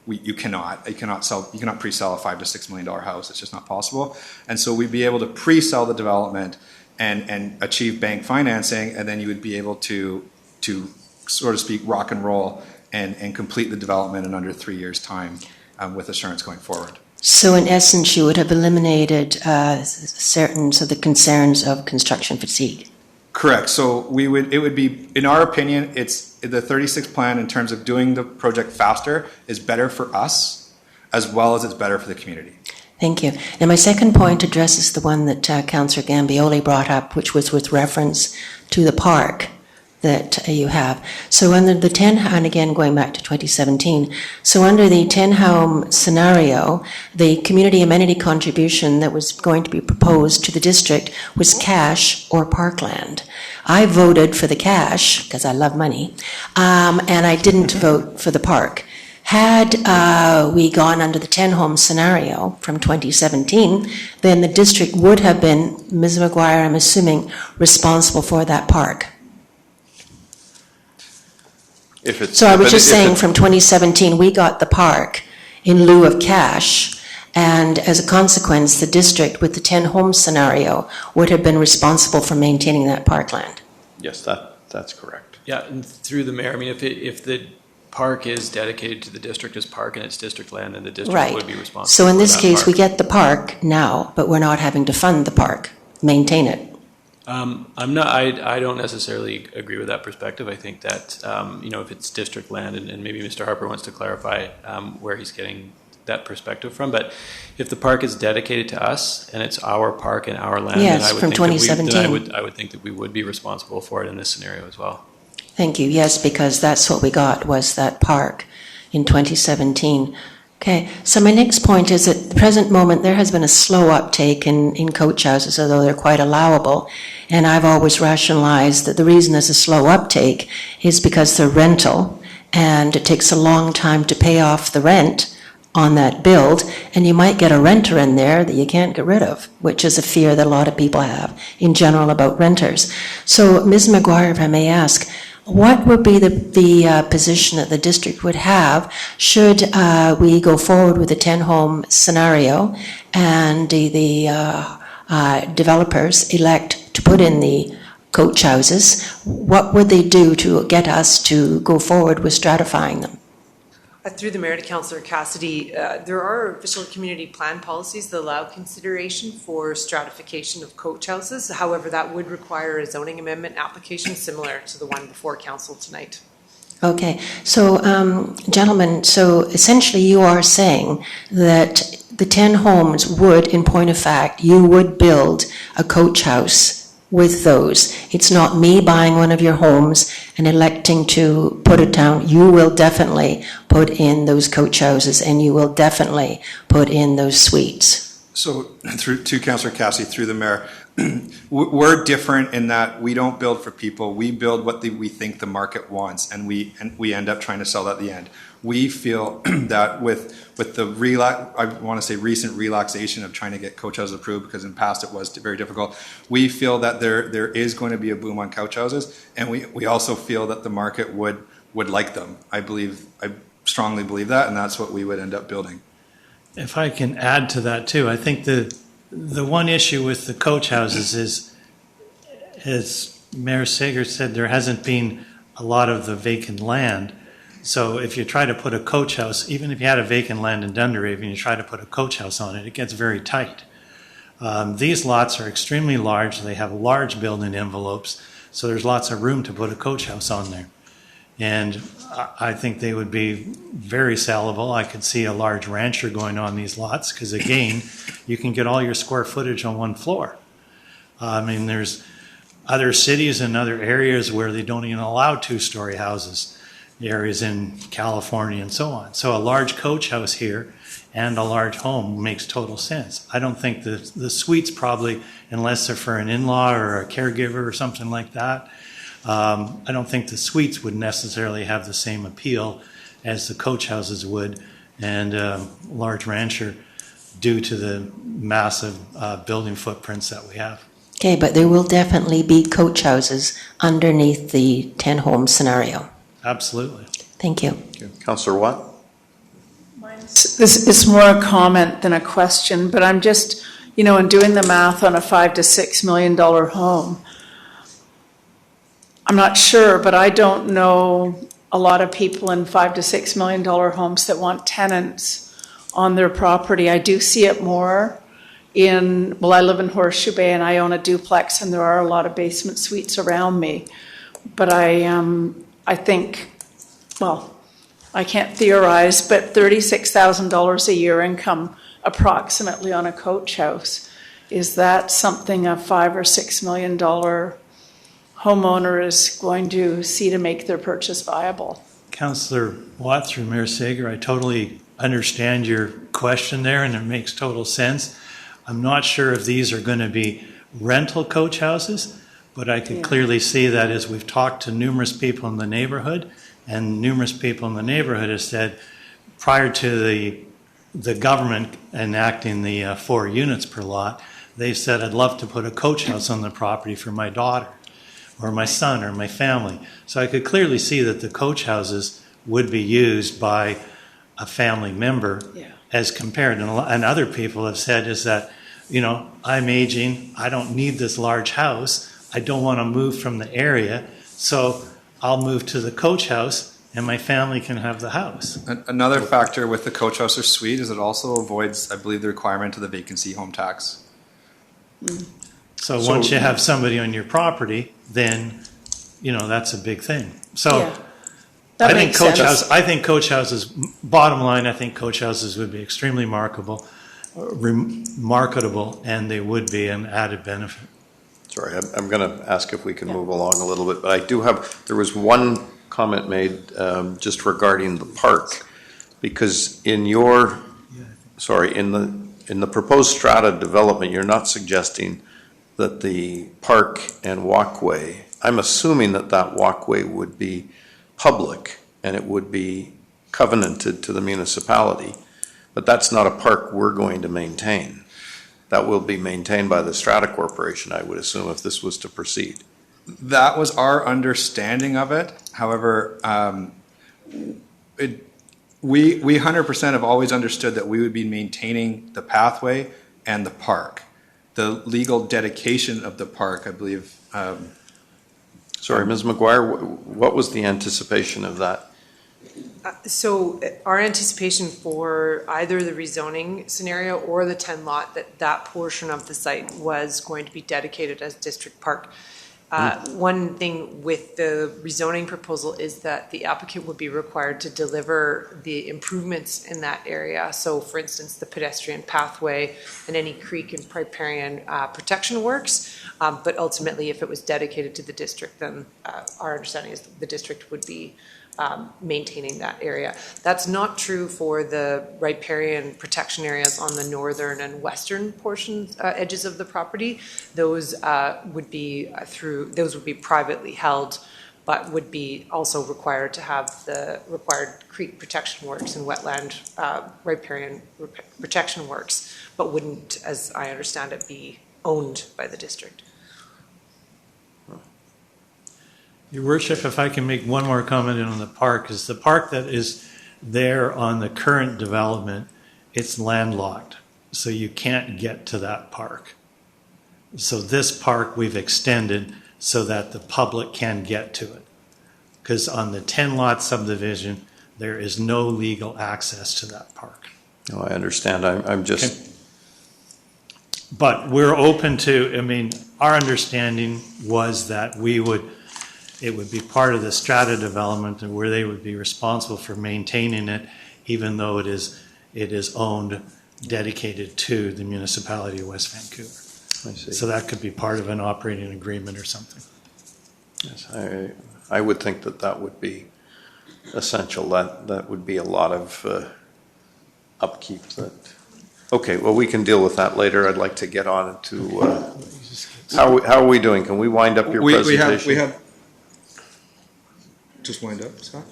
you cannot pre-sell a $5 to $6 million house. It's just not possible. And so we'd be able to pre-sell the development and achieve bank financing, and then you would be able to so to speak rock and roll and complete the development in under 3 years' time with assurance going forward. So in essence, you would have eliminated certain of the concerns of construction fatigue. Correct. So it would be, in our opinion, it's the 36 plan in terms of doing the project faster is better for us as well as it's better for the community. Thank you. And my second point addresses the one that Councillor Gambioli brought up, which was with reference to the park that you have. So under the 10, and again going back to 2017, so under the 10-home scenario, the community amenity contribution that was going to be proposed to the district was cash or parkland. I voted for the cash because I love money, and I didn't vote for the park. Had we gone under the 10-home scenario from 2017, then the district would have been, Ms. McGuire, I'm assuming, responsible for that park. So I was just saying, from 2017, we got the park in lieu of cash, and as a consequence, the district with the 10-home scenario would have been responsible for maintaining that parkland. Yes, that's correct. Yeah, and through the mayor, I mean, if the park is dedicated to the district as park and it's district land, then the district would be responsible. So in this case, we park. get the park now, but we're not having to fund the park, maintain it. I don't necessarily agree with that perspective. I think that, if it's district land, and maybe Mr. Harper wants to clarify where he's getting that perspective from, but if the park is dedicated to us and it's our park and our land, Yes, then I would from think 2017. I would think that we would be responsible for it in this scenario as well. Thank you. Yes, because that's what we got, was that park in 2017. Okay, so my next point is, at the present moment, there has been a slow uptake in coach houses, although they're quite allowable. And I've always rationalized that the reason there's a slow uptake is because they're rental, and it takes a long time to pay off the rent on that build, and you might get a renter in there that you can't get rid of, which is a fear that a lot of people have in general about renters. So, Ms. McGuire, if I may ask, what would be the position that the district would have should we go forward with the 10-home scenario and the developers elect to put in the coach houses? What would they do to get us to go forward with stratifying them? Through the mayor to Councillor Cassidy, there are official community plan policies that allow consideration for stratification of coach houses. However, that would require a zoning amendment application similar to the one before council tonight. Okay, so gentlemen, so essentially you are saying that the 10 homes would, in point of fact, you would build a coach house with those. It's not me buying one of your homes and electing to put it down. You will definitely put in those coach houses, and you will definitely put in those suites. So to Councillor Cassidy, through the mayor, we're different in that we don't build for people. We build what we think the market wants, and we end up trying to sell at the end. We feel that with the I want to say recent relaxation of trying to get coach houses approved, because in past it was very difficult, we feel that there is going to be a boom on coach houses, and we also feel that the market would like them. I strongly believe that, and that's what we would end up building. If I can add to that too, I think the one issue with the coach houses is, as Mayor Sager said, there hasn't been a lot of the vacant land. So if you try to put a coach house, even if you had a vacant land in Dunderave and you try to put a coach house on it, it gets very tight. These lots are extremely large. They have large building envelopes, so there's lots of room to put a coach house on there. And I think they would be very sellable. I could see a large rancher going on these lots because, again, you can get all your square footage on one floor. I mean, there's other cities and other areas where they don't even allow two-story houses, areas in California and so on. So a large coach house here and a large home makes total sense. I don't think the suites probably, unless they're for an in-law or a caregiver or something like that, I don't think the suites would necessarily have the same appeal as the coach houses would, and large rancher, due to the massive building footprints that we have. Okay, but there will definitely be coach houses underneath the 10-home scenario. Absolutely. Thank you. Councillor Watt? This is more a comment than a question, but I'm just, in doing the math on a $5 to $6 million home, I'm not sure, but I don't know a lot of people in $5 to $6 million homes that want tenants on their property. I do see it more I live in Horseshoe Bay and I own a duplex and there are a lot of basement suites around me. But I think, well, I can't theorize, but $36,000 a year income approximately on a coach house. Is that something a $5 or $6 million homeowner is going to see to make their purchase viable? Councillor Watt through Mayor Sager, I totally understand your question there and it makes total sense. I'm not sure if these are going to be rental coach houses, but I could clearly see that as we've talked to numerous people in the neighborhood, and numerous people in the neighborhood have said prior to the government enacting the 4 units per lot, they said, I'd love to put a coach house on the property for my daughter or my son or my family. So I could clearly see that the coach houses would be used by a family member as compared. And other people have said is that, you know, I'm aging, I don't need this large house, I don't want to move from the area, so I'll move to the coach house and my family can have the house. Another factor with the coach house or suite is it also avoids, I believe, the requirement of the vacancy home tax. So once you have somebody on your property, then, you know, that's a big thing. So Yeah. That I think makes coach sense. house, I think coach houses, bottom line, I think coach houses would be extremely marketable, and they would be an added benefit. Sorry, I'm going to ask if we can move along a little bit, but I do have, there was one comment made just regarding the park, because in your, sorry, in the proposed strata development, you're not suggesting that the park and walkway, I'm assuming that that walkway would be public and it would be covenanted to the municipality, but that's not a park we're going to maintain. That will be maintained by the Strata Corporation, I would assume, if this was to proceed. That was our understanding of it. However, we 100% have always understood that we would be maintaining the pathway and the park. The legal dedication of the park, I believe. Sorry, Ms. McGuire, what was the anticipation of that? So our anticipation for either the rezoning scenario or the 10 lot, that portion of the site was going to be dedicated as district park. One thing with the rezoning proposal is that the applicant would be required to deliver the improvements in that area. So for instance, the pedestrian pathway and any creek and riparian protection works. But ultimately, if it was dedicated to the district, then our understanding is the district would be maintaining that area. That's not true for the riparian protection areas on the northern and western portions, edges of the property. Those would be privately held, but would be also required to have the required creek protection works and wetland riparian protection works, but wouldn't, as I understand it, be owned by the district. Your Worship, if I can make one more comment on the park, is the park that is there on the current development, it's landlocked, so you can't get to that park. So this park we've extended so that the public can get to it. Because on the 10-lot subdivision, there is no legal access to that park. No, I understand. I'm just... Okay. But we're open to, I mean, our understanding was that it would be part of the strata development and where they would be responsible for maintaining it, even though it is owned, dedicated to the municipality of West Vancouver. I see. So that could be part of an operating agreement or something. Yes, I would think that would be essential. That would be a lot of upkeep. Okay, well, we can deal with that later. I'd like to get on to how are we doing? Can we wind up your presentation? We have. Just wind up, Scott.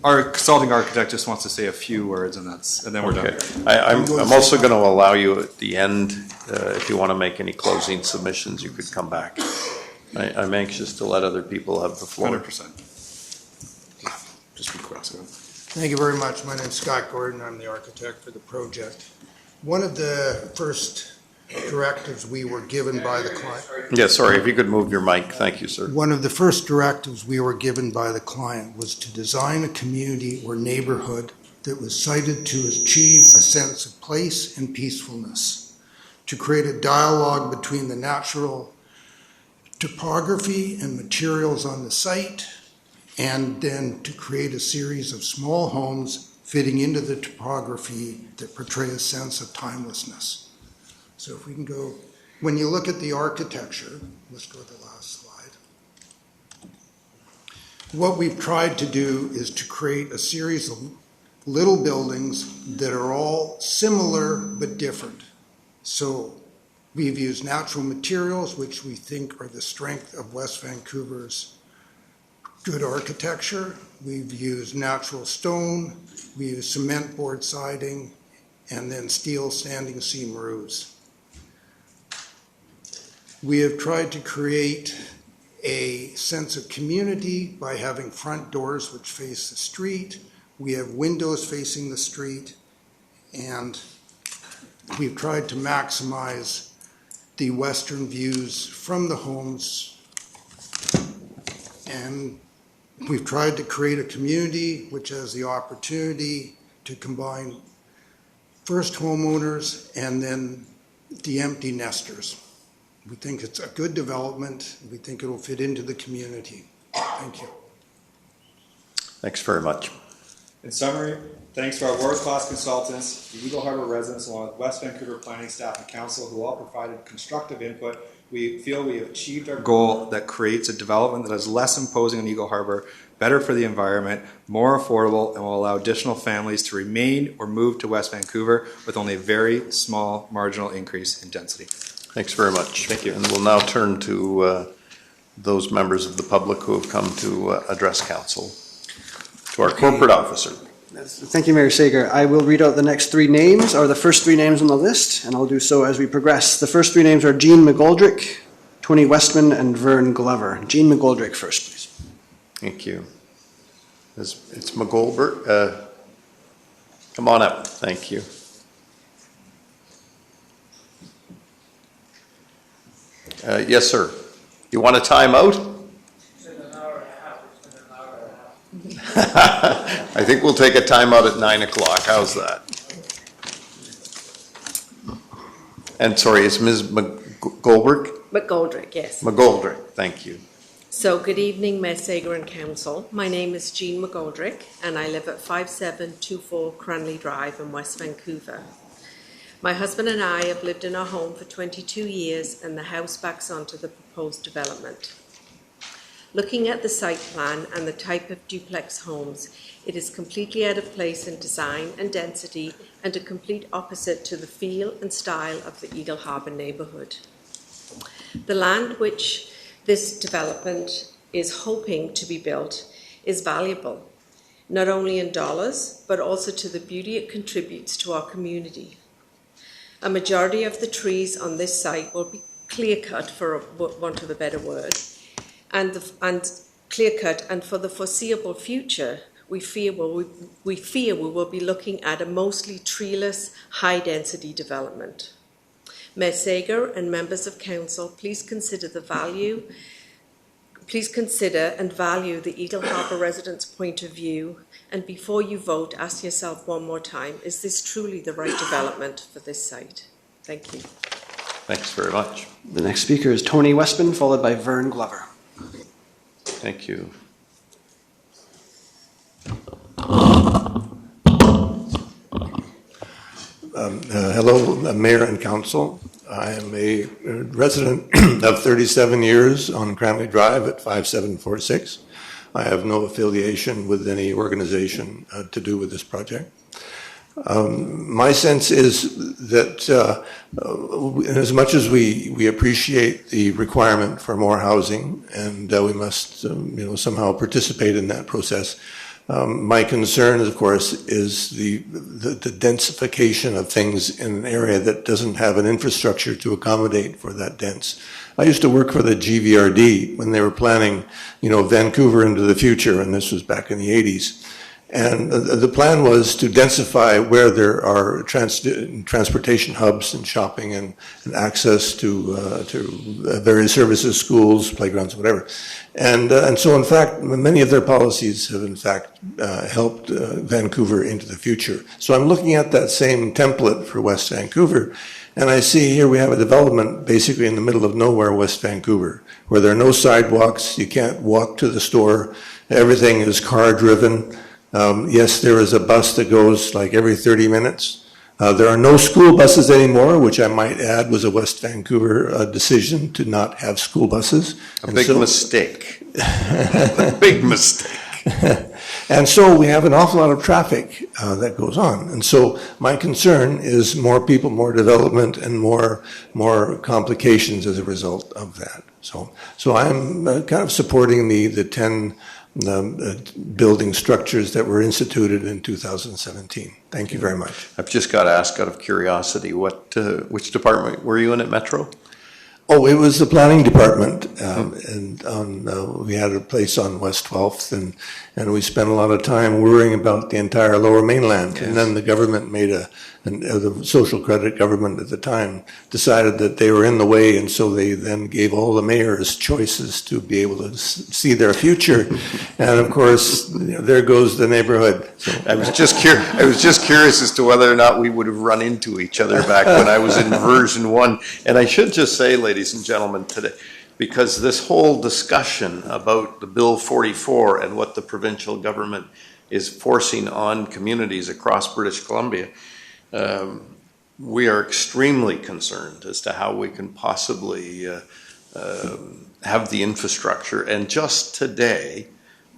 Our consulting architect just wants to say a few words, and then we're Okay. done. I'm also going to allow you at the end, if you want to make any closing submissions, you could come back. I'm anxious to let other people have the floor. 100%. Just be cross. Thank you very much. My name's Scott Gordon. I'm the architect for the project. One of the first directives we were given by the client. Yeah, sorry, if you could move your mic. Thank you, sir. One of the first directives we were given by the client was to design a community or neighborhood that was cited to achieve a sense of place and peacefulness, to create a dialogue between the natural topography and materials on the site, and then to create a series of small homes fitting into the topography that portray a sense of timelessness. So if we can go, when you look at the architecture, let's go to the last slide. What we've tried to do is to create a series of little buildings that are all similar but different. So we've used natural materials, which we think are the strength of West Vancouver's good architecture. We've used natural stone, we use cement board siding, and then steel standing seam roofs. We have tried to create a sense of community by having front doors which face the street. We have windows facing the street, and we've tried to maximize the western views from the homes, and we've tried to create a community which has the opportunity to combine first homeowners and then the empty nesters. We think it's a good development. We think it'll fit into the community. Thank you. Thanks very much. In summary, thanks to our world-class consultants, the Eagle Harbor residents, along with West Vancouver Planning staff and council, who all provided constructive input, we feel we have achieved our goal that creates a development that is less imposing on Eagle Harbor, better for the environment, more affordable, and will allow additional families to remain or move to West Vancouver with only a very small marginal increase in density. Thanks very much. Thank you. And we'll now turn to those members of the public who have come to address council. To our corporate officer. Thank you, Mayor Sager. I will read out the next three names, or the first three names on the list, and I'll do so as we progress. The first three names are Jean McGoldrick, Tony Westman, and Vern Glover. Jean McGoldrick first, please. Thank you. It's McGoldrick. Come on up. Thank you. Yes, sir. You want a timeout? I think we'll take a timeout at 9 o'clock. How's that? And sorry, it's Ms. McGoldrick? McGoldrick, yes. McGoldrick, thank you. So good evening, Mayor Sager and Council. My name is Jean McGoldrick and I live at 5724 Cranley Drive in West Vancouver. My husband and I have lived in our home for 22 years and the house backs onto the proposed development. Looking at the site plan and the type of duplex homes, it is completely out of place in design and density and a complete opposite to the feel and style of the Eagle Harbor neighbourhood. The land which this development is hoping to be built is valuable, not only in dollars, but also to the beauty it contributes to our community. A majority of the trees on this site will be clear-cut, for want of a better word, and clear-cut, and for the foreseeable future, we fear we will be looking at a mostly treeless, high-density development. Mayor Sager and members of council, please consider and value the Eagle Harbor residents' point of view, and before you vote, ask yourself one more time, is this truly the right development for this site? Thank you. Thanks very much. The next speaker is Tony Westman, followed by Vern Glover. Thank you. Hello, Mayor and Council. I am a resident of 37 years on Cranley Drive at 5746. I have no affiliation with any organization to do with this project. My sense is that as much as we appreciate the requirement for more housing, and we must somehow participate in that process, my concern, of course, is the densification of things in an area that doesn't have an infrastructure to accommodate for that dense. I used to work for the GVRD when they were planning, Vancouver into the future, and this was back in the 80s. And the plan was to densify where there are transportation hubs and shopping and access to various services, schools, playgrounds, whatever. And so, in fact, many of their policies have, in fact, helped Vancouver into the future. So I'm looking at that same template for West Vancouver, and I see here we have a development basically in the middle of nowhere, West Vancouver, where there are no sidewalks, you can't walk to the store, everything is car-driven. Yes, there is a bus that goes like every 30 minutes. There are no school buses anymore, which I might add was a West Vancouver decision to not have school buses. A big mistake. A big mistake. And so we have an awful lot of traffic that goes on. And so my concern is more people, more development, and more complications as a result of that. So I'm kind of supporting the 10 building structures that were instituted in 2017. Thank you very much. I've just got to ask out of curiosity, which department were you in at Metro? Oh, it was the planning department, and we had a place on West 12th, and we spent a lot of time worrying about the entire Lower Mainland. Yes. And then the government made the social credit government at the time decided that they were in the way, and so they then gave all the mayors choices to be able to see their future. And of course, there goes the neighborhood. So, I was just curious as to whether or not we would have run into each other back when I was in version 1. And I should just say, ladies and gentlemen, today, because this whole discussion about the Bill 44 and what the provincial government is forcing on communities across British Columbia, we are extremely concerned as to how we can possibly have the infrastructure. And just today,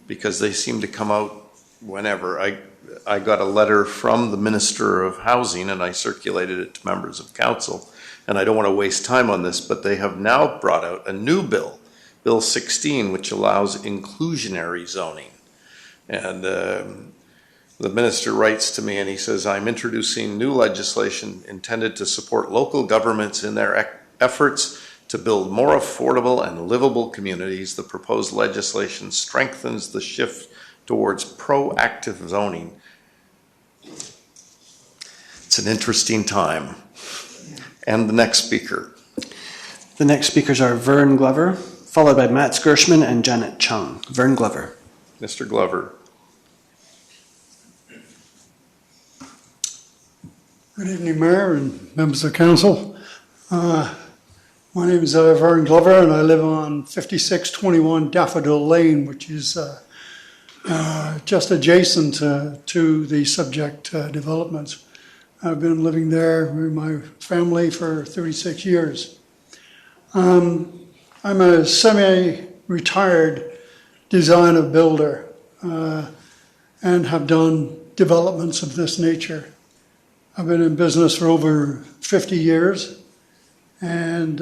because they seem to come out whenever, I got a letter from the Minister of Housing, and I circulated it to members of council, and I don't want to waste time on this, but they have now brought out a new bill, Bill 16, which allows inclusionary zoning. And the minister writes to me and he says, I'm introducing new legislation intended to support local governments in their efforts to build more affordable and livable communities. The proposed legislation strengthens the shift towards proactive zoning. It's an interesting time. And the next speaker. The next speakers are Vern Glover, followed by Matt Skirschman and Janet Chung. Vern Glover. Mr. Glover. Good evening, Mayor and members of council. My name is Vern Glover, and I live on 5621 Daffodil Lane, which is just adjacent to the subject developments. I've been living there with my family for 36 years. I'm a semi-retired designer builder and have done developments of this nature. I've been in business for over 50 years and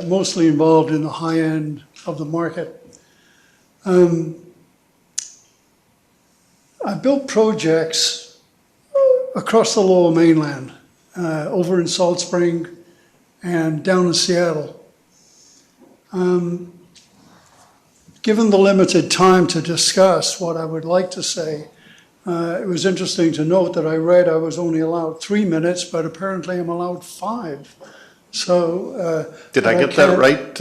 mostly involved in the high end of the market. I built projects across the Lower Mainland, over in Salt Spring and down in Seattle. Given the limited time to discuss what I would like to say, it was interesting to note that I read I was only allowed 3 minutes, but apparently I'm allowed 5. So did I get that right?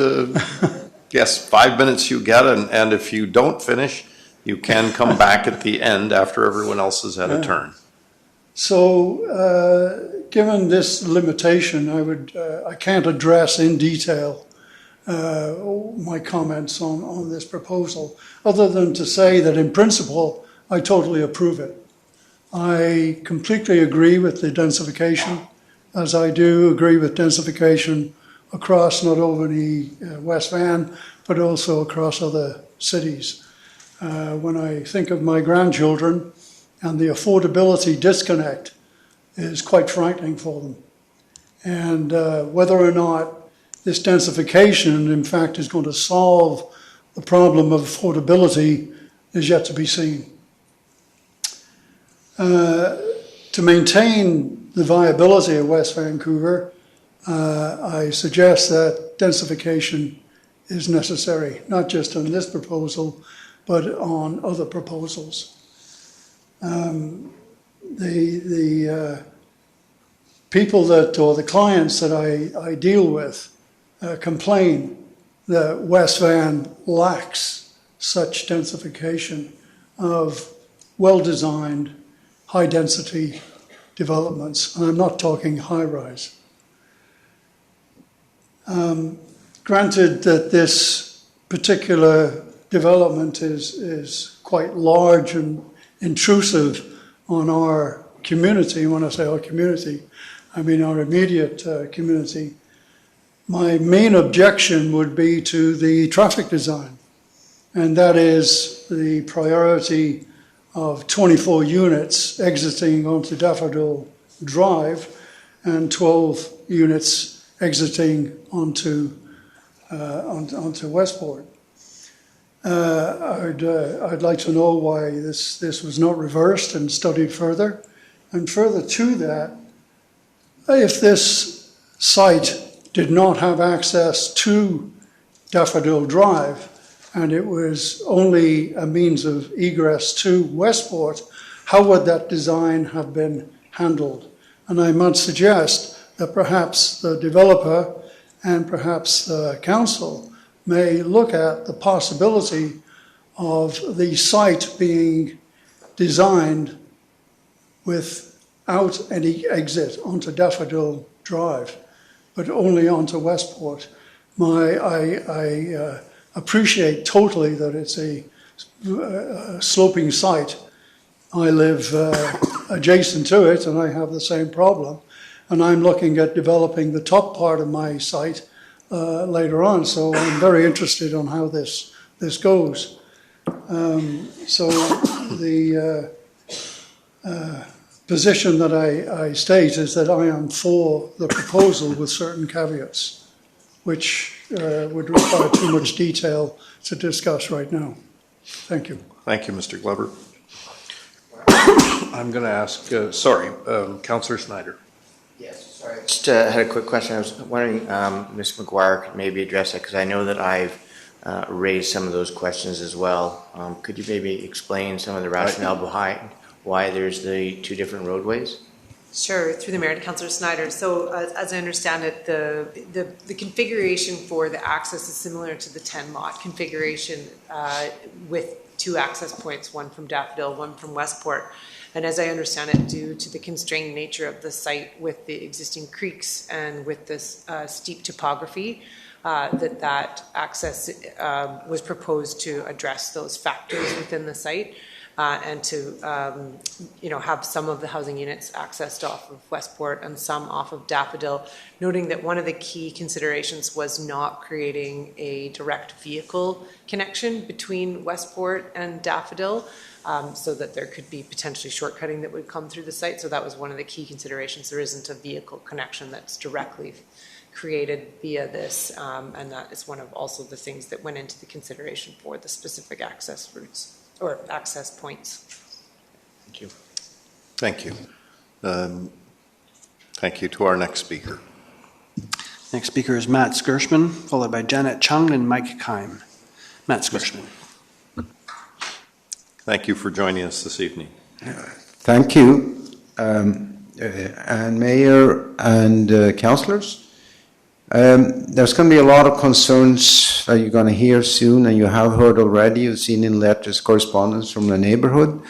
Yes, 5 minutes you get, and if you don't finish, you can come back at the end after everyone else has had a turn. So, given this limitation, I can't address in detail my comments on this proposal, other than to say that in principle, I totally approve it. I completely agree with the densification, as I do agree with densification across not only West Van, but also across other cities. When I think of my grandchildren, and the affordability disconnect is quite frightening for them. And whether or not this densification, in fact, is going to solve the problem of affordability is yet to be seen. To maintain the viability of West Vancouver, I suggest that densification is necessary, not just on this proposal, but on other proposals. The people that, or the clients that I deal with complain that West Van lacks such densification of well-designed, high-density developments, and I'm not talking high-rise. Granted that this particular development is quite large and intrusive on our community. When I say our community, I mean our immediate community. My main objection would be to the traffic design, and that is the priority of 24 units exiting onto Daffodil Drive and 12 units exiting onto Westport. I'd like to know why this was not reversed and studied further. And further to that, if this site did not have access to Daffodil Drive and it was only a means of egress to Westport, how would that design have been handled? And I might suggest that perhaps the developer and perhaps the council may look at the possibility of the site being designed without any exit onto Daffodil Drive, but only onto Westport. I appreciate totally that it's a sloping site. I live adjacent to it and I have the same problem. And I'm looking at developing the top part of my site later on, so I'm very interested on how this goes. So the position that I state is that I am for the proposal with certain caveats, which would require too much detail to discuss right now. Thank you. Thank you, Mr. Glover. I'm going to ask, Councillor Snyder. Yes, sorry. Just had a quick question. I was wondering, Ms. McGuire could maybe address that, because I know that I've raised some of those questions as well. Could you maybe explain some of the rationale behind why there's the two different roadways? Sure, through the mayor to Councillor Snyder. So as I understand it, the configuration for the access is similar to the 10 lot configuration with two access points, one from Daffodil, one from Westport. And as I understand it, due to the constrained nature of the site with the existing creeks and with this steep topography, that access was proposed to address those factors within the site. And to have some of the housing units accessed off of Westport and some off of Daffodil, noting that one of the key considerations was not creating a direct vehicle connection between Westport and Daffodil, so that there could be potentially shortcutting that would come through the site. So that was one of the key considerations. There isn't a vehicle connection that's directly created via this, and that is one of also the things that went into the consideration for the specific access routes or access points. Thank you. Thank you. Thank you to our next speaker. Next speaker is Matt Skirschman, followed by Janet Chung and Mike Keim. Matt Skirschman. Thank you for joining us this evening. Thank you, and Mayor and councillors. There's going to be a lot of concerns that you're going to hear soon, and you have heard already. You've seen in letters, correspondence from the neighborhood.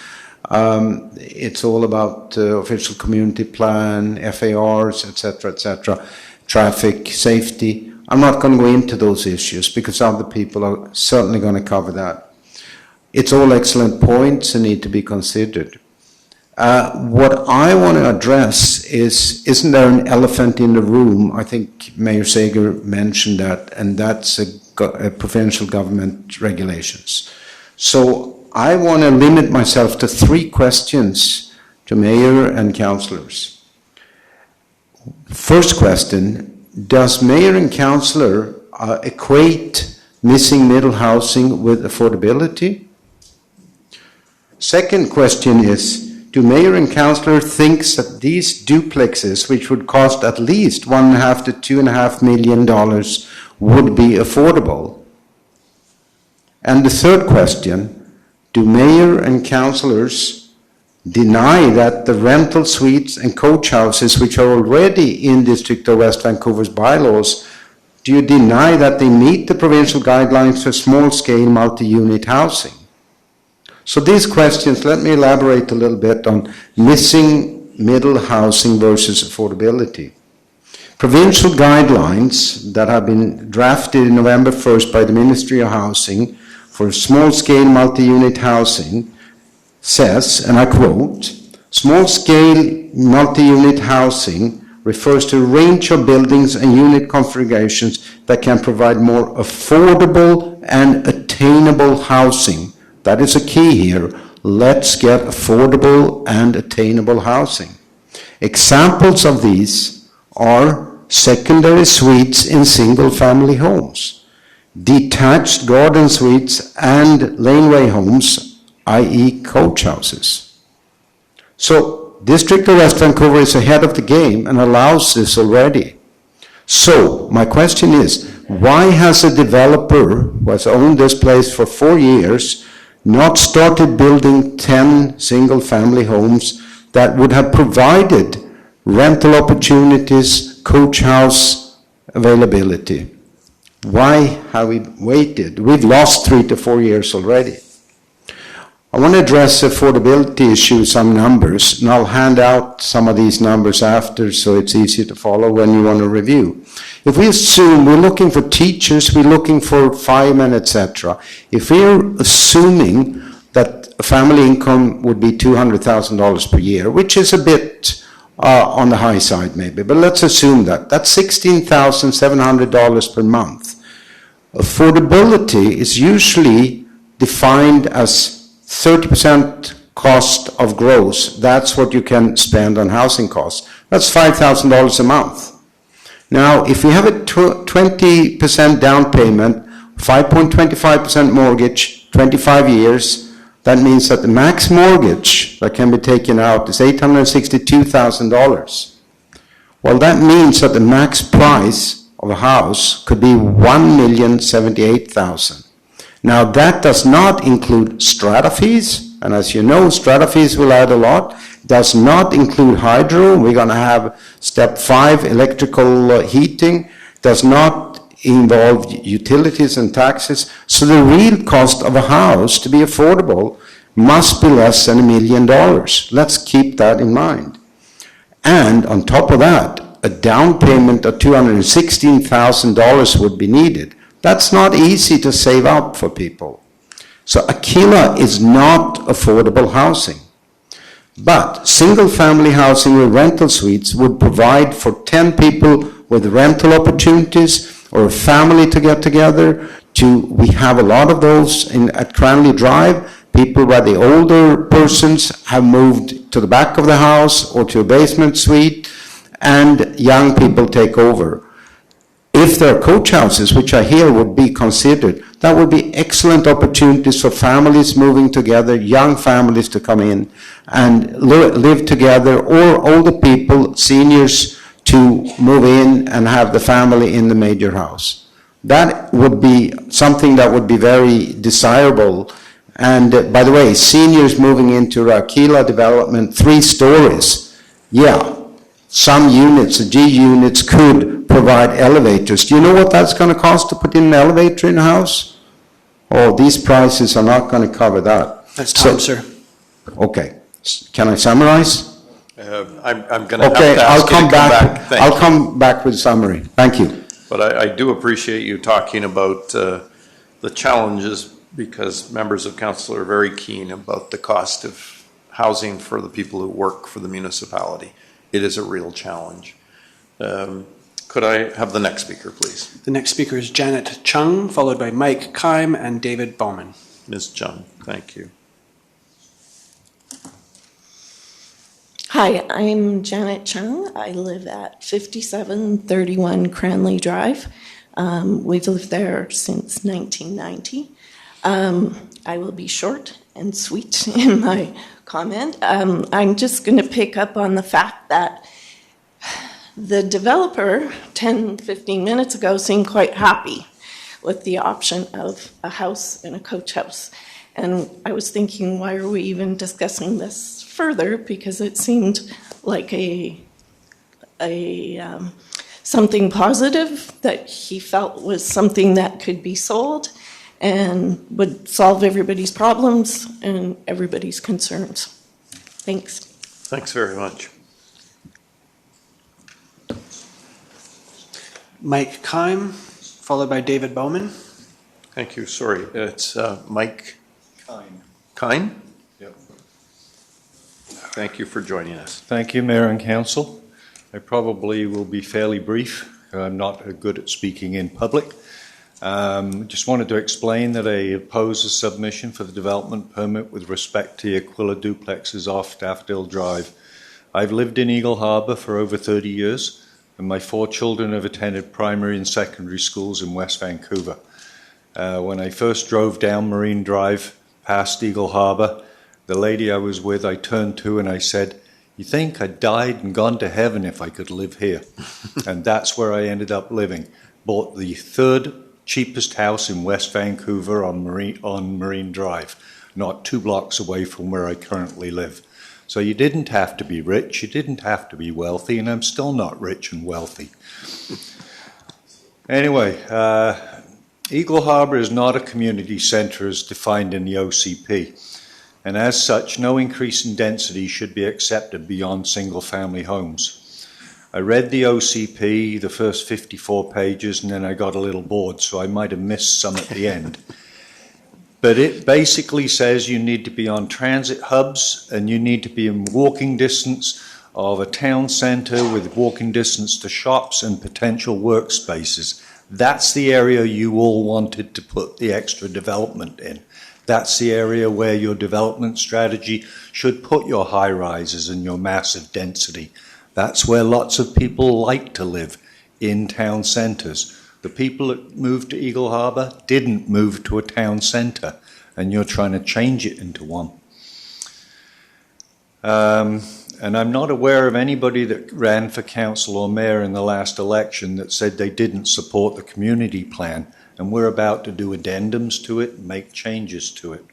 It's all about official community plan, FARs, etc., traffic safety. I'm not going to go into those issues because other people are certainly going to cover that. It's all excellent points and need to be considered. What I want to address is, isn't there an elephant in the room? I think Mayor Sager mentioned that, and that's a provincial government regulations. So I want to limit myself to 3 questions to Mayor and councillors. First question, does Mayor and councillor equate missing middle housing with affordability? Second question is, do Mayor and Councillor think that these duplexes, which would cost at least $1.5 to $2.5 million, would be affordable? And the third question, do Mayor and Councillors deny that the rental suites and coach houses, which are already in District of West Vancouver's bylaws, do you deny that they meet the provincial guidelines for small-scale multi-unit housing? So these questions, let me elaborate a little bit on missing middle housing versus affordability. Provincial guidelines that have been drafted in November 1st by the Ministry of Housing for small-scale multi-unit housing says, and I quote, small-scale multi-unit housing refers to a range of buildings and unit configurations that can provide more affordable and attainable housing. That is a key here. Let's get affordable and attainable housing. Examples of these are secondary suites in single-family homes, detached garden suites and laneway homes, i.e. coach houses. So, District of West Vancouver is ahead of the game and allows this already. So, my question is, why has a developer who has owned this place for 4 years not started building 10 single-family homes that would have provided rental opportunities, coach house availability? Why have we waited? We've lost 3 to 4 years already. I want to address the affordability issue, some numbers, and I'll hand out some of these numbers after so it's easy to follow when you want to review. If we assume we're looking for teachers, we're looking for firemen, etc. If we're assuming that a family income would be $200,000 per year, which is a bit on the high side maybe, but let's assume that. That's $16,700 per month. Affordability is usually defined as 30% cost of gross. That's what you can spend on housing costs. That's $5,000 a month. Now, if you have a 20% down payment, 5.25% mortgage, 25 years, that means that the max mortgage that can be taken out is $862,000. Well, that means that the max price of a house could be $1,078,000. Now, that does not include strata fees, and as you know, strata fees will add a lot. Does not include hydro. We're going to have step 5 electrical heating. Does not involve utilities and taxes. So the real cost of a house to be affordable must be less than $1 million. Let's keep that in mind. And on top of that, a down payment of $216,000 would be needed. That's not easy to save up for people. So Aquila is not affordable housing. But single-family housing with rental suites would provide for 10 people with rental opportunities or a family to get together. We have a lot of those at Cranley Drive. People where the older persons have moved to the back of the house or to a basement suite, and young people take over. If there are coach houses, which I hear would be considered, that would be excellent opportunities for families moving together, young families to come in and live together, or older people, seniors, to move in and have the family in the major house. That would be something that would be very desirable. And by the way, seniors moving into Aquila development, 3 stories, yeah, some units, the G units, could provide elevators. Do you know what that's going to cost to put in an elevator in a house? Oh, these prices are not going to cover that. That's time, sir. Okay. Can I summarize? I'm going to have Okay, to ask you to come back. Thank I'll you. come back with a summary. Thank you. But I do appreciate you talking about the challenges, because members of council are very keen about the cost of housing for the people who work for the municipality. It is a real challenge. Could I have the next speaker, please? The next speaker is Janet Chung, followed by Mike Keim and David Bowman. Ms. Chung, thank you. Hi, I'm Janet Chung. I live at 5731 Cranley Drive. We've lived there since 1990. I will be short and sweet in my comment. I'm just going to pick up on the fact that the developer 10, 15 minutes ago seemed quite happy with the option of a house and a coach house. And I was thinking, why are we even discussing this further because it seemed like something positive that he felt was something that could be sold and would solve everybody's problems and everybody's concerns. Thanks. Thanks very much. Mike Keim, followed by David Bowman. Thank you. Sorry, it's Mike Kine. Kine? Yep. Thank you for joining us. Thank you, Mayor and Council. I probably will be fairly brief. I'm not good at speaking in public. Just wanted to explain that I oppose a submission for the development permit with respect to the Aquila duplexes off Daffodil Drive. I've lived in Eagle Harbour for over 30 years, and my 4 children have attended primary and secondary schools in West Vancouver. When I first drove down Marine Drive past Eagle Harbour, the lady I was with, I turned to and I said, "You think I'd died and gone to heaven if I could live here?" And that's where I ended up living. Bought the 3rd cheapest house in West Vancouver on Marine Drive, not 2 blocks away from where I currently live. So you didn't have to be rich, you didn't have to be wealthy, and I'm still not rich and wealthy. Anyway, Eagle Harbour is not a community centre as defined in the OCP, and as such, no increase in density should be accepted beyond single-family homes. I read the OCP, the first 54 pages, and then I got a little bored, so I might have missed some at the end. But it basically says you need to be on transit hubs and you need to be in walking distance of a town centre with walking distance to shops and potential workspaces. That's the area you all wanted to put the extra development in. That's the area where your development strategy should put your high-rises and your massive density. That's where lots of people like to live, in town centres. The people that moved to Eagle Harbour didn't move to a town centre, and you're trying to change it into one. And I'm not aware of anybody that ran for council or mayor in the last election that said they didn't support the community plan, and we're about to do addendums to it and make changes to it.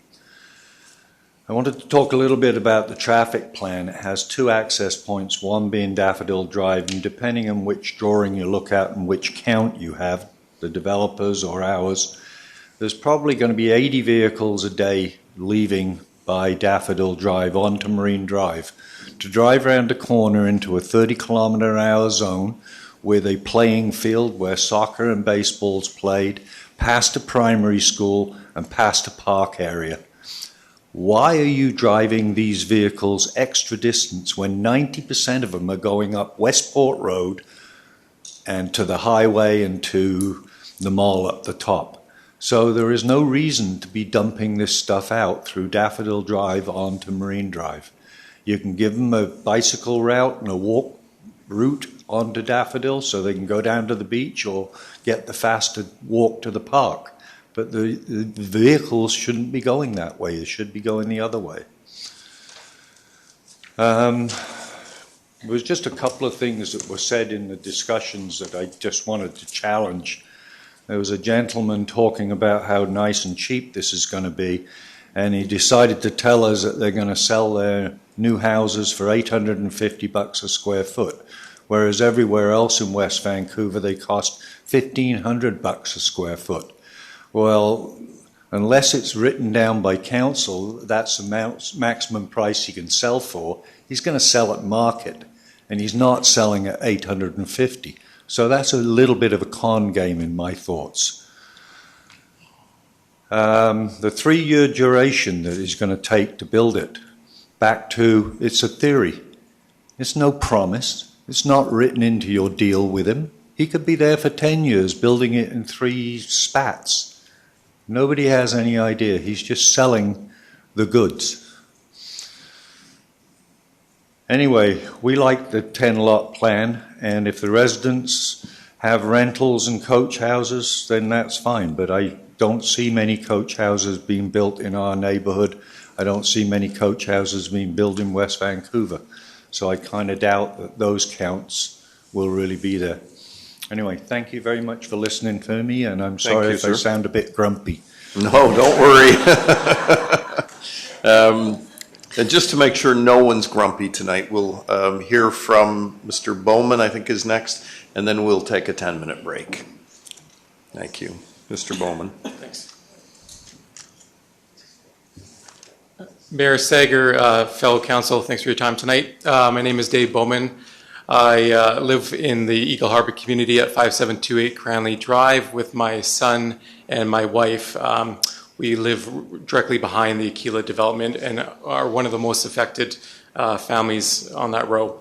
I wanted to talk a little bit about the traffic plan. It has 2 access points, one being Daffodil Drive, and depending on which drawing you look at and which count you have, the developers or ours, there's probably going to be 80 vehicles a day leaving by Daffodil Drive onto Marine Drive to drive around a corner into a 30-kilometre-an-hour zone with a playing field where soccer and baseball's played, past a primary school and past a park area. Why are you driving these vehicles extra distance when 90% of them are going up Westport Road and to the highway and to the mall up the top? So there is no reason to be dumping this stuff out through Daffodil Drive onto Marine Drive. You can give them a bicycle route and a walk route onto Daffodil so they can go down to the beach or get the faster walk to the park. But the vehicles shouldn't be going that way. They should be going the other way. There was just a couple of things that were said in the discussions that I just wanted to challenge. There was a gentleman talking about how nice and cheap this is going to be, and he decided to tell us that they're going to sell their new houses for $850 a square foot, whereas everywhere else in West Vancouver they cost $1,500 a square foot. Well, unless it's written down by council, that's the maximum price he can sell for. He's going to sell at market, and he's not selling at $850. So that's a little bit of a con game in my thoughts. The 3-year duration that it's going to take to build it, back to it's a theory. It's no promise. It's not written into your deal with him. He could be there for 10 years building it in 3 spats. Nobody has any idea. He's just selling the goods. Anyway, we like the 10-lot plan, and if the residents have rentals and coach houses, then that's fine. But I don't see many coach houses being built in our neighbourhood. I don't see many coach houses being built in West Vancouver. So I kind of doubt that those counts will really be there. Anyway, thank you very much for listening to me, and I'm sorry if I sound a bit grumpy. No, don't worry. And just to make sure no one's grumpy tonight, we'll hear from Mr. Bowman, I think is next, and then we'll take a 10-minute break. Thank you. Mr. Bowman. Thanks. Mayor Sager, fellow council, thanks for your time tonight. My name is Dave Bowman. I live in the Eagle Harbor community at 5728 Cranley Drive with my son and my wife. We live directly behind the Aquila development and are one of the most affected families on that row.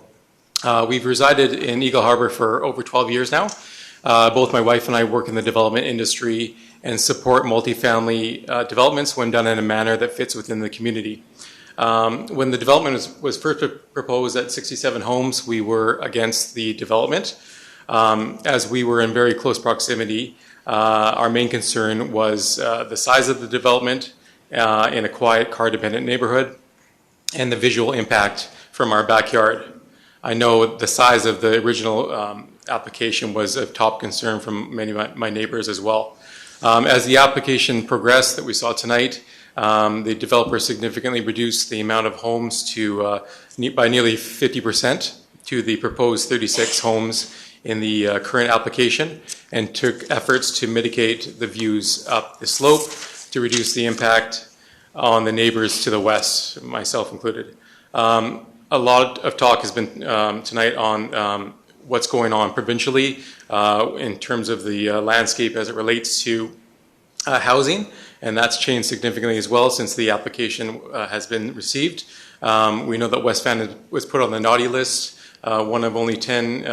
We've resided in Eagle Harbor for over 12 years now. Both my wife and I work in the development industry and support multifamily developments when done in a manner that fits within the community. When the development was first proposed at 67 homes, we were against the development. As we were in very close proximity, our main concern was the size of the development in a quiet, car-dependent neighborhood and the visual impact from our backyard. I know the size of the original application was of top concern from many of my neighbors as well. As the application progressed that we saw tonight, the developer significantly reduced the amount of homes to by nearly 50% to the proposed 36 homes in the current application, and took efforts to mitigate the views up the slope to reduce the impact on the neighbors to the west, myself included. A lot of talk has been tonight on what's going on provincially in terms of the landscape as it relates to housing, and that's changed significantly as well since the application has been received. We know that West Van was put on the naughty list, one of only 10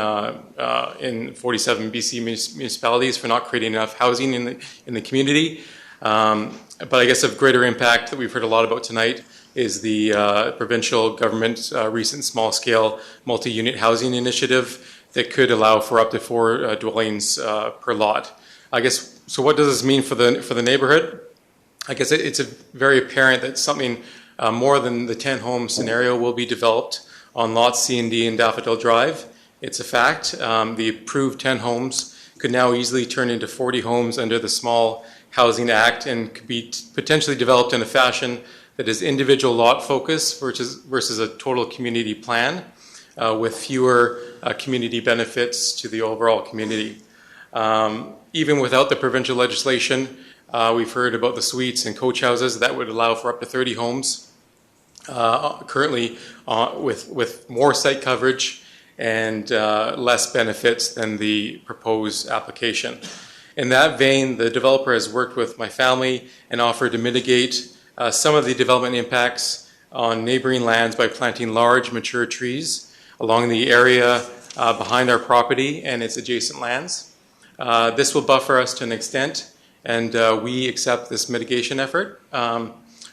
in 47 BC municipalities for not creating enough housing in the community. But I guess of greater impact that we've heard a lot about tonight is the provincial government's recent small-scale multi-unit housing initiative that could allow for up to 4 dwellings per lot. I guess, so what does this mean for the neighborhood? I guess it's very apparent that something more than the 10 home scenario will be developed on lots C and D in Daffodil Drive. It's a fact. The approved 10 homes could now easily turn into 40 homes under the Small Housing Act and could be potentially developed in a fashion that is individual lot focus versus a total community plan with fewer community benefits to the overall community. Even without the provincial legislation, we've heard about the suites and coach houses that would allow for up to 30 homes currently with more site coverage and less benefits than the proposed application. In that vein, the developer has worked with my family and offered to mitigate some of the development impacts on neighboring lands by planting large mature trees along the area behind our property and its adjacent lands. This will buffer us to an extent, and we accept this mitigation effort.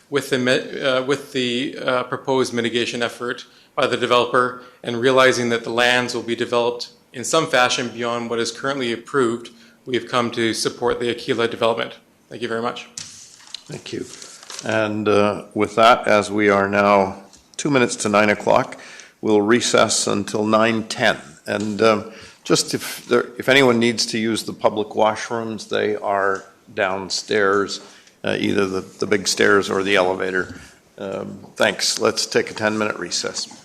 With the proposed mitigation effort by the developer and realizing that the lands will be developed in some fashion beyond what is currently approved, we have come to support the Aquila development. Thank you very much. Thank you. And with that, as we are now 2 minutes to 9 o'clock, we'll recess until 9:10. And just if anyone needs to use the public washrooms, they are downstairs, either the big stairs or the elevator. Thanks. Let's take a 10-minute recess.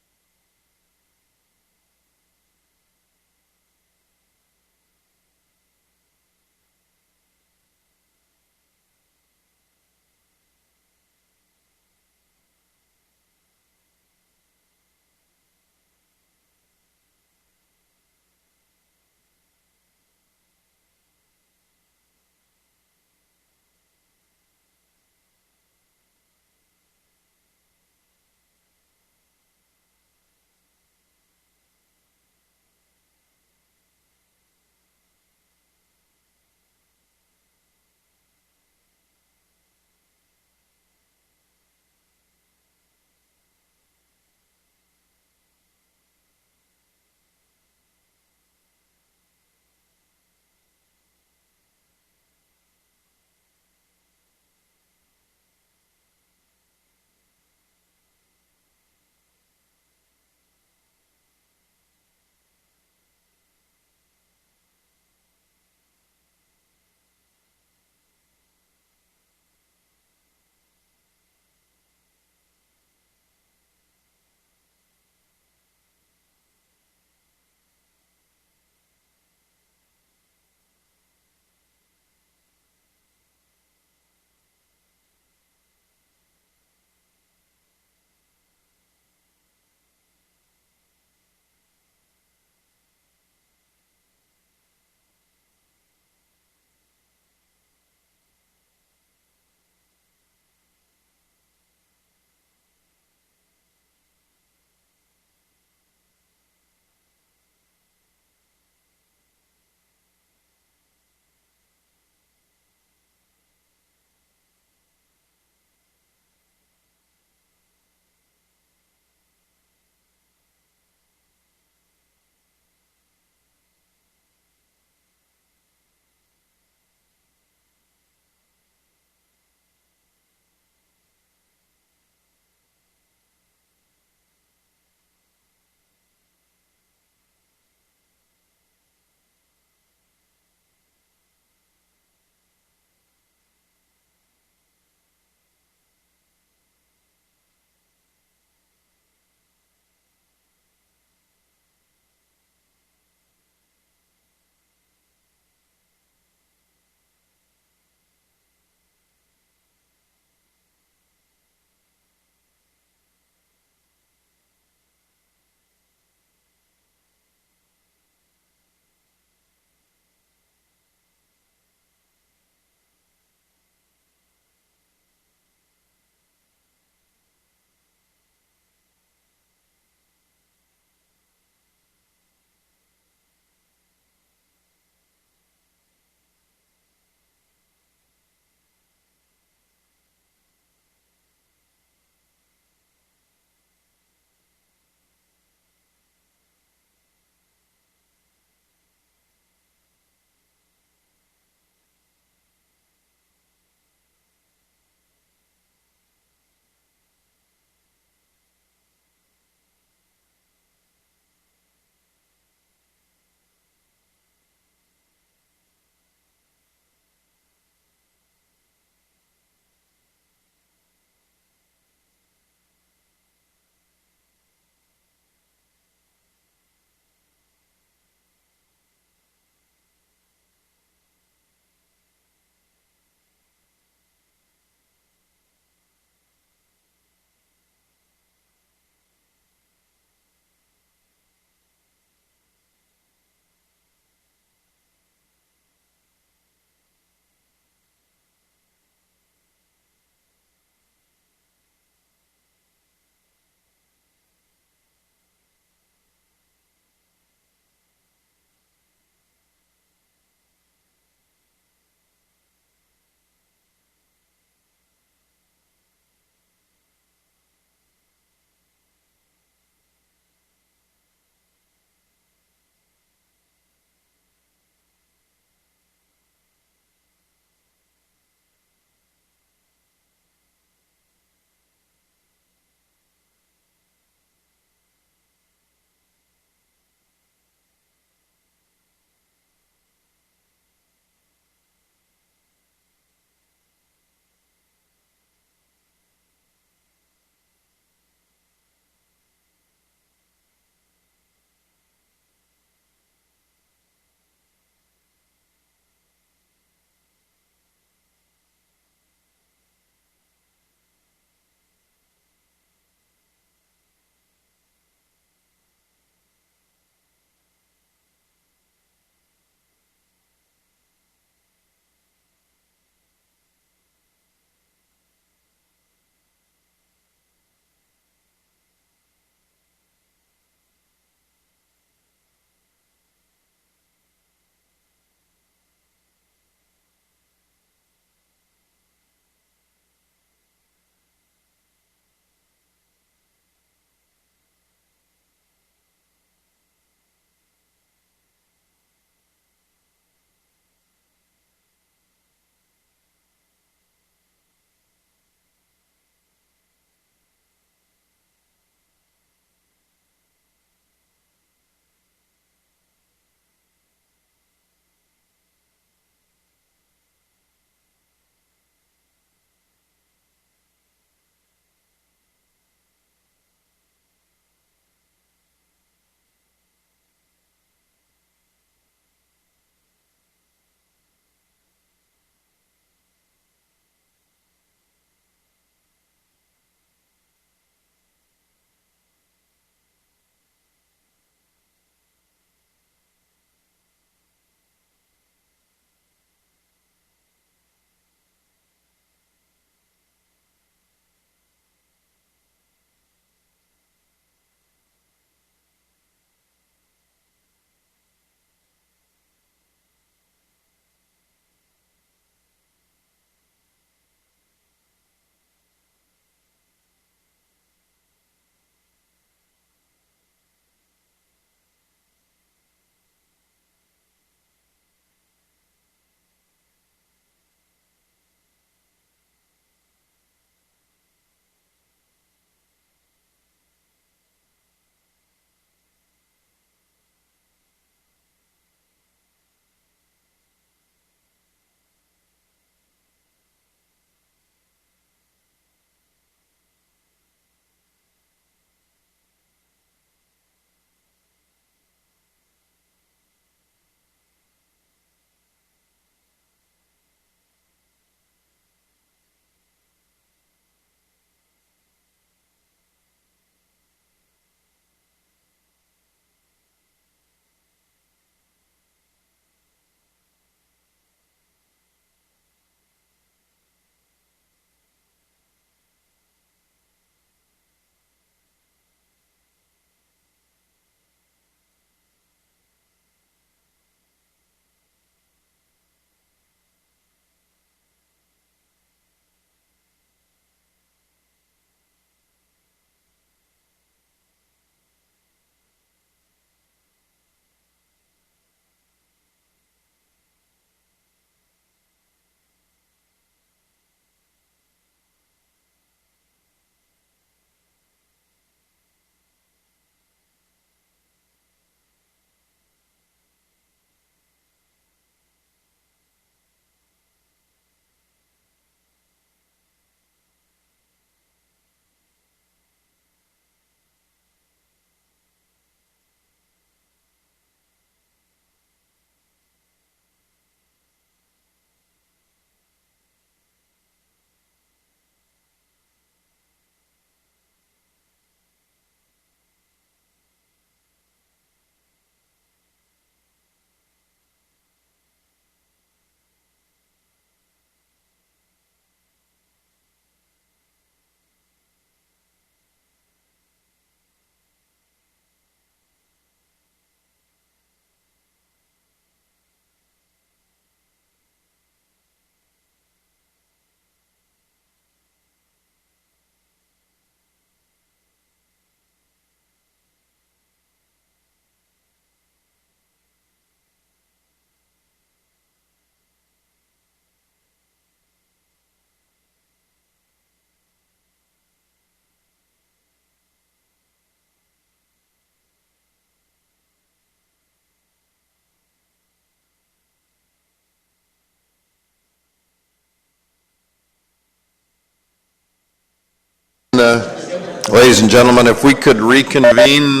Ladies and gentlemen, if we could reconvene,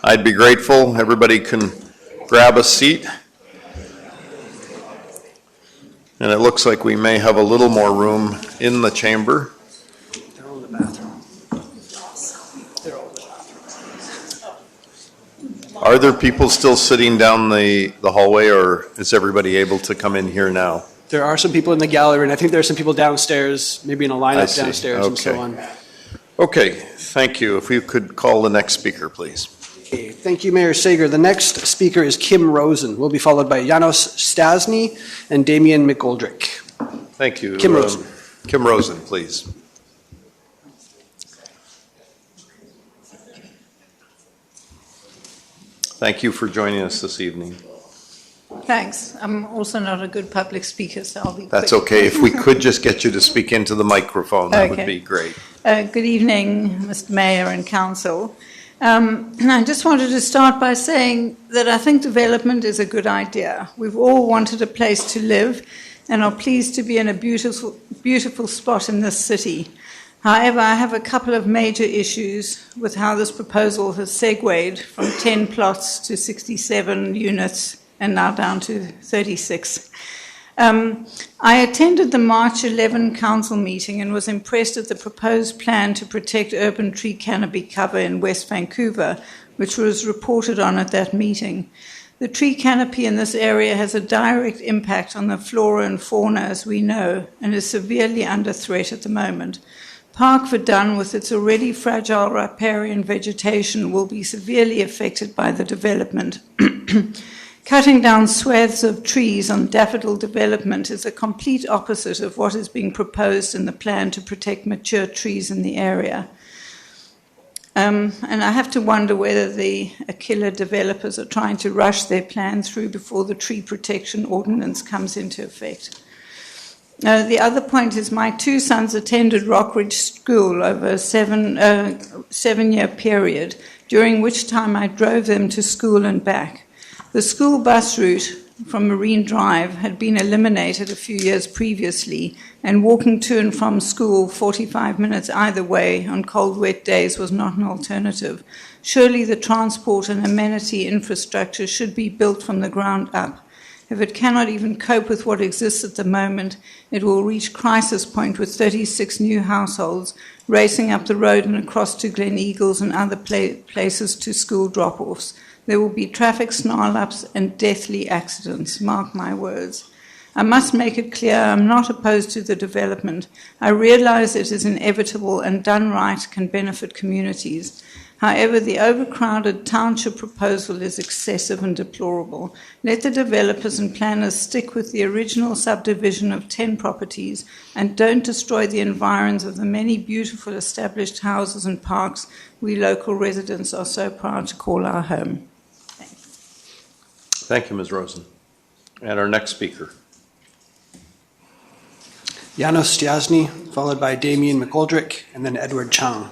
I'd be grateful. Everybody can grab a seat. And it looks like we may have a little more room in the chamber. They're all in the bathroom. Are there people still sitting down the hallway, or is everybody able to come in here now? There are some people in the gallery, and I think there are some people downstairs, maybe in a I lineup see. downstairs and so Okay. on. Okay, thank you. If we could call the next speaker, please. Okay, thank you, Mayor Sager. The next speaker is Kim Rosen. We'll be followed by Janos Stasny and Damian McGoldrick. Thank you. Kim Rosen. Kim Rosen, please. Thank you for joining us this evening. Thanks. I'm also not a good public speaker, so I'll be quick. That's okay. If we could just get you to speak into the microphone, that would Okay. be great. Good evening, Mr. Mayor and Council. I just wanted to start by saying that I think development is a good idea. We've all wanted a place to live and are pleased to be in a beautiful, beautiful spot in this city. However, I have a couple of major issues with how this proposal has segued from 10 plots to 67 units and now down to 36. I attended the March 11 council meeting and was impressed at the proposed plan to protect urban tree canopy cover in West Vancouver, which was reported on at that meeting. The tree canopy in this area has a direct impact on the flora and fauna, as we know, and is severely under threat at the moment. Park Verdun, with its already fragile riparian vegetation, will be severely affected by the development. Cutting down swaths of trees on daffodil development is the complete opposite of what is being proposed in the plan to protect mature trees in the area. And I have to wonder whether the Aquila developers are trying to rush their plan through before the tree protection ordinance comes into effect. The other point is my two sons attended Rockridge School over a seven-year period, during which time I drove them to school and back. The school bus route from Marine Drive had been eliminated a few years previously, and walking to and from school 45 minutes either way on cold, wet days was not an alternative. Surely the transport and amenity infrastructure should be built from the ground up. If it cannot even cope with what exists at the moment, it will reach crisis point with 36 new households racing up the road and across to Glen Eagles and other places to school drop-offs. There will be traffic snarl-ups and deathly accidents, mark my words. I must make it clear I'm not opposed to the development. I realize it is inevitable and done right can benefit communities. However, the overcrowded township proposal is excessive and deplorable. Let the developers and planners stick with the original subdivision of 10 properties and don't destroy the environs of the many beautiful established houses and parks we local residents are so proud to call our home. Thank you, Ms. Rosen. And our next speaker. Janos Stasny, followed by Damian McGoldrick, and then Edward Chung.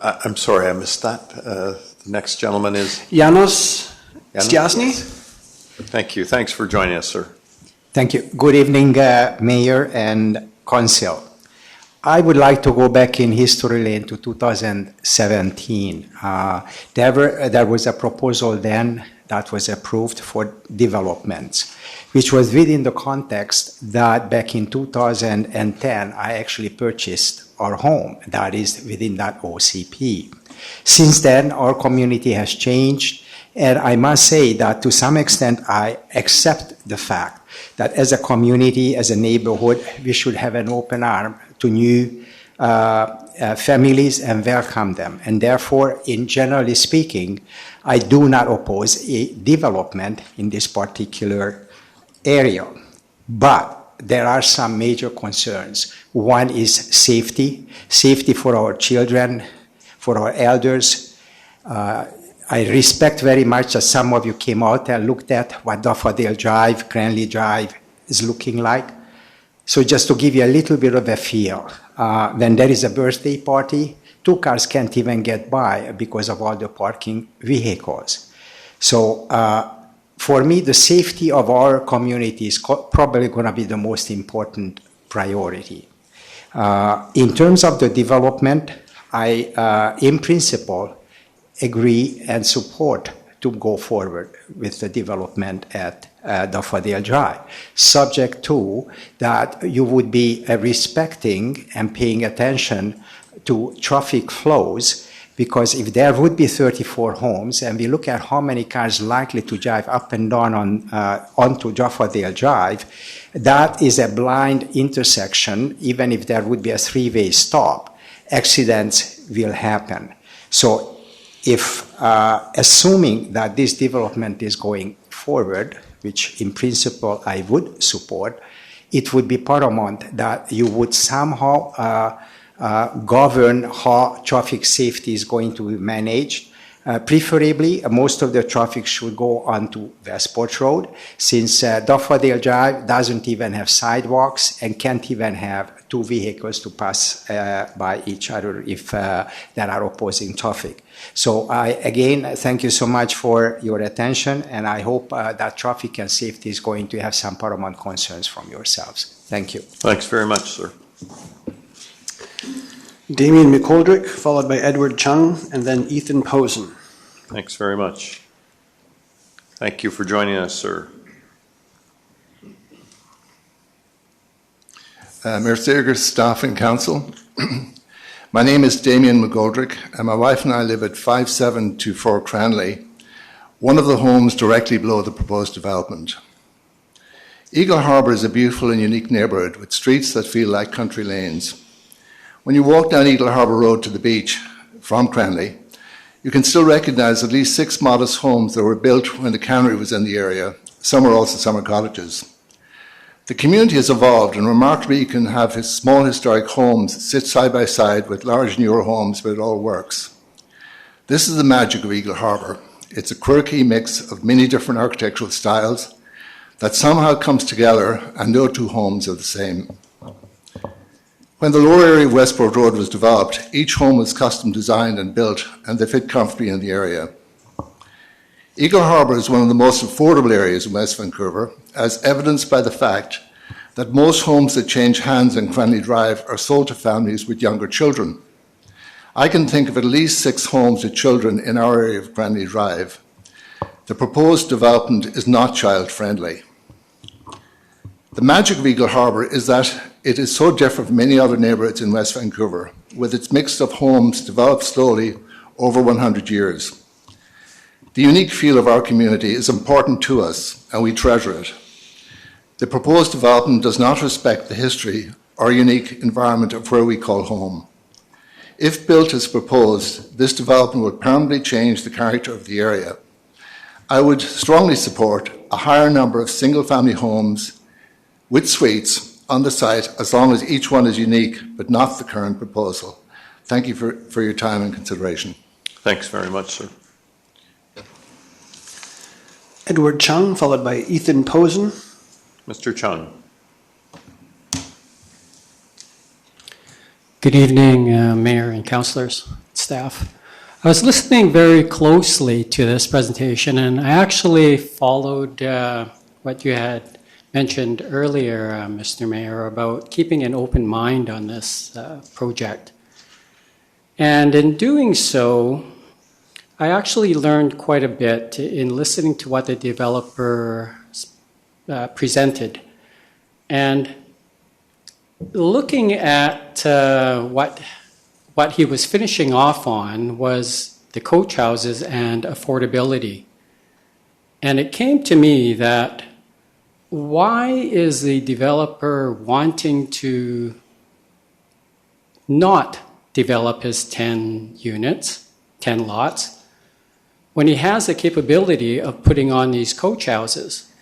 I'm sorry, I missed that. The next gentleman is? Janos Stasny. Thank you. Thanks for joining us, sir. Thank you. Good evening, Mayor and Council. I would like to go back in history lane to 2017. There was a proposal then that was approved for developments, which was within the context that back in 2010, I actually purchased our home that is within that OCP. Since then, our community has changed, and I must say that to some extent, I accept the fact that as a community, as a neighborhood, we should have an open arm to new families and welcome them. And therefore, in generally speaking, I do not oppose a development in this particular area. But there are some major concerns. One is safety for our children, for our elders. I respect very much that some of you came out and looked at what Daffodil Drive, Cranley Drive is looking like. So just to give you a little bit of a feel, when there is a birthday party, 2 cars can't even get by because of all the parking vehicles. So for me, the safety of our community is probably going to be the most important priority. In terms of the development, I, in principle, agree and support to go forward with the development at Daffodil Drive, subject to that you would be respecting and paying attention to traffic flows, because if there would be 34 homes and we look at how many cars likely to drive up and down onto Daffodil Drive, that is a blind intersection. Even if there would be a three-way stop, accidents will happen. So if, assuming that this development is going forward, which in principle I would support, it would be paramount that you would somehow govern how traffic safety is going to be managed. Preferably, most of the traffic should go onto Westport Road, since Daffodil Drive doesn't even have sidewalks and can't even have two vehicles to pass by each other if there are opposing traffic. So again, thank you so much for your attention, and I hope that traffic and safety is going to have some paramount concerns from yourselves. Thank you. Thanks very much, sir. Damien McGoldrick, followed by Edward Chung, and then Ethan Posen. Thanks very much. Thank you for joining us, sir. Mayor Sager, staff and council. My name is Damien McGoldrick, and my wife and I live at 5724 Cranley, one of the homes directly below the proposed development. Eagle Harbour is a beautiful and unique neighbourhood with streets that feel like country lanes. When you walk down Eagle Harbour Road to the beach from Cranley, you can still recognise at least 6 modest homes that were built when the cannery was in the area. Some are also summer cottages. The community has evolved, and remarkably you can have small historic homes sit side by side with large newer homes, but it all works. This is the magic of Eagle Harbour. It's a quirky mix of many different architectural styles that somehow comes together, and no two homes are the same. When the lower area of Westport Road was developed, each home was custom designed and built, and they fit comfortably in the area. Eagle Harbour is one of the most affordable areas in West Vancouver, as evidenced by the fact that most homes that change hands in Cranley Drive are sold to families with younger children. I can think of at least 6 homes with children in our area of Cranley Drive. The proposed development is not child-friendly. The magic of Eagle Harbour is that it is so different from many other neighbourhoods in West Vancouver, with its mix of homes developed slowly over 100 years. The unique feel of our community is important to us, and we treasure it. The proposed development does not respect the history or unique environment of where we call home. If built as proposed, this development would permanently change the character of the area. I would strongly support a higher number of single-family homes with suites on the site, as long as each one is unique, but not the current proposal. Thank you for your time and consideration. Thanks very much, sir. Edward Chung, followed by Ethan Posen. Mr. Chung. Good evening, Mayor and councillors, staff. I was listening very closely to this presentation, and I actually followed what you had mentioned earlier, Mr. Mayor, about keeping an open mind on this project. And in doing so, I actually learned quite a bit in listening to what the developer presented. And looking at what he was finishing off on was the coach houses and affordability. And it came to me that why is the developer wanting to not develop his 10 units, 10 lots, when he has the capability of putting on these coach houses?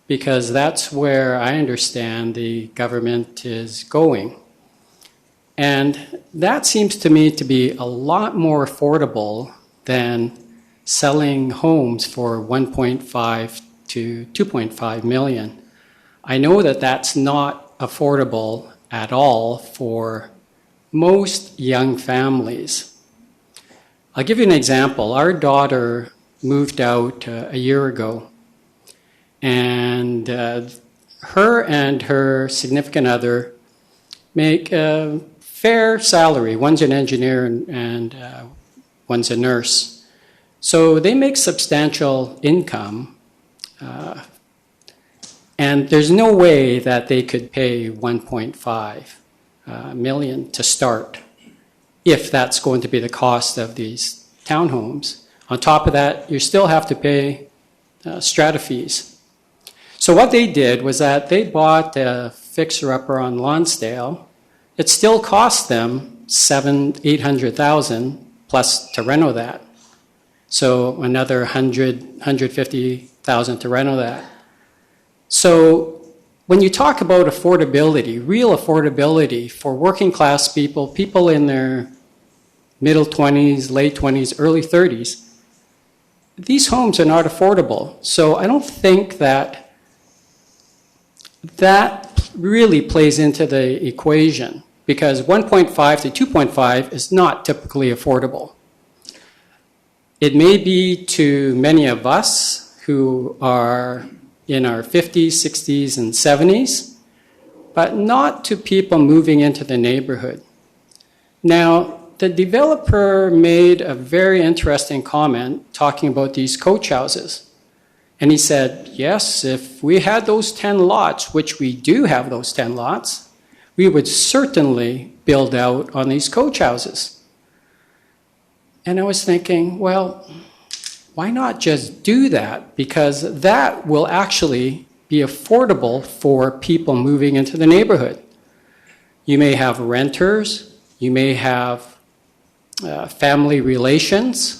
Because that's where I understand the government is going. And that seems to me to be a lot more affordable than selling homes for 1.5 to 2.5 million. I know that that's not affordable at all for most young families. I'll give you an example. Our daughter moved out a year ago, and her and her significant other make a fair salary. One's an engineer and one's a nurse. So they make substantial income, and there's no way that they could pay 1.5 million to start, if that's going to be the cost of these townhomes. On top of that, you still have to pay strata fees. So what they did was that they bought a fixer-upper on Lonsdale. It still cost them $800,000 plus to reno that. So another $150,000 to reno that. So when you talk about affordability, real affordability for working class people, people in their middle 20s, late 20s, early 30s, these homes are not affordable. So I don't think that really plays into the equation, because 1.5 to 2.5 is not typically affordable. It may be to many of us who are in our 50s, 60s, and 70s, but not to people moving into the neighborhood. Now, the developer made a very interesting comment talking about these coach houses. And he said, yes, if we had those 10 lots, which we do have those 10 lots, we would certainly build out on these coach houses. And I was thinking, well, why not just do that? Because that will actually be affordable for people moving into the neighborhood. You may have renters, you may have family relations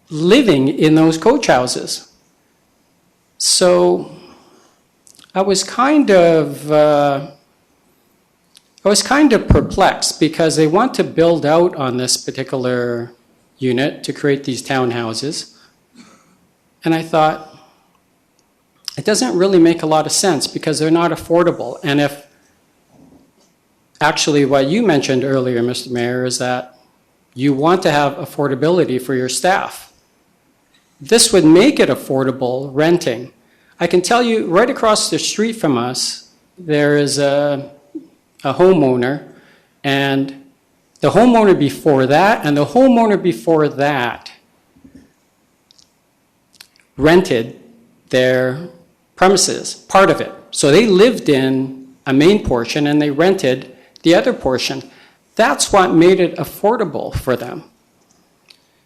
living in those coach houses. So I was kind of perplexed, because they want to build out on this particular unit to create these townhouses. And I thought, it doesn't really make a lot of sense, because they're not affordable. And if actually what you mentioned earlier, Mr. Mayor, is that you want to have affordability for your staff. This would make it affordable renting. I can tell you, right across the street from us, there is a homeowner, and the homeowner before that and the homeowner before that rented their premises, part of it. So they lived in a main portion and they rented the other portion. That's what made it affordable for them.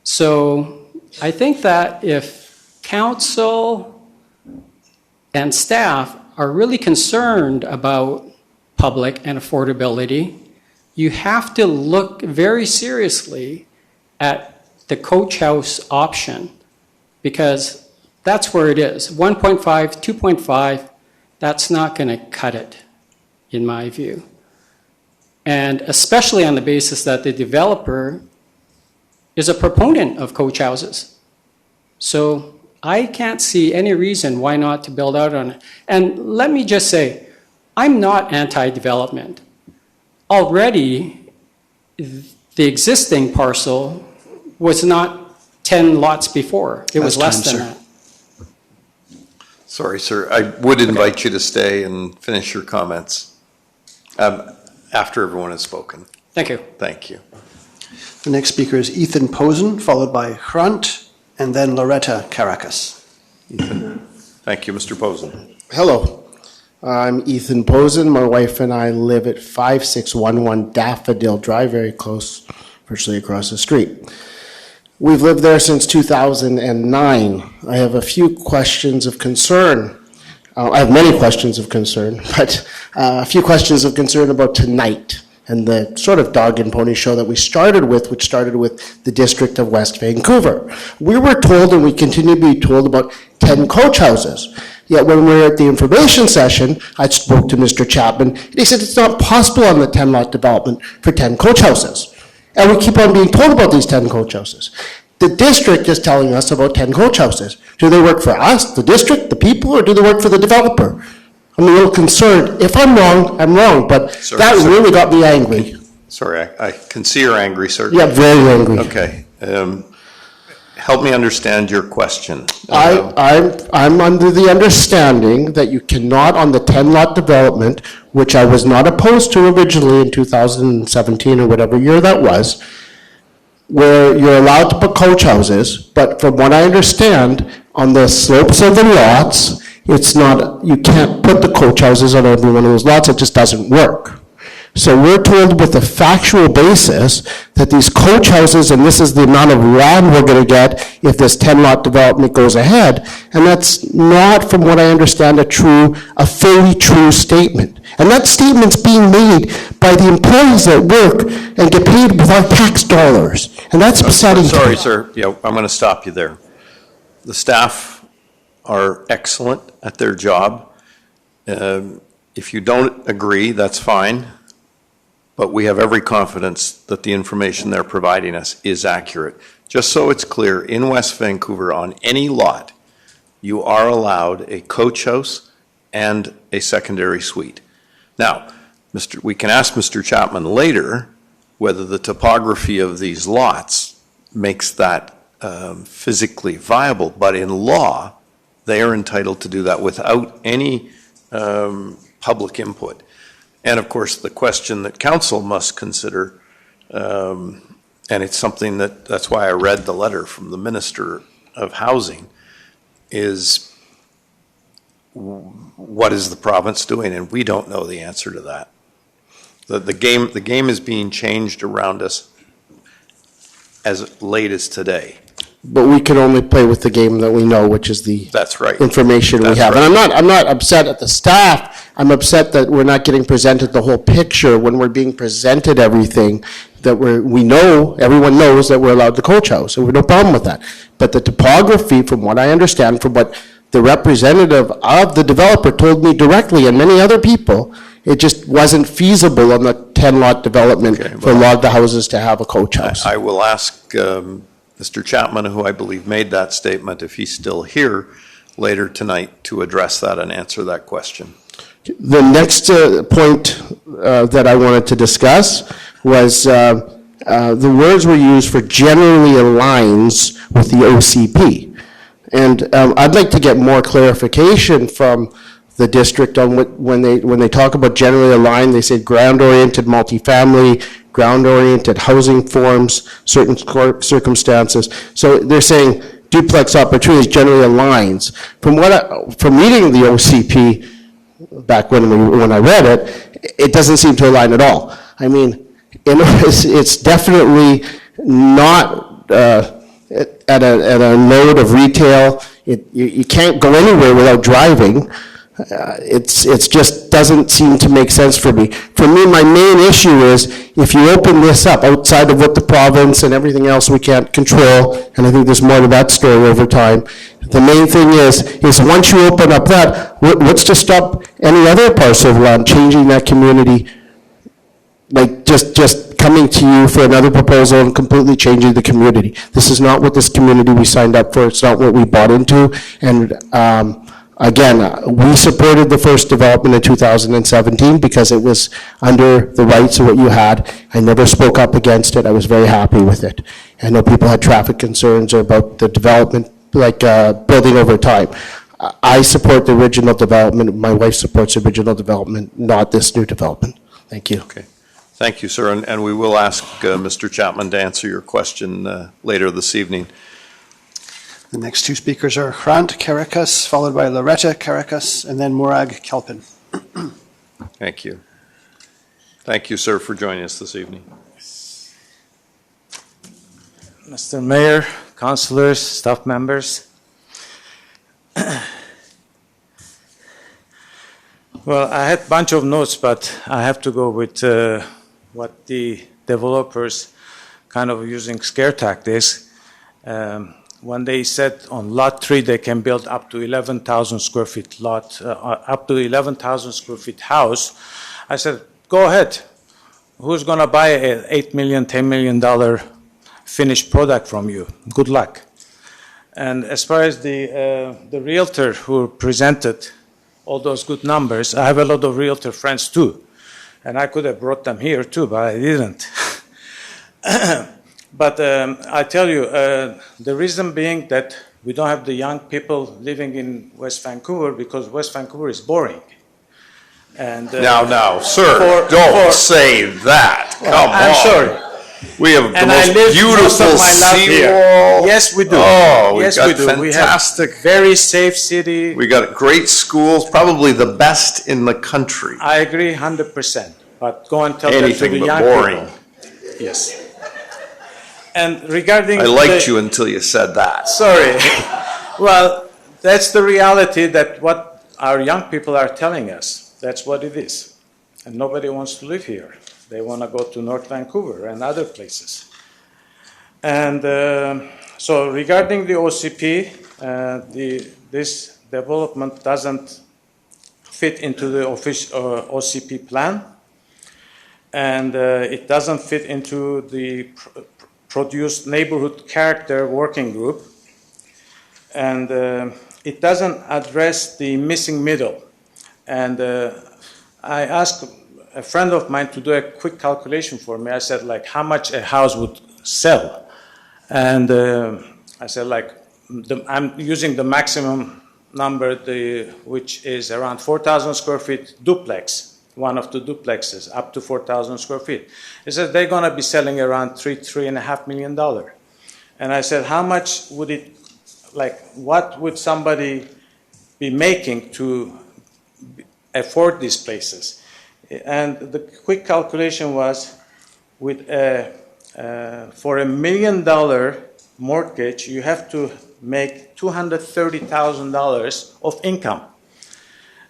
So I think that if council and staff are really concerned about public and affordability, you have to look very seriously at the coach house option, because that's where it is. 1.5, 2.5, that's not going to cut it, in my view. And especially on the basis that the developer is a proponent of coach houses. So I can't see any reason why not to build out on it. And let me just say, I'm not anti-development. Already, the existing parcel was not 10 lots before. It was less than that. Sorry, sir. I would invite you to stay and finish your comments after everyone has spoken. Thank you. Thank you. The next speaker is Ethan Posen, followed by Hrant, and then Loretta Caracas. Ethan. Thank you, Mr. Posen. Hello. I'm Ethan Posen. My wife and I live at 5611 Daffodil Drive, very close, virtually across the street. We've lived there since 2009. I have a few questions of concern. I have many questions of concern, but a few questions of concern about tonight and the sort of dog and pony show that we started with, which started with the District of West Vancouver. We were told, and we continue to be told, about 10 coach houses. Yet when we were at the information session, I spoke to Mr. Chapman, and he said it's not possible on the 10-lot development for 10 coach houses. And we keep on being told about these 10 coach houses. The district is telling us about 10 coach houses. Do they work for us, the district, the people, or do they work for the developer? I'm a little concerned. If I'm wrong, I'm wrong, but that really got me angry. Sorry, I can see you're angry, sir. Yeah, very angry. Okay. help me understand your question. I'm under the understanding that you cannot, on the 10-lot development, which I was not opposed to originally in 2017 or whatever year that was, where you're allowed to put coach houses, but from what I understand, on the slopes of the lots, it's not, you can't put the coach houses on every one of those lots, it just doesn't work. So we're told with a factual basis that these coach houses, and this is the amount of land we're gonna get if this 10-lot development goes ahead, and that's not, from what I understand, a fully true statement. And that statement's being made by the employees that work and get paid with our tax dollars. And that's upsetting. Sorry, sir. Yeah, I'm going to stop you there. The staff are excellent at their job. If you don't agree, that's fine. But we have every confidence that the information they're providing us is accurate. Just so it's clear, in West Vancouver, on any lot, you are allowed a coach house and a secondary suite. Now, we can ask Mr. Chapman later whether the topography of these lots makes that physically viable, but in law, they are entitled to do that without any public input. And of course, the question that council must consider, and it's something that's why I read the letter from the Minister of Housing, is what is the province doing? And we don't know the answer to that. The game is being changed around us as late as today. But we can only play with the game that we know, which is the information we have. Right. And I'm not upset at the staff. I'm upset that we're not getting presented the whole picture when we're being presented everything that we know, everyone knows that we're allowed the coach house, and we have no problem with that. But the topography, from what I understand, from what the representative of the developer told me directly, and many other people, it just wasn't feasible on the 10-lot development for a lot of the houses to have a coach house. I will ask Mr. Chapman, who I believe made that statement, if he's still here later tonight, to address that and answer that question. The next point that I wanted to discuss was the words were used for generally aligns with the OCP. And I'd like to get more clarification from the district on when they talk about generally aligned, they say ground-oriented multifamily, ground-oriented housing forms, certain circumstances. So they're saying duplex opportunities generally aligns. From reading the OCP back when I read it, it doesn't seem to align at all. I mean, it's definitely not at a node of retail. You can't go anywhere without driving. It's just doesn't seem to make sense for me. For me, my main issue is if you open this up outside of what the province and everything else we can't control, and I think there's more to that story over time. The main thing is once you open up that, what's to stop any other parcel of land changing that community? Like just coming to you for another proposal and completely changing the community. This is not what this community we signed up for. It's not what we bought into. And again, we supported the first development in 2017 because it was under the rights of what you had. I never spoke up against it. I was very happy with it. I know people had traffic concerns about the development, like building over time. I support the original development. My wife supports the original development, not this new development. Thank you. Okay. Thank you, sir. And we will ask Mr. Chapman to answer your question later this evening. The next two speakers are Hrant Karakas, followed by Loretta Karakas, and then Murag Kelpin. Thank you. Thank you, sir, for joining us this evening. Mr. Mayor, councillors, staff members. Well, I had a bunch of notes, but I have to go with what the developers kind of using scare tactics. When they said on lot 3 they can build up to 11,000 square feet lot, up to 11,000 square feet house, I said, go ahead. Who's going to buy an $8 million, $10 million finished product from you? Good luck. And as far as the realtor who presented all those good numbers, I have a lot of realtor friends too. And I could have brought them here too, but I didn't. But I tell you, the reason being that we don't have the young people living in West Vancouver because West Vancouver is boring. And Now, sir, don't say that. Come I'm on. sorry. We have the And I most lived most of beautiful my life here. seawall. Yes, we do. Oh, we Yes, got we do. fantastic. We have very safe city. We got great schools, probably the best in the country. I agree 100%. But go and tell Anything that to the but young boring. people. Yes. And regarding I liked you until you said that. Sorry. Well, that's the reality that what our young people are telling us. That's what it is. And nobody wants to live here. They want to go to North Vancouver and other places. And so regarding the OCP, this development doesn't fit into the official OCP plan. And it doesn't fit into the produced neighborhood character working group. And it doesn't address the missing middle. And I asked a friend of mine to do a quick calculation for me. I said, like, how much a house would sell? And I said, like, I'm using the maximum number, which is around 4,000 square feet duplex, one of the duplexes, up to 4,000 square feet. He said, they're going to be selling around $3.5 million. And I said, how much would it, like, what would somebody be making to afford these places? And the quick calculation was, with for $1 million mortgage, you have to make $230,000 of income.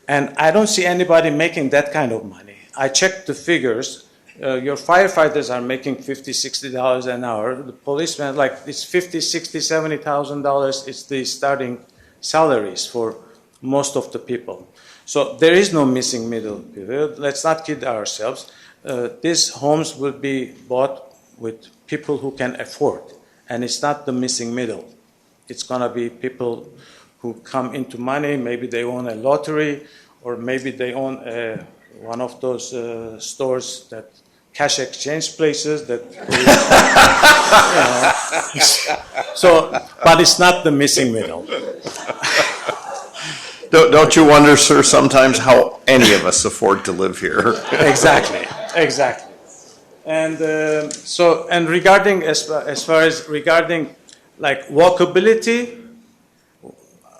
And I don't see anybody making that kind of money. I checked the figures. Your firefighters are making $50, $60 an hour. The policemen, like, it's $50, $60, $70,000. It's the starting salaries for most of the people. So there is no missing middle period. Let's not kid ourselves. These homes will be bought with people who can afford, and it's not the missing middle. It's going to be people who come into money. Maybe they own a lottery, or maybe they own one of those stores, that cash exchange places that. So, but it's not the missing middle. Don't you wonder, sir, sometimes how any of us afford to live here? Exactly. And and regarding, as far as regarding, like, walkability,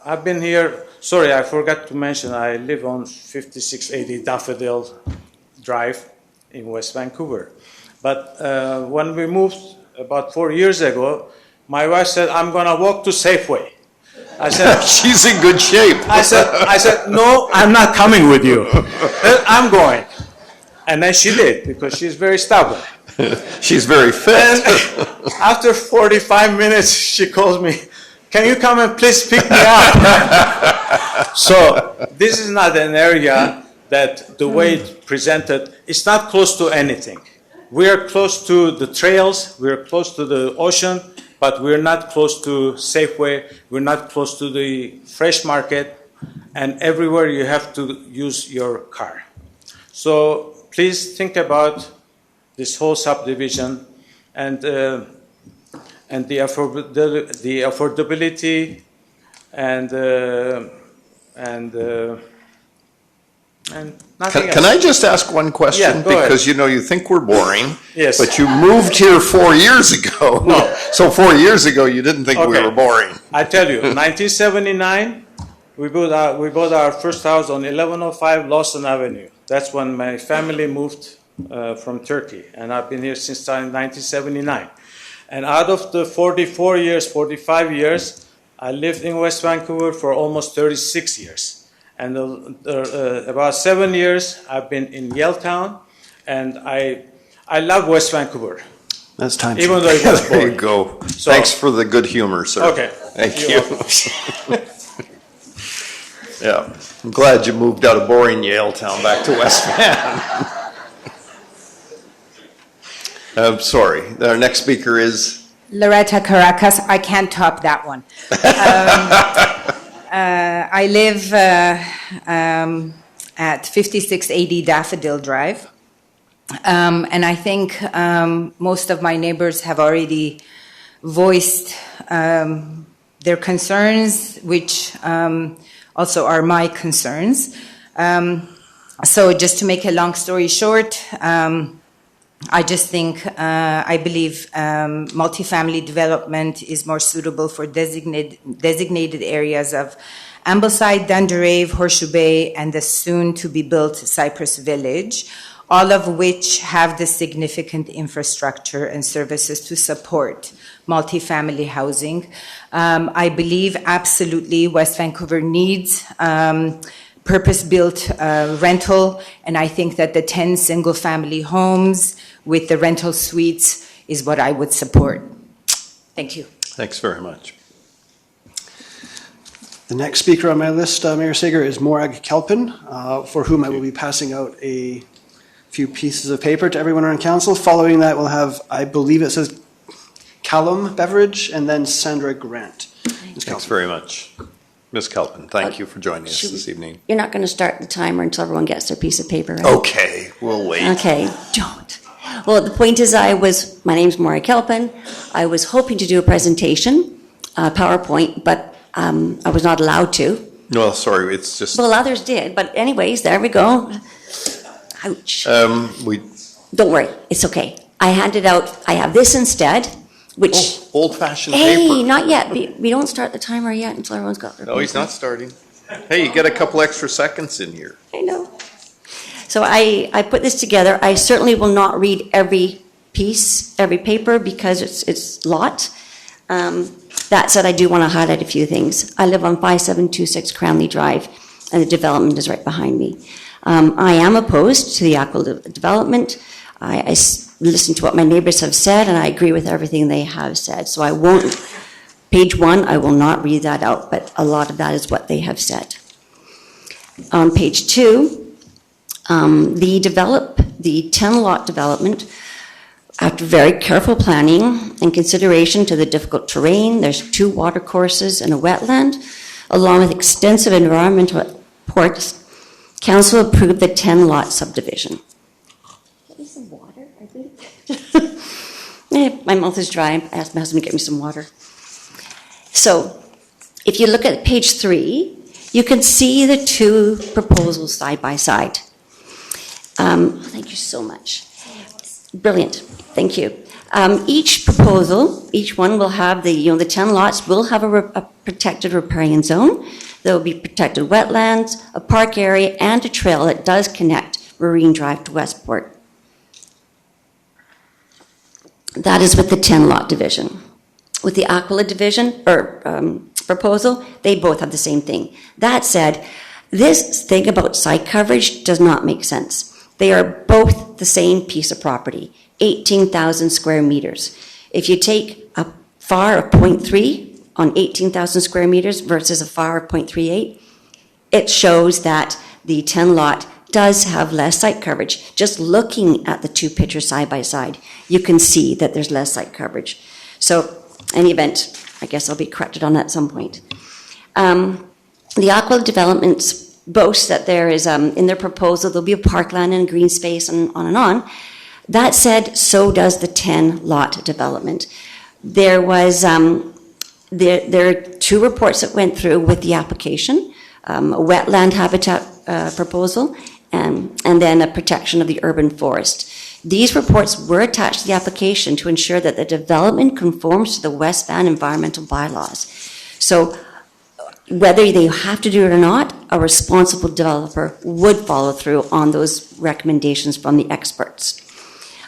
I've been here, sorry, I forgot to mention, I live on 5680 Daffodil Drive in West Vancouver. But when we moved about 4 years ago, my wife said, I'm going to walk to Safeway. I said, she's in good shape. I said, no, I'm not coming with you. I'm going. And then she did, because she's very stubborn. She's very fit. And after 45 minutes, she calls me, can you come and please pick me up? So this is not an area that the way it's presented, it's not close to anything. We are close to the trails, we are close to the ocean, but we're not close to Safeway, we're not close to the fresh market, and everywhere you have to use your car. So please think about this whole subdivision and the affordability and nothing else. Can I just ask one question? Yeah, go ahead. Because you think we're boring. Yes. But you moved here 4 years ago. No. So 4 years ago, you didn't think we Okay. were boring. I tell you, 1979, we bought our first house on 1105 Lawson Avenue. That's when my family moved from Turkey, and I've been here since 1979. And out of the 45 years, I lived in West Vancouver for almost 36 years. And about 7 years, I've been in Yaletown, and I love West Vancouver. That's time. Even though it was There you boring. go. So- Thanks for the good humor, sir. Okay. Thank You're you. Yeah, I'm glad you moved out of boring Yaletown back to West Van. I'm sorry. Our next speaker is. Loretta Caracas. I can't top that one. I live at 5680 Daffodil Drive. And I think most of my neighbors have already voiced their concerns, which also are my concerns. So just to make a long story short, I just think, I believe multifamily development is more suitable for designated areas of Ambleside, Dunderave, Horseshoe Bay, and the soon-to-be-built Cypress Village, all of which have the significant infrastructure and services to support multifamily housing. I believe absolutely West Vancouver needs purpose-built rental, and I think that the 10 single-family homes with the rental suites is what I would support. Thank you. Thanks very much. The next speaker on my list, Mayor Sager, is Morag Kelpin, for whom I will be passing out a few pieces of paper to everyone on council. Following that, we'll have, I believe it says Callum Beveridge, and then Sandra Grant. Thanks very much. Ms. Kelpin, thank you for joining us this evening. You're not going to start the timer until everyone gets their piece of paper, right? Okay, we'll wait. Okay, don't. Well, the point is my name's Morag Kelpin. I was hoping to do a presentation, PowerPoint, but I was not allowed to. No, sorry, it's just. Well, others did, but anyways, there we go. Ouch. Don't worry, it's okay. I handed out, I have this instead, which. Old-fashioned Hey, paper. not yet. We don't start the timer yet until everyone's got their No, he's paper. not starting. Hey, you get a couple extra seconds in here. I know. So I put this together. I certainly will not read every piece, every paper, because it's a lot. That said, I do want to highlight a few things. I live on 5726 Cranley Drive, and the development is right behind me. I am opposed to the Aqua development. I listen to what my neighbors have said, and I agree with everything they have said. So I won't, page 1, I will not read that out, but a lot of that is what they have said. On page 2, the 10-lot development, after very careful planning and consideration to the difficult terrain, there's 2 water courses and a wetland, along with extensive environmental reports, council approved the 10-lot subdivision. Get me some water, I think. My mouth is dry. I asked my husband to get me some water. So, if you look at page 3, you can see the 2 proposals side by side. Thank you so much. Brilliant. Thank you. Each proposal, each one will have the 10 lots will have a protected riparian zone. There will be protected wetlands, a park area, and a trail that does connect Marine Drive to Westport. That is with the 10-lot division. With the Aquila division, proposal, they both have the same thing. That said, this thing about site coverage does not make sense. They are both the same piece of property, 18,000 square meters. If you take a FAR of 0.3 on 18,000 square meters versus a FAR of 0.38, it shows that the 10-lot does have less site coverage. Just looking at the 2 pictures side by side, you can see that there's less site coverage. So, in any event, I guess I'll be corrected on that at some point. The Aquila developments boast that there is, in their proposal, there'll be a parkland and green space and on and on. That said, so does the 10-lot development. There was, there are 2 reports that went through with the application, a wetland habitat proposal, and then a protection of the urban forest. These reports were attached to the application to ensure that the development conforms to the West Van environmental bylaws. So whether they have to do it or not, a responsible developer would follow through on those recommendations from the experts.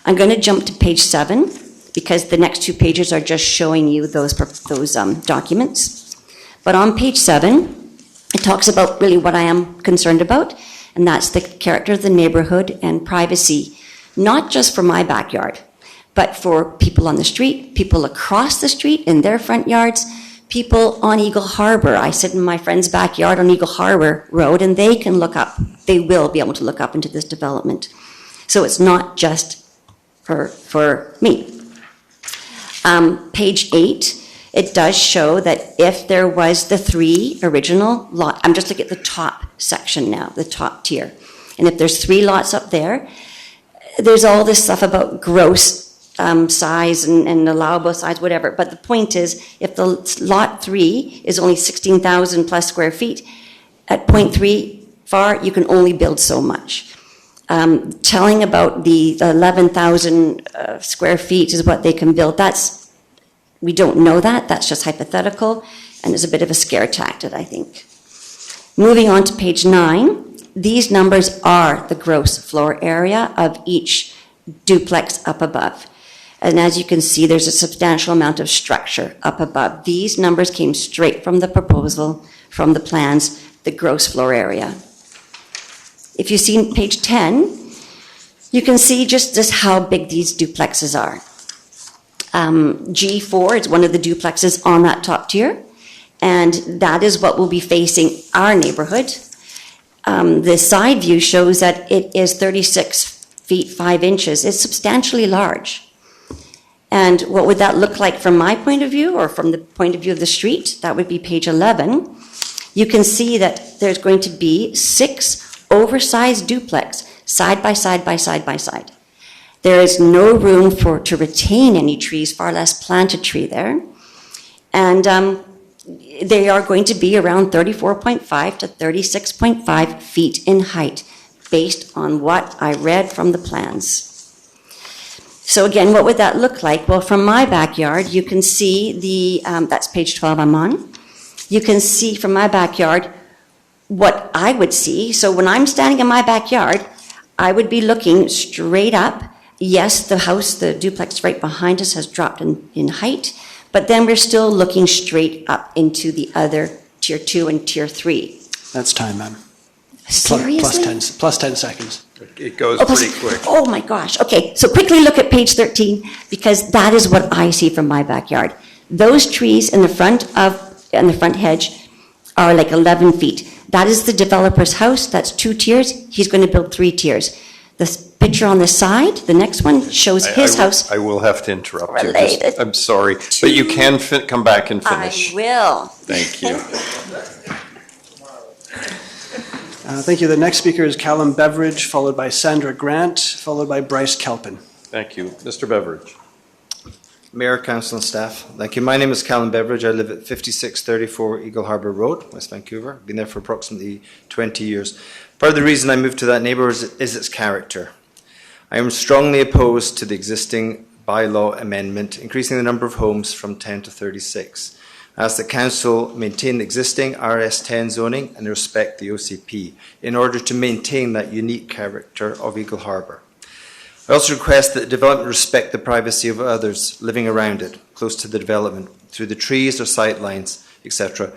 I'm going to jump to page 7 because the next 2 pages are just showing you those documents. But on page 7, it talks about really what I am concerned about, and that's the character of the neighborhood and privacy, not just for my backyard, but for people on the street, people across the street in their front yards, people on Eagle Harbor. I sit in my friend's backyard on Eagle Harbor Road, and they can look up. They will be able to look up into this development. So it's not just for me. Page 8, it does show that if there was the 3 original lot, I'm just looking at the top section now, the top tier. And if there's 3 lots up there, there's all this stuff about gross size and allowable size, whatever. But the point is, if the lot 3 is only 16,000 plus square feet, at 0.3 far, you can only build so much. Telling about the 11,000 square feet is what they can build, we don't know that. That's just hypothetical, and it's a bit of a scare tactic, I think. Moving on to page 9, these numbers are the gross floor area of each duplex up above. And as you can see, there's a substantial amount of structure up above. These numbers came straight from the proposal, from the plans, the gross floor area. If you see page 10, you can see just how big these duplexes are. G4 is one of the duplexes on that top tier, and that is what will be facing our neighborhood. The side view shows that it is 36 feet 5 inches. It's substantially large. And what would that look like from my point of view, or from the point of view of the street? That would be page 11. You can see that there's going to be 6 oversized duplex, side by side by side by side. There is no room to retain any trees, far less plant a tree there. And they are going to be around 34.5 to 36.5 feet in height, based on what I read from the plans. So again, what would that look like? Well, from my backyard, you can see that's page 12 I'm on. You can see from my backyard what I would see. So when I'm standing in my backyard, I would be looking straight up. Yes, the house, the duplex right behind us has dropped in height, but then we're still looking straight up into the other tier 2 and tier 3. That's time, ma'am. Seriously? Plus 10 seconds. It goes pretty quick. Oh my gosh. Okay, so quickly look at page 13, because that is what I see from my backyard. Those trees in the front hedge are like 11 feet. That is the developer's house. That's 2 tiers. He's going to build 3 tiers. The picture on the side, the next one, shows his house. I will have to interrupt you. Related I'm sorry, but you can come back and finish. I will. Thank you. Thank you. The next speaker is Callum Beveridge, followed by Sandra Grant, followed by Bryce Kelpin. Thank you. Mr. Beveridge. Mayor, Council and staff, thank you. My name is Callum Beveridge. I live at 5634 Eagle Harbour Road, West Vancouver. I've been there for approximately 20 years. Part of the reason I moved to that neighbourhood is its character. I am strongly opposed to the existing bylaw amendment, increasing the number of homes from 10 to 36. I ask that Council maintain the existing RS10 zoning and respect the OCP in order to maintain that unique character of Eagle Harbour. I also request that the development respect the privacy of others living around it, close to the development, through the trees or sight lines, etc.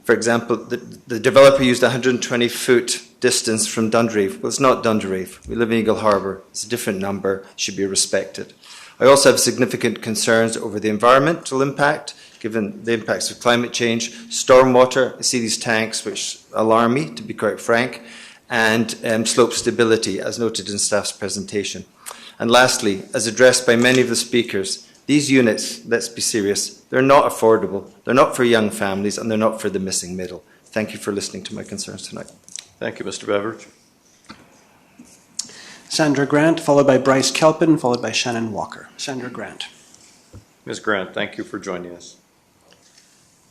For example, the developer used a 120-foot distance from Dunderave. Well, it's not Dunderave. We live in Eagle Harbour. It's a different number. It should be respected. I also have significant concerns over the environmental impact, given the impacts of climate change, stormwater. I see these tanks, which alarm me, to be quite frank, and slope stability, as noted in staff's presentation. And lastly, as addressed by many of the speakers, these units, let's be serious, they're not affordable, they're not for young families, and they're not for the missing middle. Thank you for listening to my concerns tonight. Thank you, Mr. Beveridge. Sandra Grant, followed by Bryce Kelpin, followed by Shannon Walker. Sandra Grant. Ms. Grant, thank you for joining us.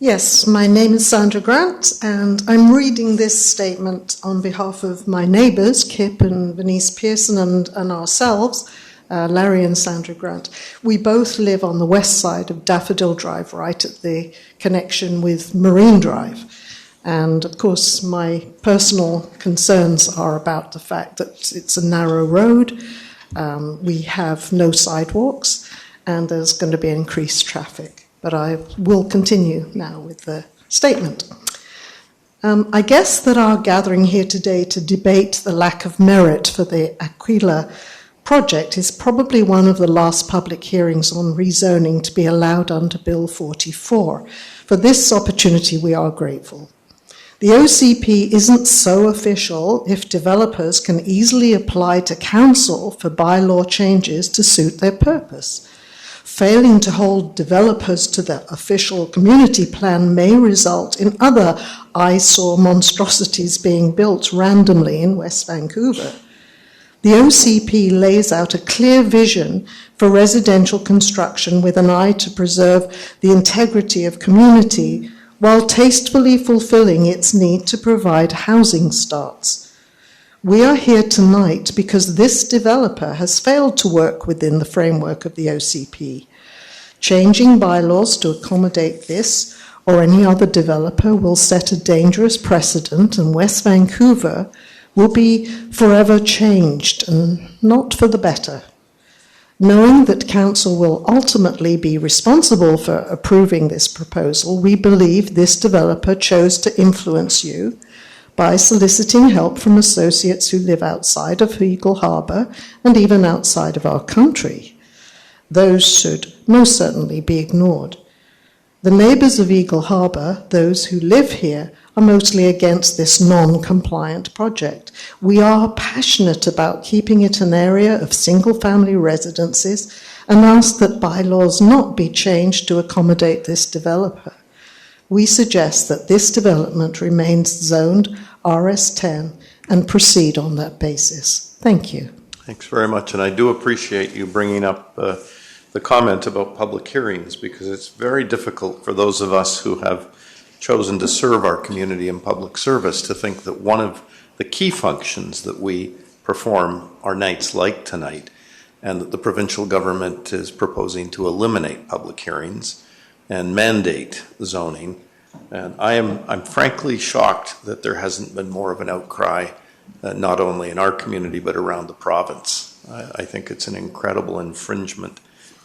Yes, my name is Sandra Grant, and I'm reading this statement on behalf of my neighbours, Kip and Venice Pearson, and ourselves, Larry and Sandra Grant. We both live on the west side of Daffodil Drive, right at the connection with Marine Drive. And of course, my personal concerns are about the fact that it's a narrow road, we have no sidewalks, and there's going to be increased traffic. But I will continue now with the statement. I guess that our gathering here today to debate the lack of merit for the Aquila project is probably one of the last public hearings on rezoning to be allowed under Bill 44. For this opportunity, we are grateful. The OCP isn't so official if developers can easily apply to council for bylaw changes to suit their purpose. Failing to hold developers to the official community plan may result in other eyesore monstrosities being built randomly in West Vancouver. The OCP lays out a clear vision for residential construction with an eye to preserve the integrity of community while tastefully fulfilling its need to provide housing starts. We are here tonight because this developer has failed to work within the framework of the OCP. Changing bylaws to accommodate this or any other developer will set a dangerous precedent, and West Vancouver will be forever changed, and not for the better. Knowing that Council will ultimately be responsible for approving this proposal, we believe this developer chose to influence you by soliciting help from associates who live outside of Eagle Harbour and even outside of our country. Those should most certainly be ignored. The neighbours of Eagle Harbour, those who live here, are mostly against this non-compliant project. We are passionate about keeping it an area of single-family residences and ask that bylaws not be changed to accommodate this developer. We suggest that this development remains zoned RS10 and proceed on that basis. Thank you. Thanks very much, and I do appreciate you bringing up the comment about public hearings, because it's very difficult for those of us who have chosen to serve our community in public service to think that one of the key functions that we perform are nights like tonight, and that the provincial government is proposing to eliminate public hearings and mandate zoning. And I'm frankly shocked that there hasn't been more of an outcry, not only in our community but around the province. I think it's an incredible infringement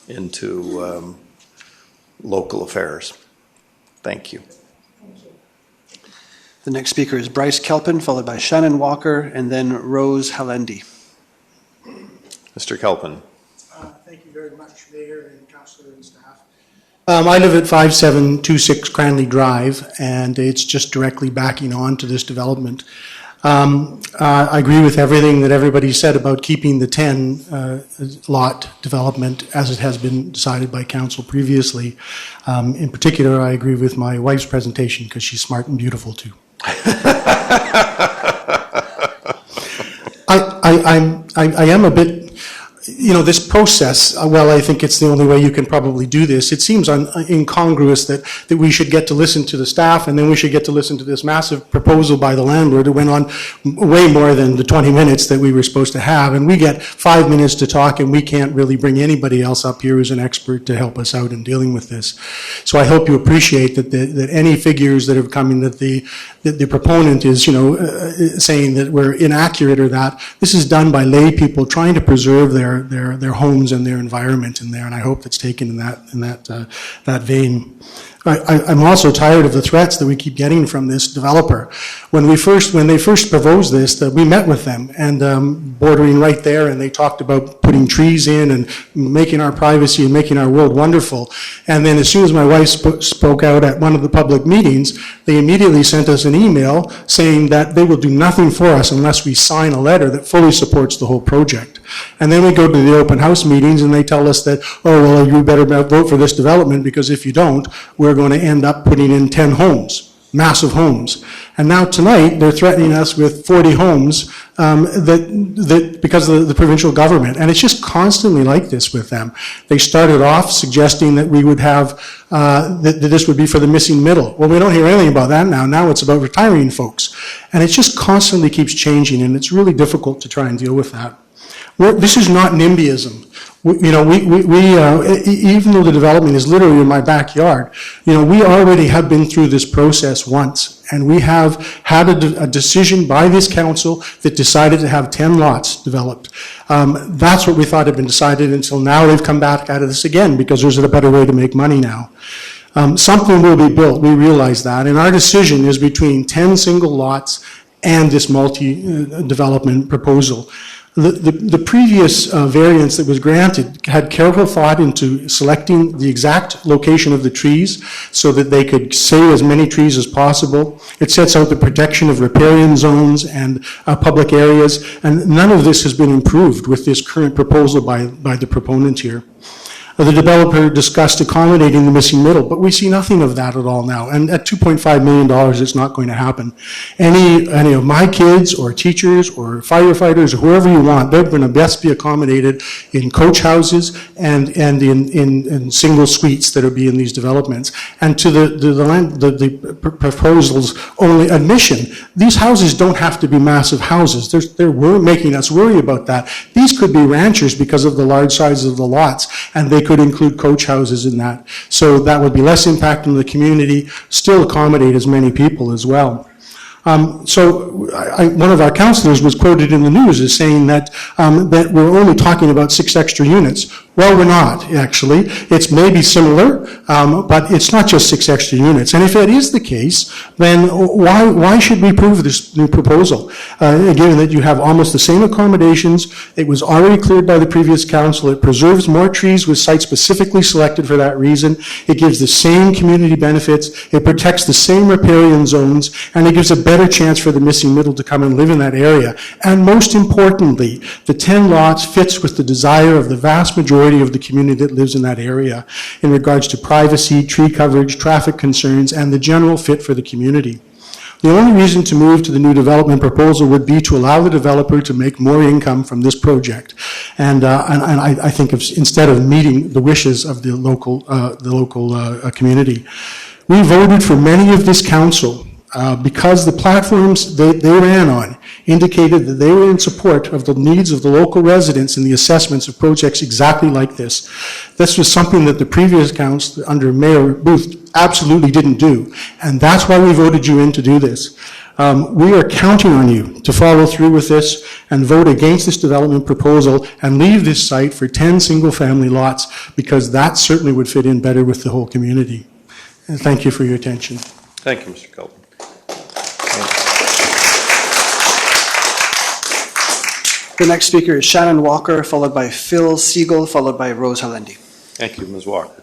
into local affairs. Thank you. The next speaker is Bryce Kelpin, followed by Shannon Walker, and then Rose Halendi. Mr. Kelpin. Thank you very much, Mayor and Councillor and staff. I live at 5726 Cranley Drive, and it's just directly backing on to this development. I agree with everything that everybody said about keeping the 10 lot development as it has been decided by council previously. In particular, I agree with my wife's presentation because she's smart and beautiful too. I am a bit, this process, well, I think it's the only way you can probably do this. It seems incongruous that we should get to listen to the staff and then we should get to listen to this massive proposal by the landlord. It went on way more than the 20 minutes that we were supposed to have, and we get 5 minutes to talk, and we can't really bring anybody else up here who's an expert to help us out in dealing with this. So I hope you appreciate that any figures that have come in that the proponent is, saying that we're inaccurate or that. This is done by lay people trying to preserve their homes and their environment in there, and I hope that's taken in that vein. I'm also tired of the threats that we keep getting from this developer. When they first proposed this, we met with them, and bordering right there, and they talked about putting trees in and making our privacy and making our world wonderful. And then as soon as my wife spoke out at one of the public meetings, they immediately sent us an email saying that they will do nothing for us unless we sign a letter that fully supports the whole project. And then we go to the open house meetings and they tell us that, oh, well, you better vote for this development because if you don't, we're going to end up putting in 10 homes, massive homes. And now tonight, they're threatening us with 40 homes that because of the provincial government. And it's just constantly like this with them. They started off suggesting that we would have, that this would be for the missing middle. Well, we don't hear anything about that now. Now it's about retiring folks. And it just constantly keeps changing, and it's really difficult to try and deal with that. This is not NIMBYism. Even though the development is literally in my backyard, we already have been through this process once, and we have had a decision by this council that decided to have 10 lots developed. That's what we thought had been decided until now they've come back out of this again because there's a better way to make money now. Something will be built, we realize that, and our decision is between 10 single lots and this multi-development proposal. The previous variance that was granted had careful thought into selecting the exact location of the trees so that they could save as many trees as possible. It sets out the protection of riparian zones and public areas, and none of this has been improved with this current proposal by the proponent here. the developer discussed accommodating the missing middle, but we see nothing of that at all now. And at $2.5 million, it's not going to happen. Any of my kids or teachers or firefighters or whoever you want, they're going to best be accommodated in coach houses and in single suites that are being these developments. And to the proposal's only admission, these houses don't have to be massive houses. They're making us worry about that. These could be ranchers because of the large size of the lots, and they could include coach houses in that. So that would be less impact on the community, still accommodate as many people as well. One of our councillors was quoted in the news as saying that we're only talking about 6 extra units. Well, we're not, actually. It's maybe similar, but it's not just 6 extra units. And if that is the case, then why should we approve this new proposal? Given that you have almost the same accommodations, it was already cleared by the previous council, it preserves more trees with sites specifically selected for that reason, it gives the same community benefits, it protects the same riparian zones, and it gives a better chance for the missing middle to come and live in that area. And most importantly, the 10 lots fits with the desire of the vast majority of the community that lives in that area in regards to privacy, tree coverage, traffic concerns, and the general fit for the community. The only reason to move to the new development proposal would be to allow the developer to make more income from this project. And I think instead of meeting the wishes of the local community. We voted for many of this council because the platforms they ran on indicated that they were in support of the needs of the local residents in the assessments of projects exactly like this. This was something that the previous council under Mayor Booth absolutely didn't do, and that's why we voted you in to do this. We are counting on you to follow through with this and vote against this development proposal and leave this site for 10 single-family lots, because that certainly would fit in better with the whole community. And thank you for your attention. Thank you, Mr. Kelton. The next speaker is Shannon Walker, followed by Phil Siegel, followed by Rose Halendi. Thank you, Ms. Walker.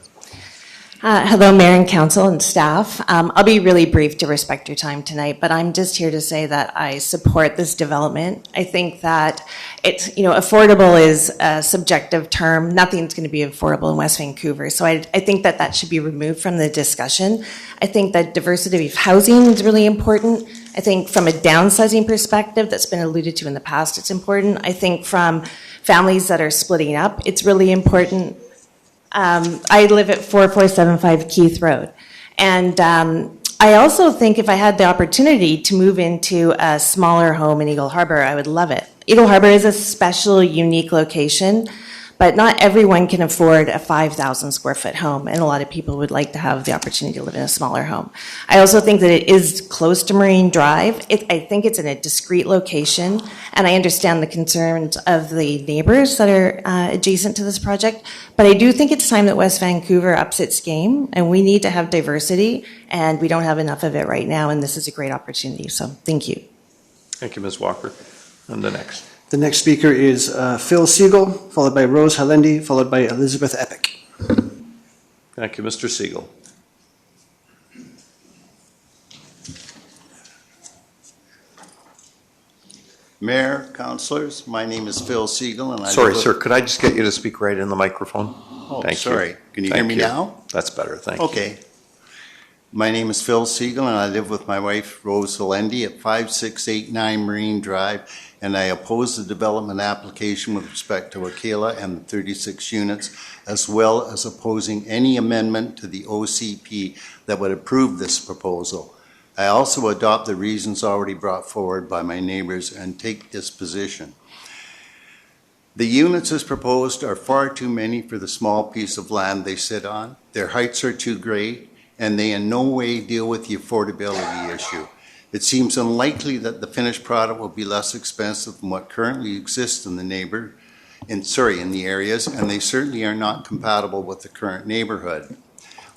Hello, Mayor and Council and staff. I'll be really brief to respect your time tonight, but I'm just here to say that I support this development. I think that it's, affordable is a subjective term. Nothing's going to be affordable in West Vancouver. So I think that that should be removed from the discussion. I think that diversity of housing is really important. I think from a downsizing perspective that's been alluded to in the past, it's important. I think from families that are splitting up, it's really important. I live at 4475 Keith Road. And I also think if I had the opportunity to move into a smaller home in Eagle Harbor, I would love it. Eagle Harbor is a special, unique location, but not everyone can afford a 5,000 square foot home, and a lot of people would like to have the opportunity to live in a smaller home. I also think that it is close to Marine Drive. I think it's in a discrete location, and I understand the concerns of the neighbors that are adjacent to this project, but I do think it's time that West Vancouver ups its game, and we need to have diversity, and we don't have enough of it right now, and this is a great opportunity, so thank you. Thank you, Ms. Walker. And the next. The next speaker is Phil Siegel, followed by Rose Halendi, followed by Elizabeth Epic. Thank you, Mr. Siegel. Mayor, councillors, my name is Phil Siegel, and I Sorry, live sir, could I just get you to speak right in the microphone? Oh, Thank sorry. you. Can you Thank hear me now? That's better, thank you. Okay. My name is Phil Siegel, and I live with my wife, Rose Halendi, at 5689 Marine Drive, and I oppose the development application with respect to Wakela and the 36 units, as well as opposing any amendment to the OCP that would approve this proposal. I also adopt the reasons already brought forward by my neighbors and take this position. The units as proposed are far too many for the small piece of land they sit on. Their heights are too great, and they in no way deal with the affordability issue. It seems unlikely that the finished product will be less expensive than what currently exists in the areas, and they certainly are not compatible with the current neighborhood.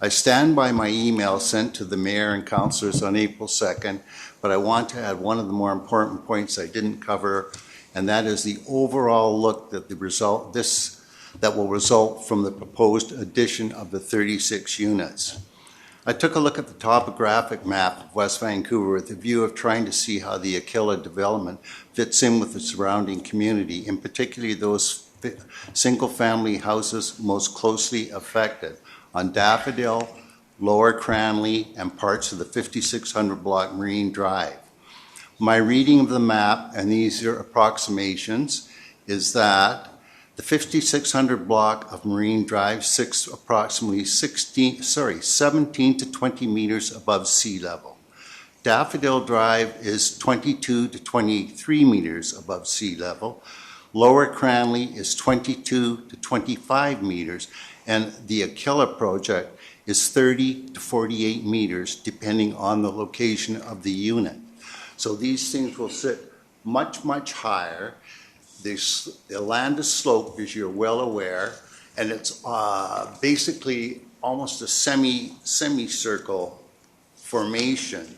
I stand by my email sent to the mayor and councillors on April 2nd, but I want to add one of the more important points I didn't cover, and that is the overall look that that will result from the proposed addition of the 36 units. I took a look at the topographic map of West Vancouver with the view of trying to see how the Aquila development fits in with the surrounding community, in particular those single-family houses most closely affected on Daffodil, Lower Cranley, and parts of the 5600 block Marine Drive. My reading of the map, and these are approximations, is that the 5600 block of Marine Drive sits approximately 17 to 20 meters above sea level. Daffodil Drive is 22 to 23 meters above sea level. Lower Cranley is 22 to 25 meters, and the Aquila project is 30 to 48 meters, depending on the location of the unit. So these things will sit much, much higher. The land is sloped, as you're well aware, and it's basically almost a semicircle formation.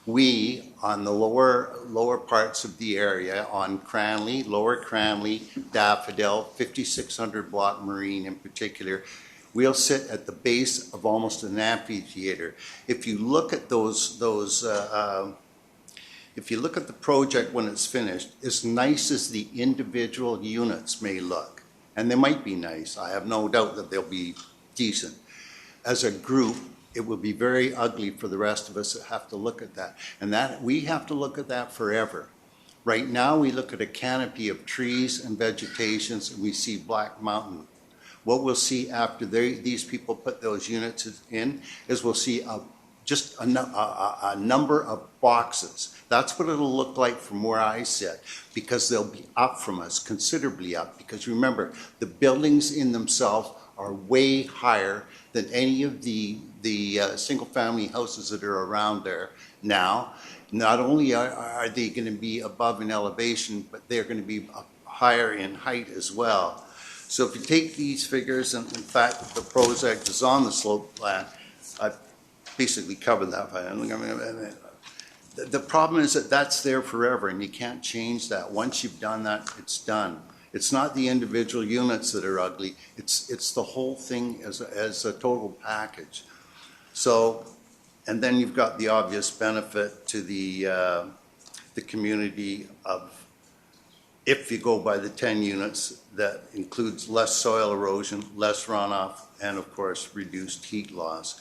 We, on the lower parts of the area, on Cranley, Lower Cranley, Daffodil, 5600 block Marine in particular, we'll sit at the base of almost an amphitheater. If you look at if you look at the project when it's finished, as nice as the individual units may look, and they might be nice, I have no doubt that they'll be decent, as a group, it will be very ugly for the rest of us that have to look at that. And that we have to look at that forever. Right now, we look at a canopy of trees and vegetations, and we see Black Mountain. What we'll see after these people put those units in is we'll see just a number of boxes. That's what it'll look like from where I sit, because they'll be up from us, considerably up. Because remember, the buildings in themselves are way higher than any of the single-family houses that are around there now. Not only are they going to be above in elevation, but they're going to be higher in height as well. So if you take these figures, and in fact, the project is on the slope plan, I've basically covered that. The problem is that that's there forever, and you can't change that. Once you've done that, it's done. It's not the individual units that are ugly. It's the whole thing as a total package. So, and then you've got the obvious benefit to the community of, if you go by the 10 units, that includes less soil erosion, less runoff, and of course, reduced heat loss.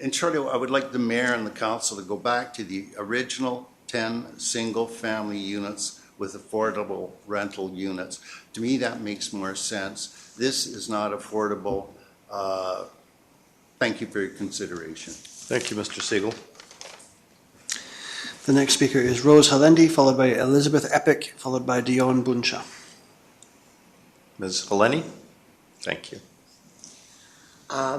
In short, I would like the mayor and the council to go back to the original 10 single-family units with affordable rental units. To me, that makes more sense. This is not affordable. Thank you for your consideration. Thank you, Mr. Siegel. The next speaker is Rose Halendi, followed by Elizabeth Epic, followed by Dion Buncha. Ms. Halendi? Thank you.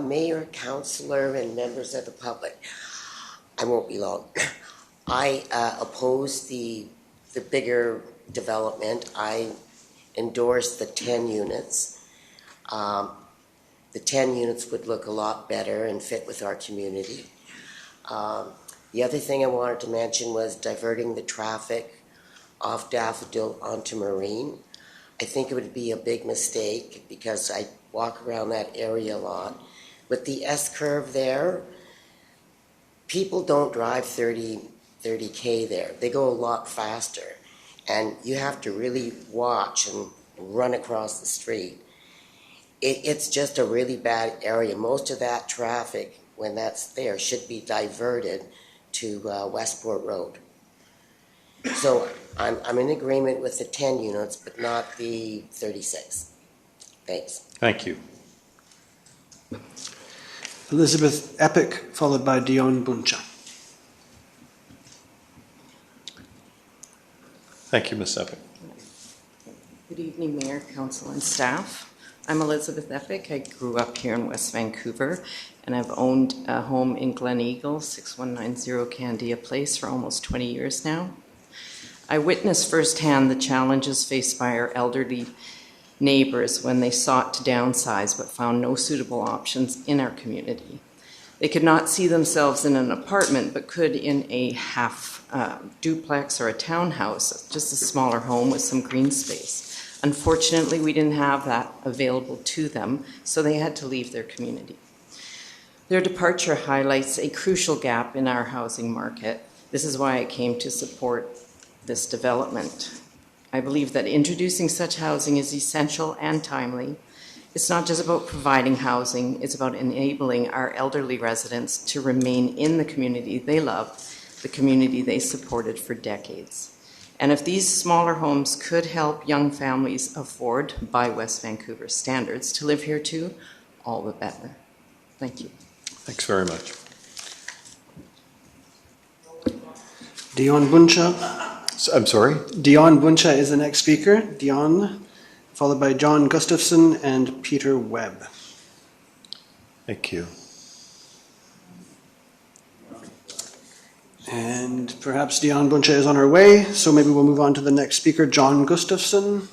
Mayor, councillor, and members of the public, I won't be long. I oppose the bigger development. I endorse the 10 units. The 10 units would look a lot better and fit with our community. The other thing I wanted to mention was diverting the traffic off Daffodil onto Marine. I think it would be a big mistake because I walk around that area a lot. With the S-curve there, people don't drive 30K there. They go a lot faster. And you have to really watch and run across the street. It's just a really bad area. Most of that traffic, when that's there, should be diverted to Westport Road. So I'm in agreement with the 10 units, but not the 36. Thanks. Thank you. Elizabeth Epic, followed by Dion Buncha. Thank you, Ms. Epic. Good evening, Mayor, Council, and staff. I'm Elizabeth Epic. I grew up here in West Vancouver, and I've owned a home in Glen Eagle, 6190 Candia Place, for almost 20 years now. I witnessed firsthand the challenges faced by our elderly neighbors when they sought to downsize but found no suitable options in our community. They could not see themselves in an apartment but could in a half duplex or a townhouse, just a smaller home with some green space. Unfortunately, we didn't have that available to them, so they had to leave their community. Their departure highlights a crucial gap in our housing market. This is why I came to support this development. I believe that introducing such housing is essential and timely. It's not just about providing housing, it's about enabling our elderly residents to remain in the community they love, the community they supported for decades. And if these smaller homes could help young families afford, by West Vancouver standards, to live here too, all the better. Thank you. Thanks very much. Dion Buncha. I'm sorry? Dion Buncha is the next speaker. Dion, followed by John Gustafson and Peter Webb. Thank you. And perhaps Dion Buncha is on her way, so maybe we'll move on to the next speaker, John Gustafson.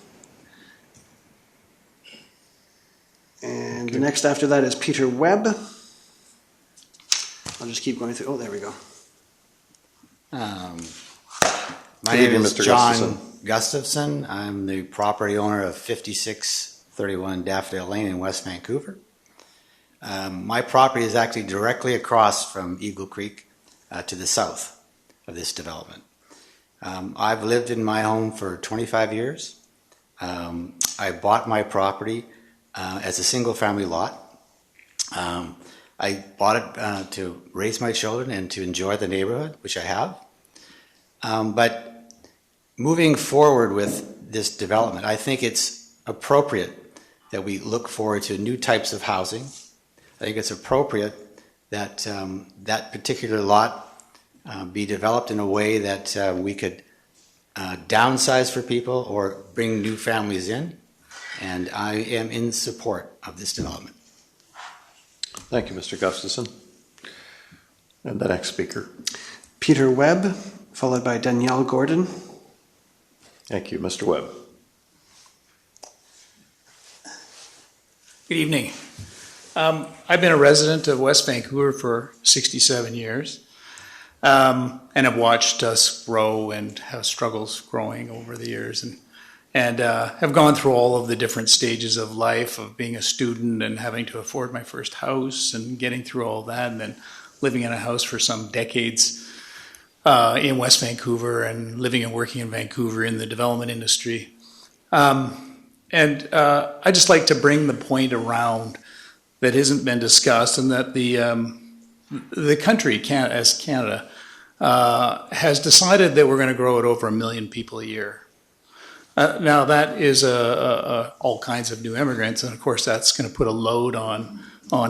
And the next after that is Peter Webb. I'll just keep going through. Oh, there we go. My Good name evening, is Mr. John Gustafson. I'm the property owner of 5631 Daffodil Lane in West Vancouver. My property is actually directly across from Eagle Creek to the south of this development. I've lived in my home for 25 years. I bought my property as a single family lot. I bought it to raise my children and to enjoy the neighborhood, which I have. But moving forward with this development, I think it's appropriate that we look forward to new types of housing. I think it's appropriate that that particular lot be developed in a way that we could downsize for people or bring new families in. And I am in support of this development. Thank you, Mr. Gustafson. And the next speaker. Peter Webb, followed by Danielle Gordon. Thank you, Mr. Webb. Good evening. I've been a resident of West Vancouver for 67 years and have watched us grow and have struggles growing over the years and have gone through all of the different stages of life of being a student and having to afford my first house and getting through all that and then living in a house for some decades in West Vancouver and living and working in Vancouver in the development industry. And I just like to bring the point around that hasn't been discussed and that the country, as Canada, has decided that we're going to grow at over 1 million people a year. Now that is all kinds of new immigrants, and of course that's going to put a load on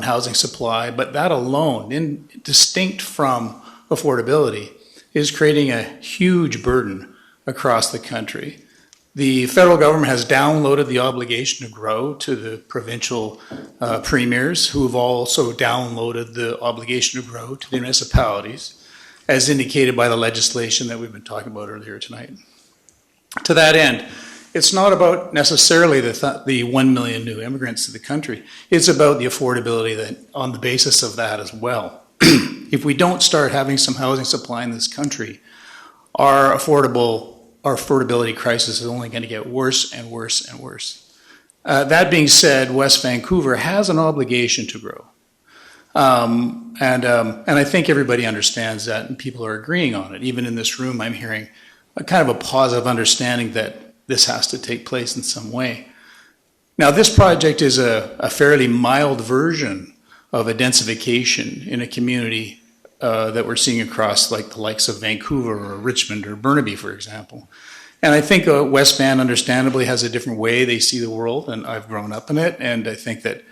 housing supply, but that alone, distinct from affordability, is creating a huge burden across the country. The federal government has downloaded the obligation to grow to the provincial premiers, who have also downloaded the obligation to grow to the municipalities, as indicated by the legislation that we've been talking about earlier tonight. To that end, it's not about necessarily the 1 million new immigrants to the country. It's about the affordability that, on the basis of that as well. If we don't start having some housing supply in this country, our affordability crisis is only going to get worse and worse and worse. That being said, West Vancouver has an obligation to grow. And I think everybody understands that and people are agreeing on it. Even in this room, I'm hearing a kind of a positive understanding that this has to take place in some way. Now, this project is a fairly mild version of a densification in a community that we're seeing across like the likes of Vancouver or Richmond or Burnaby, for example. And I think West Van understandably has a different way they see the world, and I've grown up in it, and I think that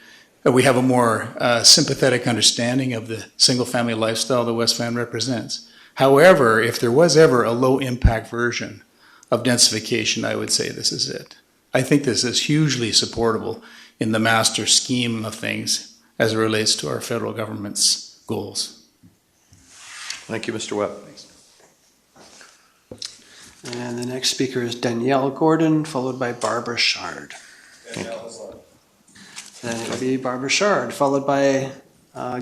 we have a more sympathetic understanding of the single-family lifestyle that West Van represents. However, if there was ever a low-impact version of densification, I would say this is it. I think this is hugely supportable in the master scheme of things as it relates to our federal government's goals. Thank you, Mr. Webb. And the next speaker is Danielle Gordon, followed by Barbara Shard. Then it will be Barbara Shard, followed by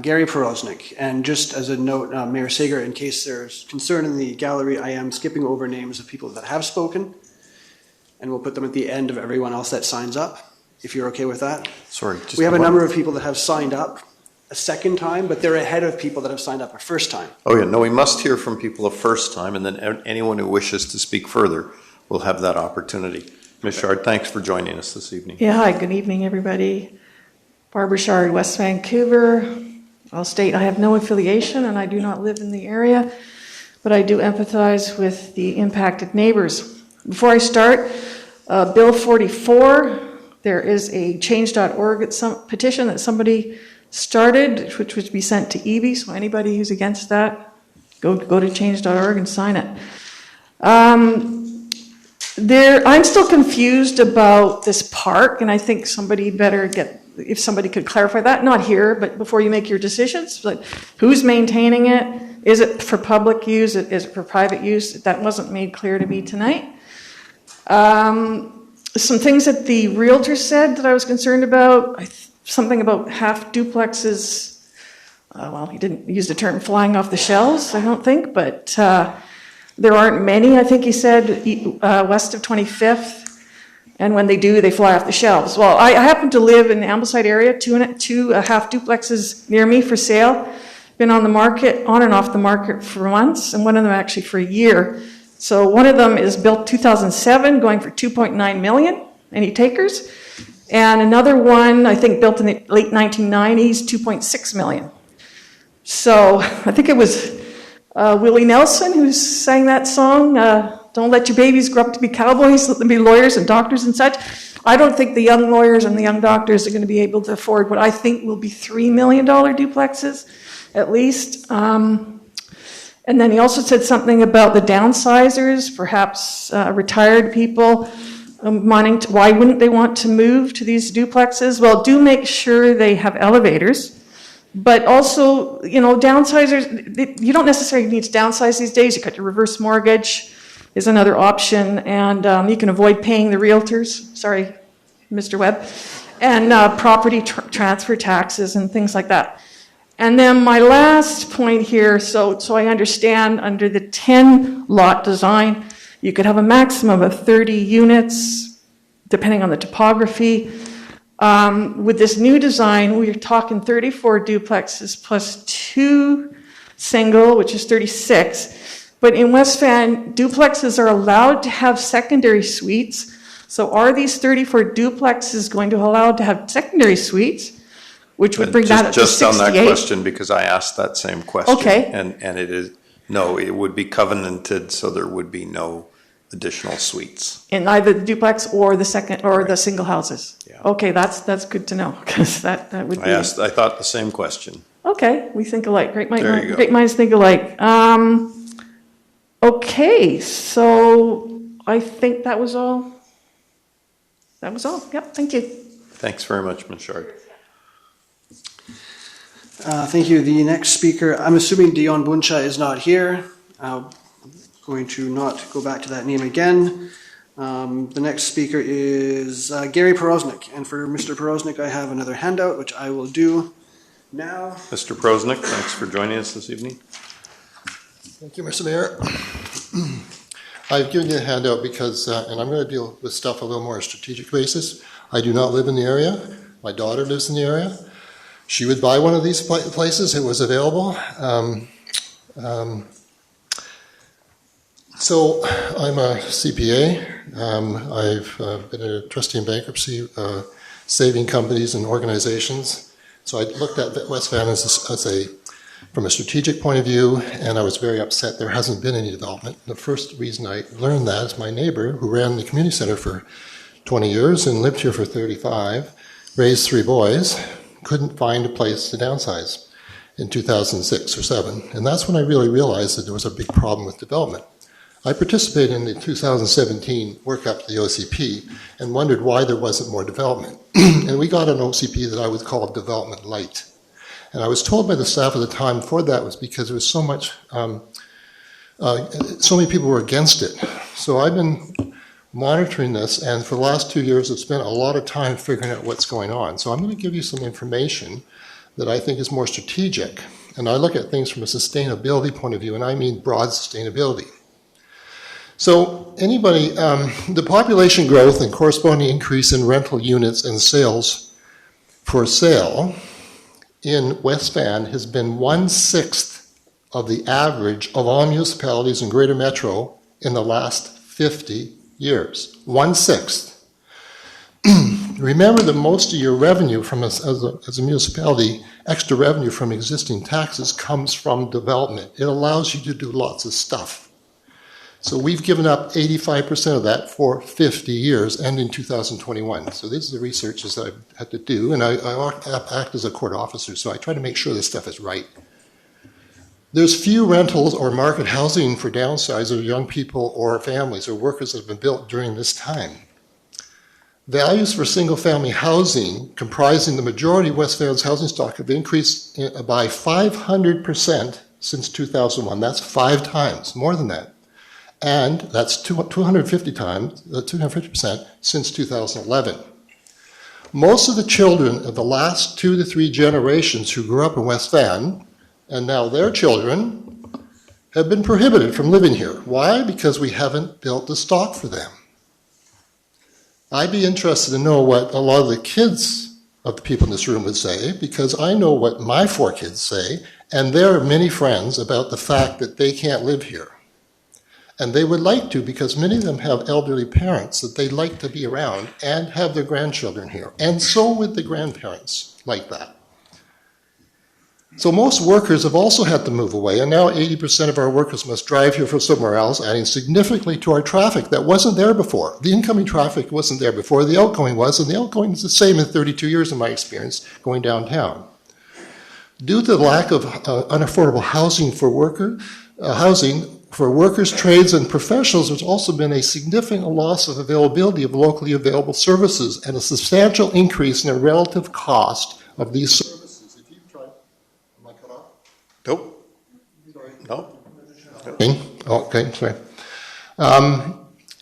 Gary Porosnik. And just as a note, Mayor Sager, in case there's concern in the gallery, I am skipping over names of people that have spoken, and we'll put them at the end of everyone else that signs up, if you're okay with that. Sorry. We have a number of people that have signed up a second time, but they're ahead of people that have signed up a first time. Oh, yeah. No, we must hear from people a first time, and then anyone who wishes to speak further we'll have that opportunity. Ms. Shard, thanks for joining us this evening. Yeah, hi, good evening, everybody. Barbara Shard, West Vancouver. I'll state I have no affiliation and I do not live in the area, but I do empathize with the impacted neighbors. Before I start, Bill 44, there is a change.org petition that somebody started, which would be sent to EB, so anybody who's against that, go to change.org and sign it. I'm still confused about this park, and I think somebody better if somebody could clarify that, not here, but before you make your decisions, like who's maintaining it? Is it for public use? Is it for private use? That wasn't made clear to me tonight. Some things that the realtor said that I was concerned about, something about half duplexes. Well, he didn't use the term flying off the shelves, I don't think, but there aren't many, I think he said, west of 25th. And when they do, they fly off the shelves. Well, I happen to live in the Ambleside area, two half duplexes near me for sale. Been on the market, on and off the market for months, and one of them actually for a year. So one of them is built 2007, going for $2.9 million. Any takers? And another one, I think, built in the late 1990s, $2.6 million. So I think it was Willie Nelson who sang that song, don't let your babies grow up to be cowboys, let them be lawyers and doctors and such. I don't think the young lawyers and the young doctors are going to be able to afford what I think will be $3 million duplexes, at least. And then he also said something about the downsizers, perhaps retired people why wouldn't they want to move to these duplexes? Well, do make sure they have elevators. But also, downsizers, you don't necessarily need to downsize these days. You got your reverse mortgage is another option, and you can avoid paying the realtors, sorry, Mr. Webb, and property transfer taxes and things like that. And then my last point here, so I understand under the 10 lot design, you could have a maximum of 30 units, depending on the topography. With this new design, we're talking 34 duplexes plus 2 single, which is 36. But in West Van, duplexes are allowed to have secondary suites. So are these 34 duplexes going to allow to have secondary suites, which would bring that up to 68? Just on that question, because I asked that same question. Okay. And it is, no, it would be covenanted, so there would be no additional suites. In either the duplex or the second or the single houses. Yeah. Okay, that's good to know, because that would be. I thought the same question. Okay, we think alike. Great There you go. minds think alike. Okay, so I think that was all. That was all. Yep. Thank you. Thanks very much, Ms. Shard. Thank you. The next speaker, I'm assuming Dion Buncha is not here. I'm going to not go back to that name again. The next speaker is Gary Porosnik. And for Mr. Porosnik, I have another handout, which I will do now. Mr. Porosnik, thanks for joining us this evening. Thank you, Mr. Mayor. I've given you a handout because, and I'm going to deal with stuff a little more on a strategic basis. I do not live in the area. My daughter lives in the area. She would buy one of these places. It was available. So I'm a CPA. I've been a trustee in bankruptcy, saving companies and organizations. So I looked at West Van from a strategic point of view, and I was very upset there hasn't been any development. The first reason I learned that is my neighbor, who ran the community center for 20 years and lived here for 35, raised 3 boys, couldn't find a place to downsize in 2006 or 7. And that's when I really realized that there was a big problem with development. I participated in the 2017 workup to the OCP and wondered why there wasn't more development. And we got an OCP that I would call development light. And I was told by the staff at the time for that was because there was so much, so many people were against it. So I've been monitoring this, and for the last 2 years, I've spent a lot of time figuring out what's going on. So I'm going to give you some information that I think is more strategic. And I look at things from a sustainability point of view, and I mean broad sustainability. So anybody, the population growth and corresponding increase in rental units and sales for sale in West Van has been 1/6 of the average of all municipalities in Greater Metro in the last 50 years. 1/6. Remember that most of your revenue from as a municipality, extra revenue from existing taxes comes from development. It allows you to do lots of stuff. So we've given up 85% of that for 50 years, ending 2021. So this is the research that I've had to do, and I act as a court officer, so I try to make sure this stuff is right. There's few rentals or market housing for downsizers or young people or families or workers that have been built during this time. Values for single-family housing, comprising the majority of West Van's housing stock, have increased by 500% since 2001. That's 5 times, more than that. And that's 250% since 2011. Most of the children of the last 2 to 3 generations who grew up in West Van, and now their children, have been prohibited from living here. Why? Because we haven't built the stock for them. I'd be interested to know what a lot of the kids of the people in this room would say, because I know what my 4 kids say, and there are many friends about the fact that they can't live here. And they would like to, because many of them have elderly parents that they'd like to be around and have their grandchildren here. And so would the grandparents like that. So most workers have also had to move away, and now 80% of our workers must drive here from somewhere else, adding significantly to our traffic that wasn't there before. The incoming traffic wasn't there before, the outgoing was, and the outgoing is the same in 32 years in my experience going downtown. Due to the lack of unaffordable housing for workers, trades, and professionals, there's also been a significant loss of availability of locally available services and a substantial increase in the relative cost of these services. If you've tried, am I cut off? Nope. Sorry. Nope. Okay, sorry.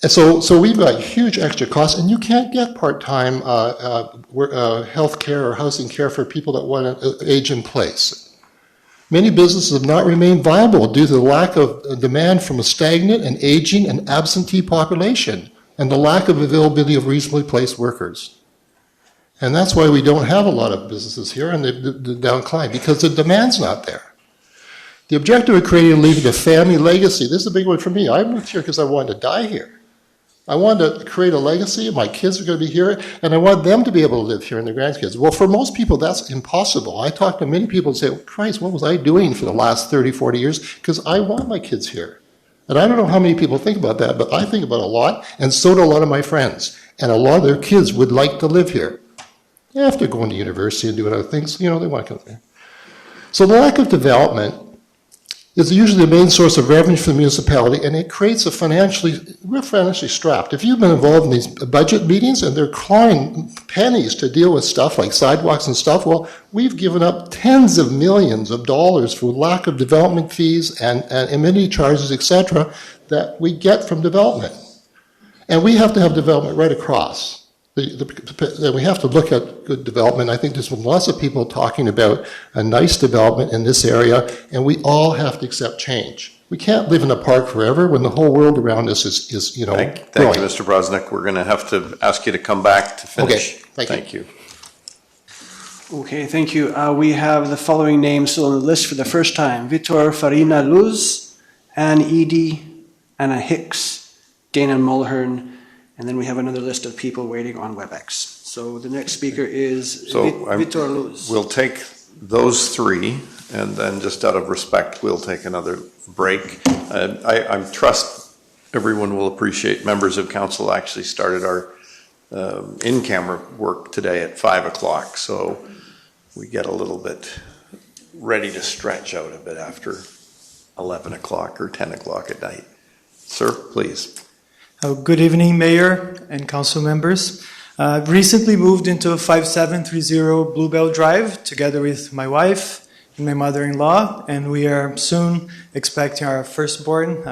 And so we've got huge extra costs, and you can't get part-time health care or housing care for people that want to age in place. Many businesses have not remained viable due to the lack of demand from a stagnant and aging and absentee population and the lack of availability of reasonably placed workers. And that's why we don't have a lot of businesses here and they're downclined, because the demand's not there. The objective of creating and leaving a family legacy, this is a big one for me. I moved here because I wanted to die here. I wanted to create a legacy, my kids are going to be here, and I want them to be able to live here and their grandkids. Well, for most people, that's impossible. I talk to many people and say, oh, Christ, what was I doing for the last 30, 40 years? Because I want my kids here. And I don't know how many people think about that, but I think about it a lot, and so do a lot of my friends. And a lot of their kids would like to live here. After going to university and doing other things, they want to come there. So the lack of development is usually the main source of revenue for the municipality, and it creates we're financially strapped. If you've been involved in these budget meetings and they're clawing pennies to deal with stuff like sidewalks and stuff, well, we've given up tens of millions of dollars for lack of development fees and amenity charges, etc., that we get from development. And we have to have development right across. We have to look at good development. I think there's been lots of people talking about a nice development in this area, and we all have to accept change. We can't live in a park forever when the whole world around us is Thank you, growing. Mr. Brosnick. We're going to have to ask you to come back to finish. Okay, thank you. Okay, thank you. We have the following names still on the list for the first time. Vitor Farina Luz, Ann Eady, Anna Hicks, Dana Mulhern, and then we have another list of people waiting on WebEx. So the next speaker is Vitor Luz. We'll take those 3, and then just out of respect, we'll take another break. I trust everyone will appreciate members of council actually started our in-camera work today at 5 o'clock, so we get a little bit ready to stretch out a bit after 11 o'clock or 10 o'clock at night. Sir, please. Good evening, Mayor and council members. I've recently moved into 5730 Bluebell Drive together with my wife and my mother-in-law, and we are soon expecting our firstborn,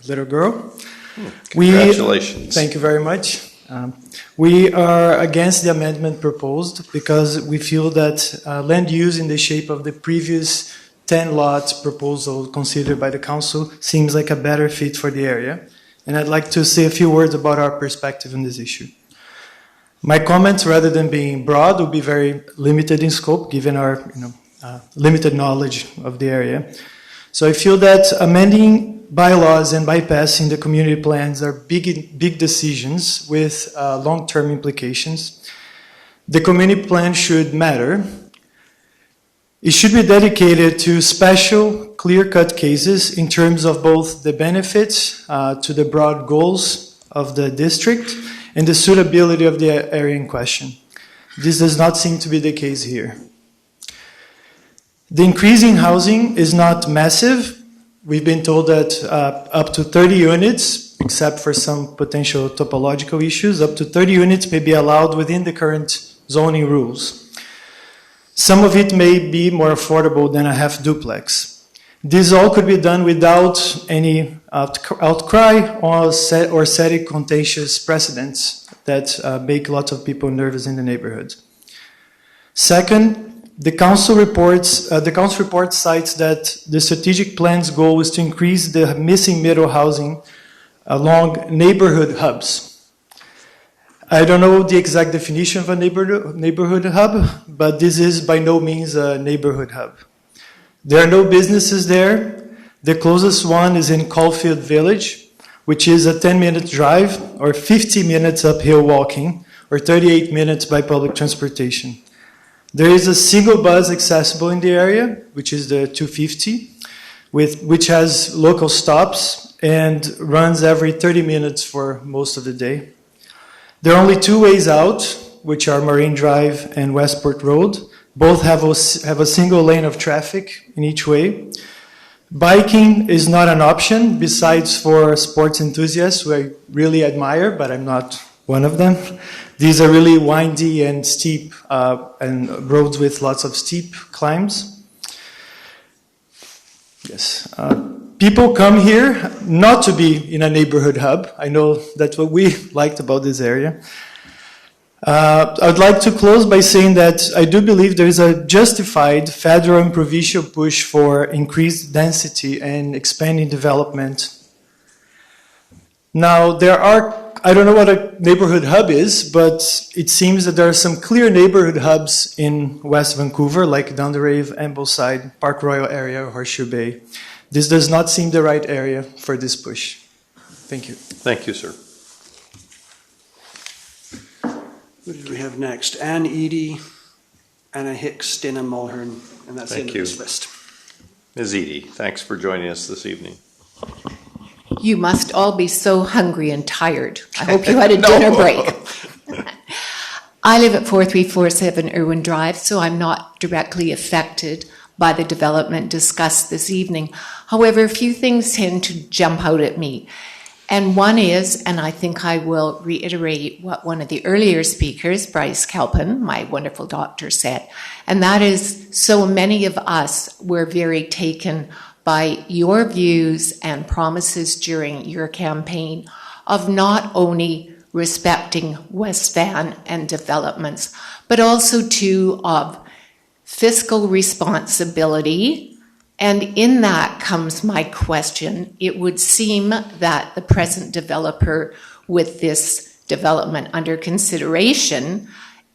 little girl. Congratulations. Thank you very much. We are against the amendment proposed because we feel that land use in the shape of the previous 10 lots proposal considered by the council seems like a better fit for the area. And I'd like to say a few words about our perspective on this issue. My comments, rather than being broad, will be very limited in scope, given our limited knowledge of the area. So I feel that amending bylaws and bypassing the community plans are big decisions with long-term implications. The community plan should matter. It should be dedicated to special, clear-cut cases in terms of both the benefits to the broad goals of the district and the suitability of the area in question. This does not seem to be the case here. The increase in housing is not massive. We've been told that up to 30 units, except for some potential topological issues, up to 30 units may be allowed within the current zoning rules. Some of it may be more affordable than a half duplex. This all could be done without any outcry or setting contentious precedents that make lots of people nervous in the neighborhood. Second, the council report cites that the strategic plan's goal is to increase the missing middle housing along neighborhood hubs. I don't know the exact definition of a neighborhood hub, but this is by no means a neighborhood hub. There are no businesses there. The closest one is in Caulfield Village, which is a 10-minute drive or 50 minutes uphill walking or 38 minutes by public transportation. There is a single bus accessible in the area, which is the 250, which has local stops and runs every 30 minutes for most of the day. There are only two ways out, which are Marine Drive and Westport Road. Both have a single lane of traffic in each way. Biking is not an option, besides for sports enthusiasts, who I really admire, but I'm not one of them. These are really windy and steep, and roads with lots of steep climbs. Yes. People come here not to be in a neighborhood hub. I know that's what we liked about this area. I'd like to close by saying that I do believe there is a justified federal and provincial push for increased density and expanding development. Now, I don't know what a neighborhood hub is, but it seems that there are some clear neighborhood hubs in West Vancouver, like down the Rave, Ambleside, Park Royal area, Horseshoe Bay. This does not seem the right area for this push. Thank you. Thank you, sir. Who did we have next? Ann Eady, Anna Hicks, Dana Mulhern, and that's the end of this list. Ms. Eady, thanks for joining us this evening. You must all be so hungry and tired. I hope you had a dinner break. I live at 4347 Irwin Drive, so I'm not directly affected by the development discussed this evening. However, a few things tend to jump out at me. And one is, and I think I will reiterate what one of the earlier speakers, Bryce Kelpin, my wonderful doctor, said, and that is, so many of us were very taken by your views and promises during your campaign of not only respecting West Van and developments, but also too of fiscal responsibility. And in that comes my question. It would seem that the present developer with this development under consideration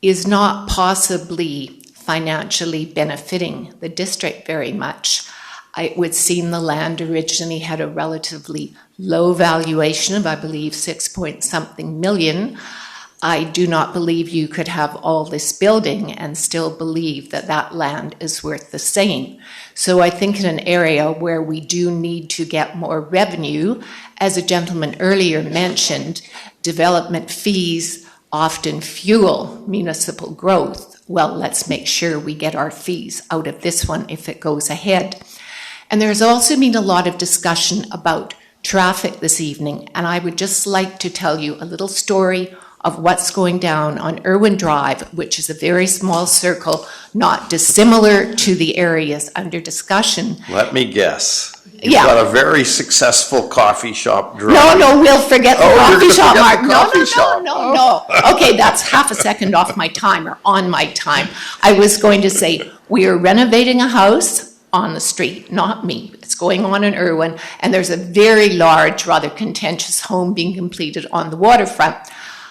is not possibly financially benefiting the district very much. It would seem the land originally had a relatively low valuation of, I believe, 6-point-something million. I do not believe you could have all this building and still believe that that land is worth the same. So I think in an area where we do need to get more revenue, as a gentleman earlier mentioned, development fees often fuel municipal growth. Well, let's make sure we get our fees out of this one if it goes ahead. And there's also been a lot of discussion about traffic this evening, and I would just like to tell you a little story of what's going down on Irwin Drive, which is a very small circle, not dissimilar to the areas under discussion. Let me guess. You've got a very successful coffee shop drive. No, we'll forget the coffee shop, Mark. No. Okay, that's half a second off my time, or on my time. I was going to say, we are renovating a house on the street, not me. It's going on in Irwin, and there's a very large, rather contentious home being completed on the waterfront.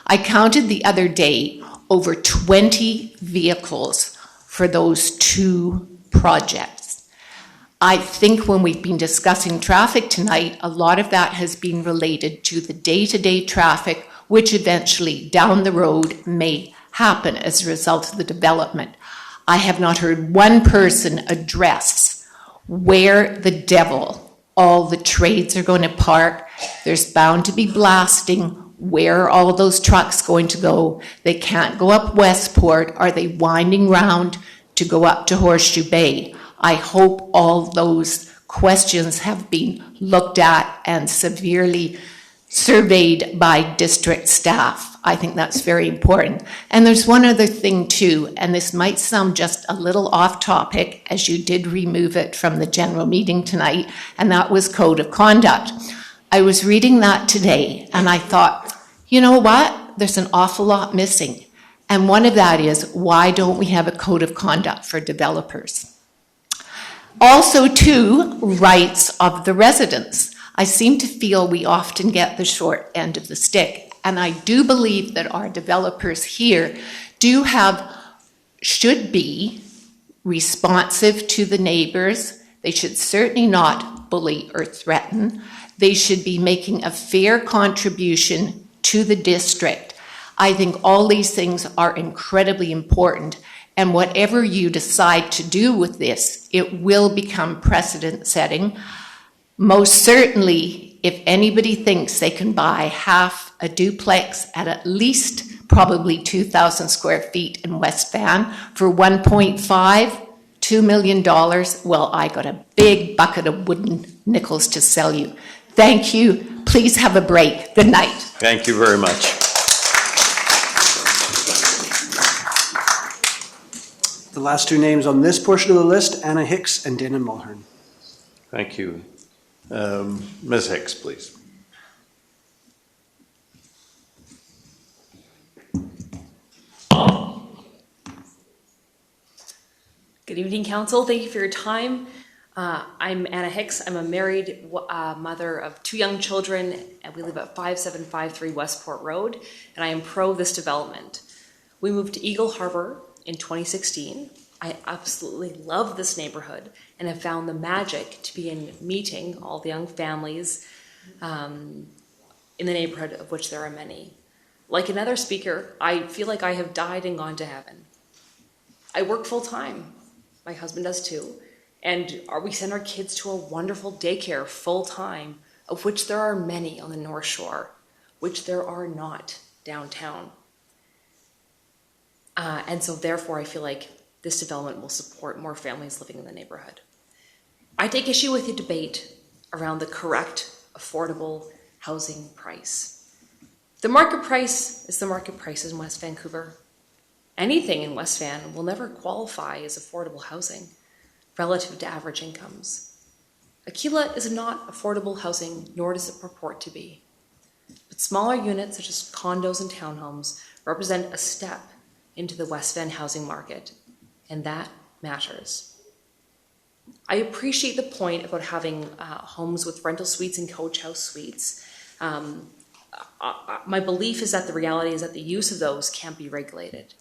I counted the other day over 20 vehicles for those two projects. I think when we've been discussing traffic tonight, a lot of that has been related to the day-to-day traffic, which eventually down the road may happen as a result of the development. I have not heard one person address where the devil all the trades are going to park. There's bound to be blasting. Where are all those trucks going to go? They can't go up Westport. Are they winding round to go up to Horseshoe Bay? I hope all those questions have been looked at and severely surveyed by district staff. I think that's very important. And there's one other thing too, and this might sound just a little off topic, as you did remove it from the general meeting tonight, and that was code of conduct. I was reading that today and I thought, you know what? There's an awful lot missing. And one of that is, why don't we have a code of conduct for developers? Also, too, rights of the residents. I seem to feel we often get the short end of the stick. And I do believe that our developers here should be responsive to the neighbors. They should certainly not bully or threaten. They should be making a fair contribution to the district. I think all these things are incredibly important. And whatever you decide to do with this, it will become precedent setting. Most certainly, if anybody thinks they can buy half a duplex at least probably 2,000 square feet in West Van for $1.2 million, well, I got a big bucket of wooden nickels to sell you. Thank you. Please have a break. Good night. Thank you very much. The last two names on this portion of the list, Anna Hicks and Dana Mulhern. Thank you. Ms. Hicks, please. Good evening, Council. Thank you for your time. I'm Anna Hicks. I'm a married mother of 2 young children, and we live at 5753 Westport Road, and I am pro this development. We moved to Eagle Harbor in 2016. I absolutely love this neighborhood and have found the magic to be in meeting all the young families in the neighborhood, of which there are many. Like another speaker, I feel like I have died and gone to heaven. I work full time. My husband does too. And we send our kids to a wonderful daycare full time, of which there are many on the North Shore, which there are not downtown. And so therefore I feel like this development will support more families living in the neighborhood. I take issue with the debate around the correct, affordable housing price. The market price is the market price in West Vancouver. Anything in West Van will never qualify as affordable housing relative to average incomes. Aquila is not affordable housing, nor does it purport to be. But smaller units such as condos and townhomes represent a step into the West Van housing market, and that matters. I appreciate the point about having homes with rental suites and coach house suites. My belief is that the reality is that the use of those can't be regulated.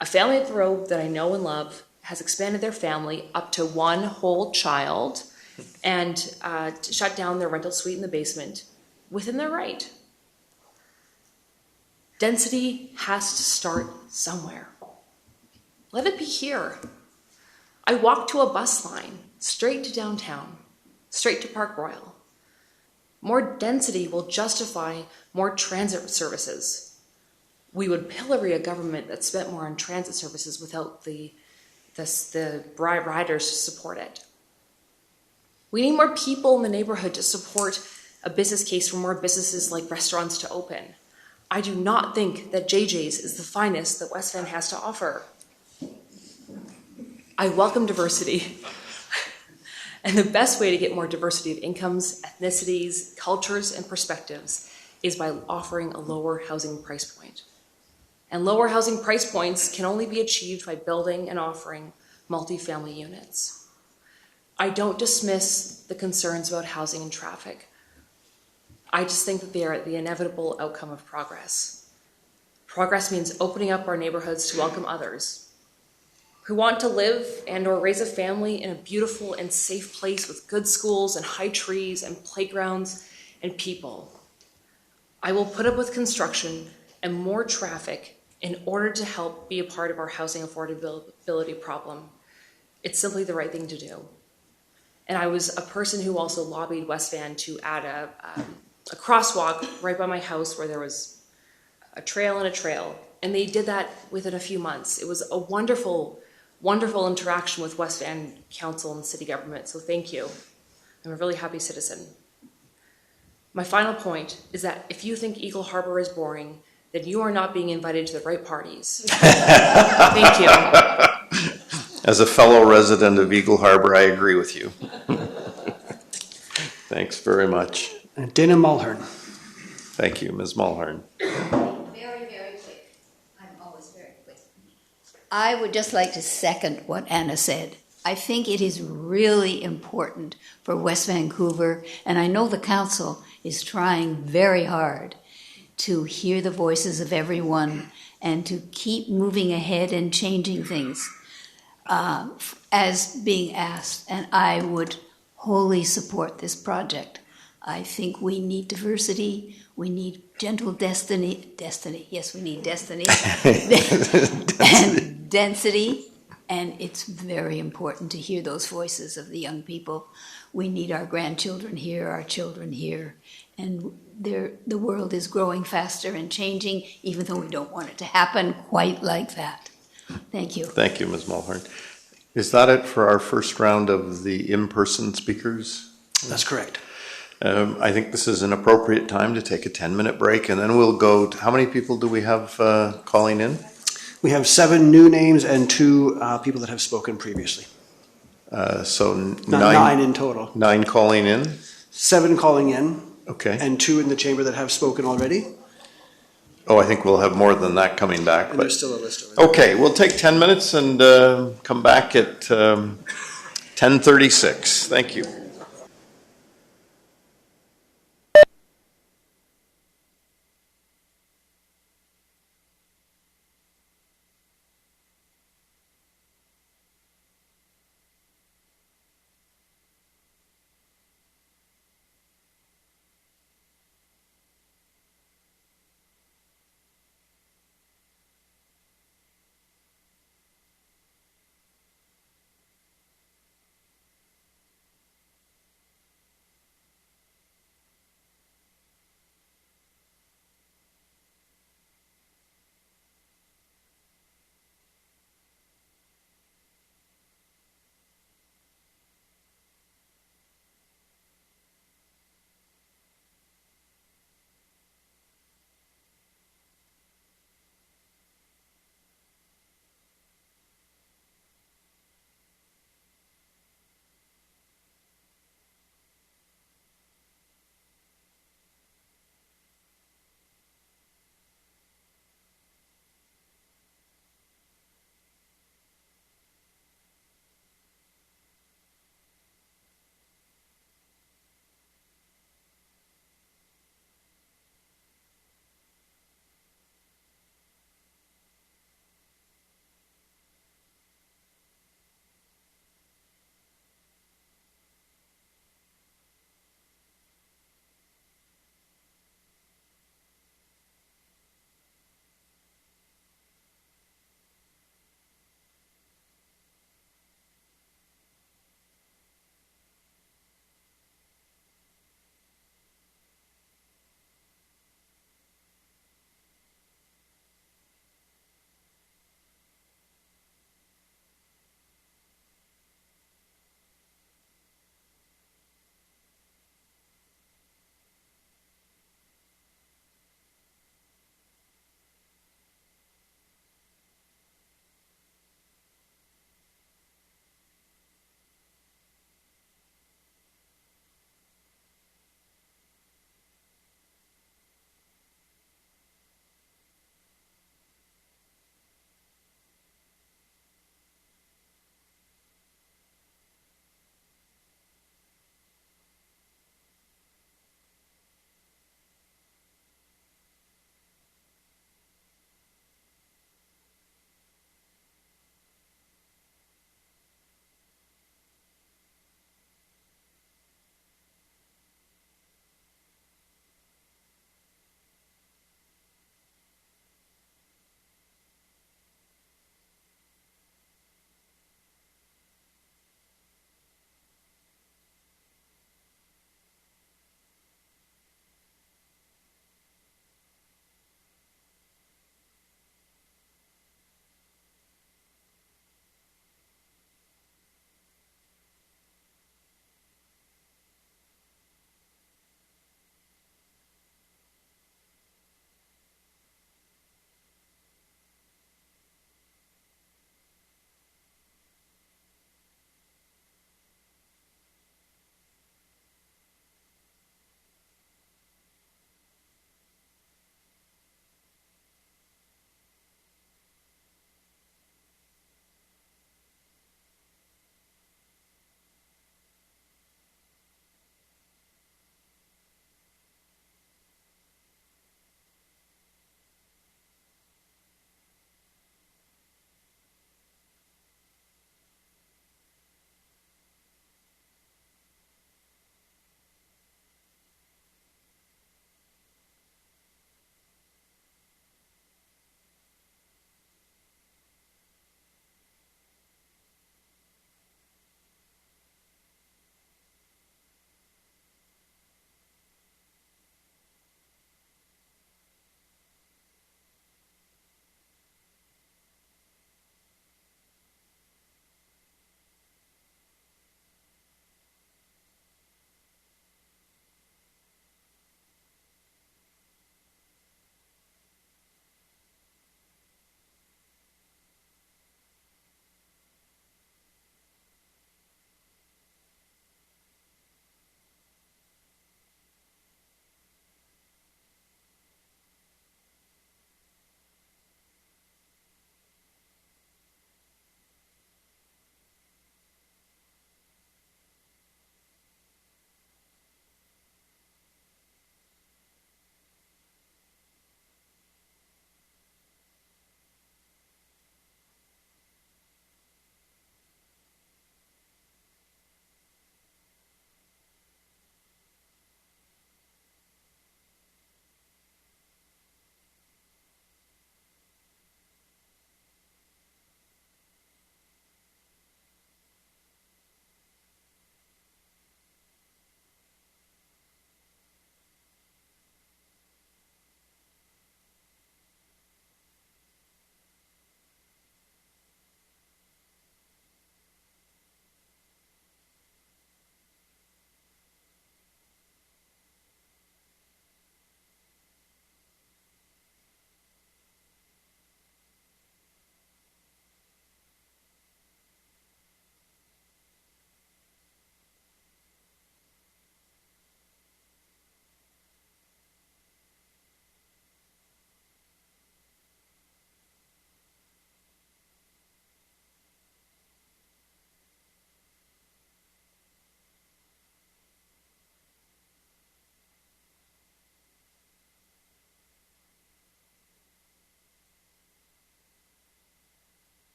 A family at the Road that I know and love has expanded their family up to 1 whole child and shut down their rental suite in the basement within their right. Density has to start somewhere. Let it be here. I walk to a bus line straight to downtown, straight to Park Royal. More density will justify more transit services. We would pillory a government that spent more on transit services without the riders to support it. We need more people in the neighborhood to support a business case for more businesses like restaurants to open. I do not think that JJ's is the finest that West Van has to offer. I welcome diversity. And the best way to get more diversity of incomes, ethnicities, cultures, and perspectives is by offering a lower housing price point. And lower housing price points can only be achieved by building and offering multifamily units. I don't dismiss the concerns about housing and traffic. I just think that they are the inevitable outcome of progress. Progress means opening up our neighborhoods to welcome others. who want to live and or raise a family in a beautiful and safe place with good schools and high trees and playgrounds and people. I will put up with construction and more traffic in order to help be a part of our housing affordability problem. It's simply the right thing to do. And I was a person who also lobbied West Van to add a crosswalk right by my house where there was a trail and a trail. And they did that within a few months. It was a wonderful, wonderful interaction with West Van Council and city government. So thank you. I'm a really happy citizen. My final point is that if you think Eagle Harbor is boring, then you are not being invited to the right parties. Thank you. As a fellow resident of Eagle Harbor, I agree with you. Thanks very much. And Dana Mulhern. Thank you, Ms. Mulhern. Very, very quick. I'm always very quick. I would just like to second what Anna said. I think it is really important for West Vancouver, and I know the council is trying very hard to hear the voices of everyone and to keep moving ahead and changing things as being asked. And I would wholly support this project. I think we need diversity. We need gentle destiny. Yes, we need destiny. And density. And it's very important to hear those voices of the young people. We need our grandchildren here, our children here. And the world is growing faster and changing, even though we don't want it to happen quite like that. Thank you. Thank you, Ms. Mulhern. Is that it for our first round of the in-person speakers? That's correct. I think this is an appropriate time to take a 10-minute break, and then we'll go to, how many people do we have calling in? We have 7 new names and 2 people that have spoken previously. So nine in total. 9 calling in? 7 calling in. Okay. And 2 in the chamber that have spoken already. Oh, I think we'll have more than that coming back. And but there's still a list over there. Okay, we'll take 10 minutes and come back at 10:36. Thank you.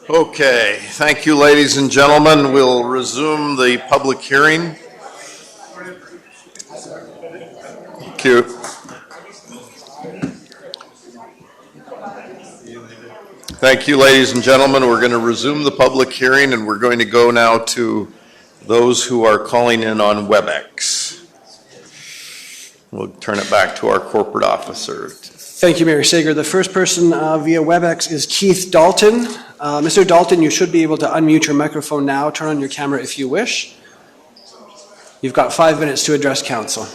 Okay, thank you, ladies and gentlemen. We'll resume the public hearing. Thank you. Thank you, ladies and gentlemen. We're going to resume the public hearing, and we're going to go now to those who are calling in on WebEx. We'll turn it back to our corporate officer. Thank you, Mayor Sager. The first person via WebEx is Keith Dalton. Mr. Dalton, you should be able to unmute your microphone now. Turn on your camera if you wish. You've got 5 minutes to address council.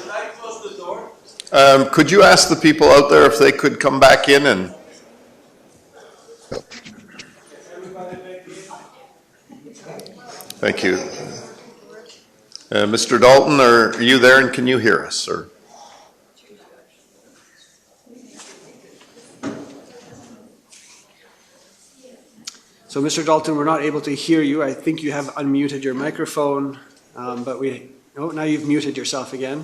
Could you ask the people out there if they could come back in and... Thank you. Mr. Dalton, are you there and can you hear us, sir? So, Mr. Dalton, we're not able to hear you. I think you have unmuted your microphone, but now you've muted yourself again.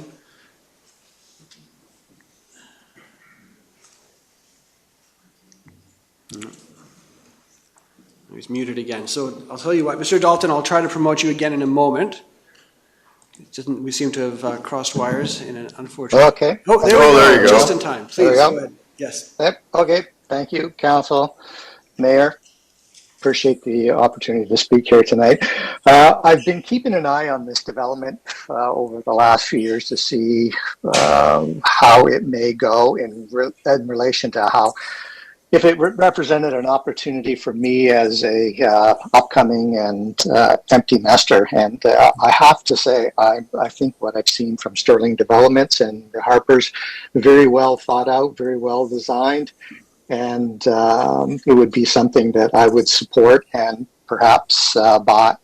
He's muted again. So I'll tell you what, Mr. Dalton, I'll try to promote you again in a moment. We seem to have crossed wires in an unfortunate... Okay. Oh, there you go. Just in time. Please, go ahead. Yes. Okay. Thank you, Council, Mayor. Appreciate the opportunity to speak here tonight. I've been keeping an eye on this development over the last few years to see how it may go in relation to how, if it represented an opportunity for me as a upcoming and empty nester. And I have to say, I think what I've seen from Sterling Developments and the Harpers, very well thought out, very well designed. And it would be something that I would support and perhaps buy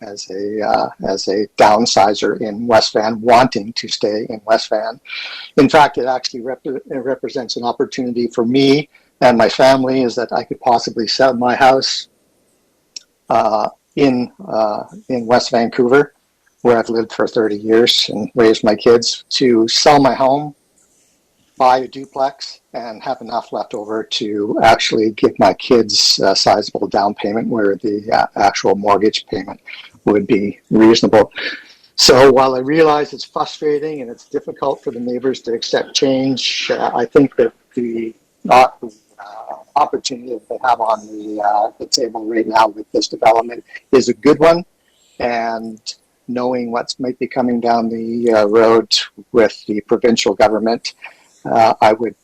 as a downsizer in West Van, wanting to stay in West Van. In fact, it actually represents an opportunity for me and my family, is that I could possibly sell my house in West Vancouver, where I've lived for 30 years and raised my kids, to sell my home, buy a duplex, and have enough left over to actually give my kids a sizable down payment where the actual mortgage payment would be reasonable. So while I realize it's frustrating and it's difficult for the neighbors to accept change, I think that the opportunity that they have on the table right now with this development is a good one. And knowing what might be coming down the road with the provincial government, I would,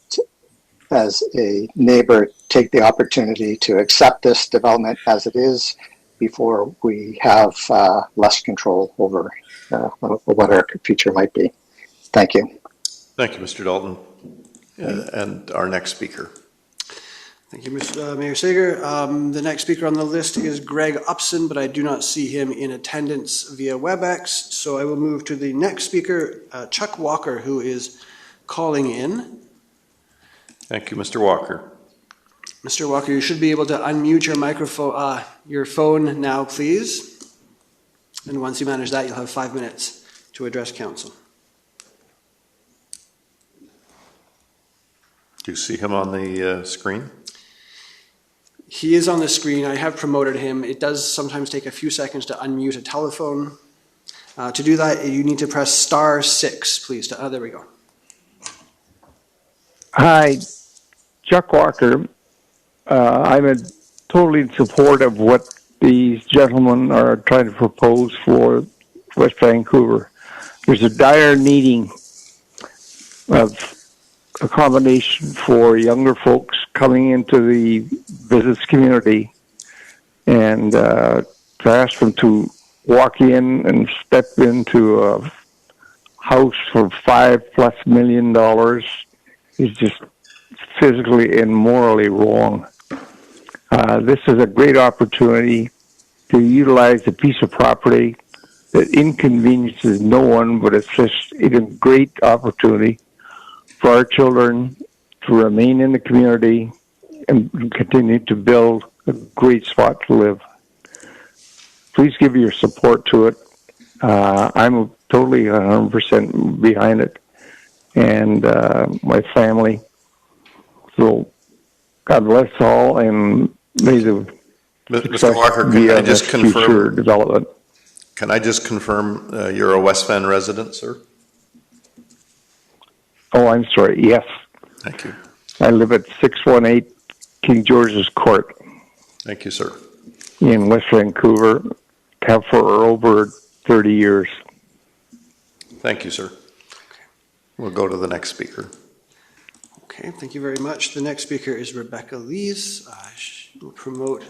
as a neighbor, take the opportunity to accept this development as it is before we have less control over what our future might be. Thank you. Thank you, Mr. Dalton. And our next speaker. Thank you, Mr. Mayor Sager. The next speaker on the list is Greg Upson, but I do not see him in attendance via WebEx. So I will move to the next speaker, Chuck Walker, who is calling in. Thank you, Mr. Walker. Mr. Walker, you should be able to unmute your microphone, your phone now, please. And once you manage that, you'll have 5 minutes to address council. Do you see him on the screen? He is on the screen. I have promoted him. It does sometimes take a few seconds to unmute a telephone. To do that, you need to press *6, please. There we go. Hi, Chuck Walker. I'm totally in support of what these gentlemen are trying to propose for West Vancouver. There's a dire needing of accommodation for younger folks coming into the business community, and to ask them to walk in and step into a house for $5+ million is just physically and morally wrong. This is a great opportunity to utilize a piece of property that inconveniences no one, but it's just a great opportunity for our children to remain in the community and continue to build a great spot to live. Please give your support to it. I'm totally 100% behind it, and my family. So God bless all, and may the Mr. Walker, can via I just this future confirm? development. Can I just confirm you're a West Van resident, sir? Oh, I'm sorry. Yes, Thank you. I live at 618 King George's Court Thank you, sir. in West Vancouver. Have for over 30 years. Thank you, sir. We'll go to the next speaker. Okay, thank you very much. The next speaker is Rebecca Lees. We'll promote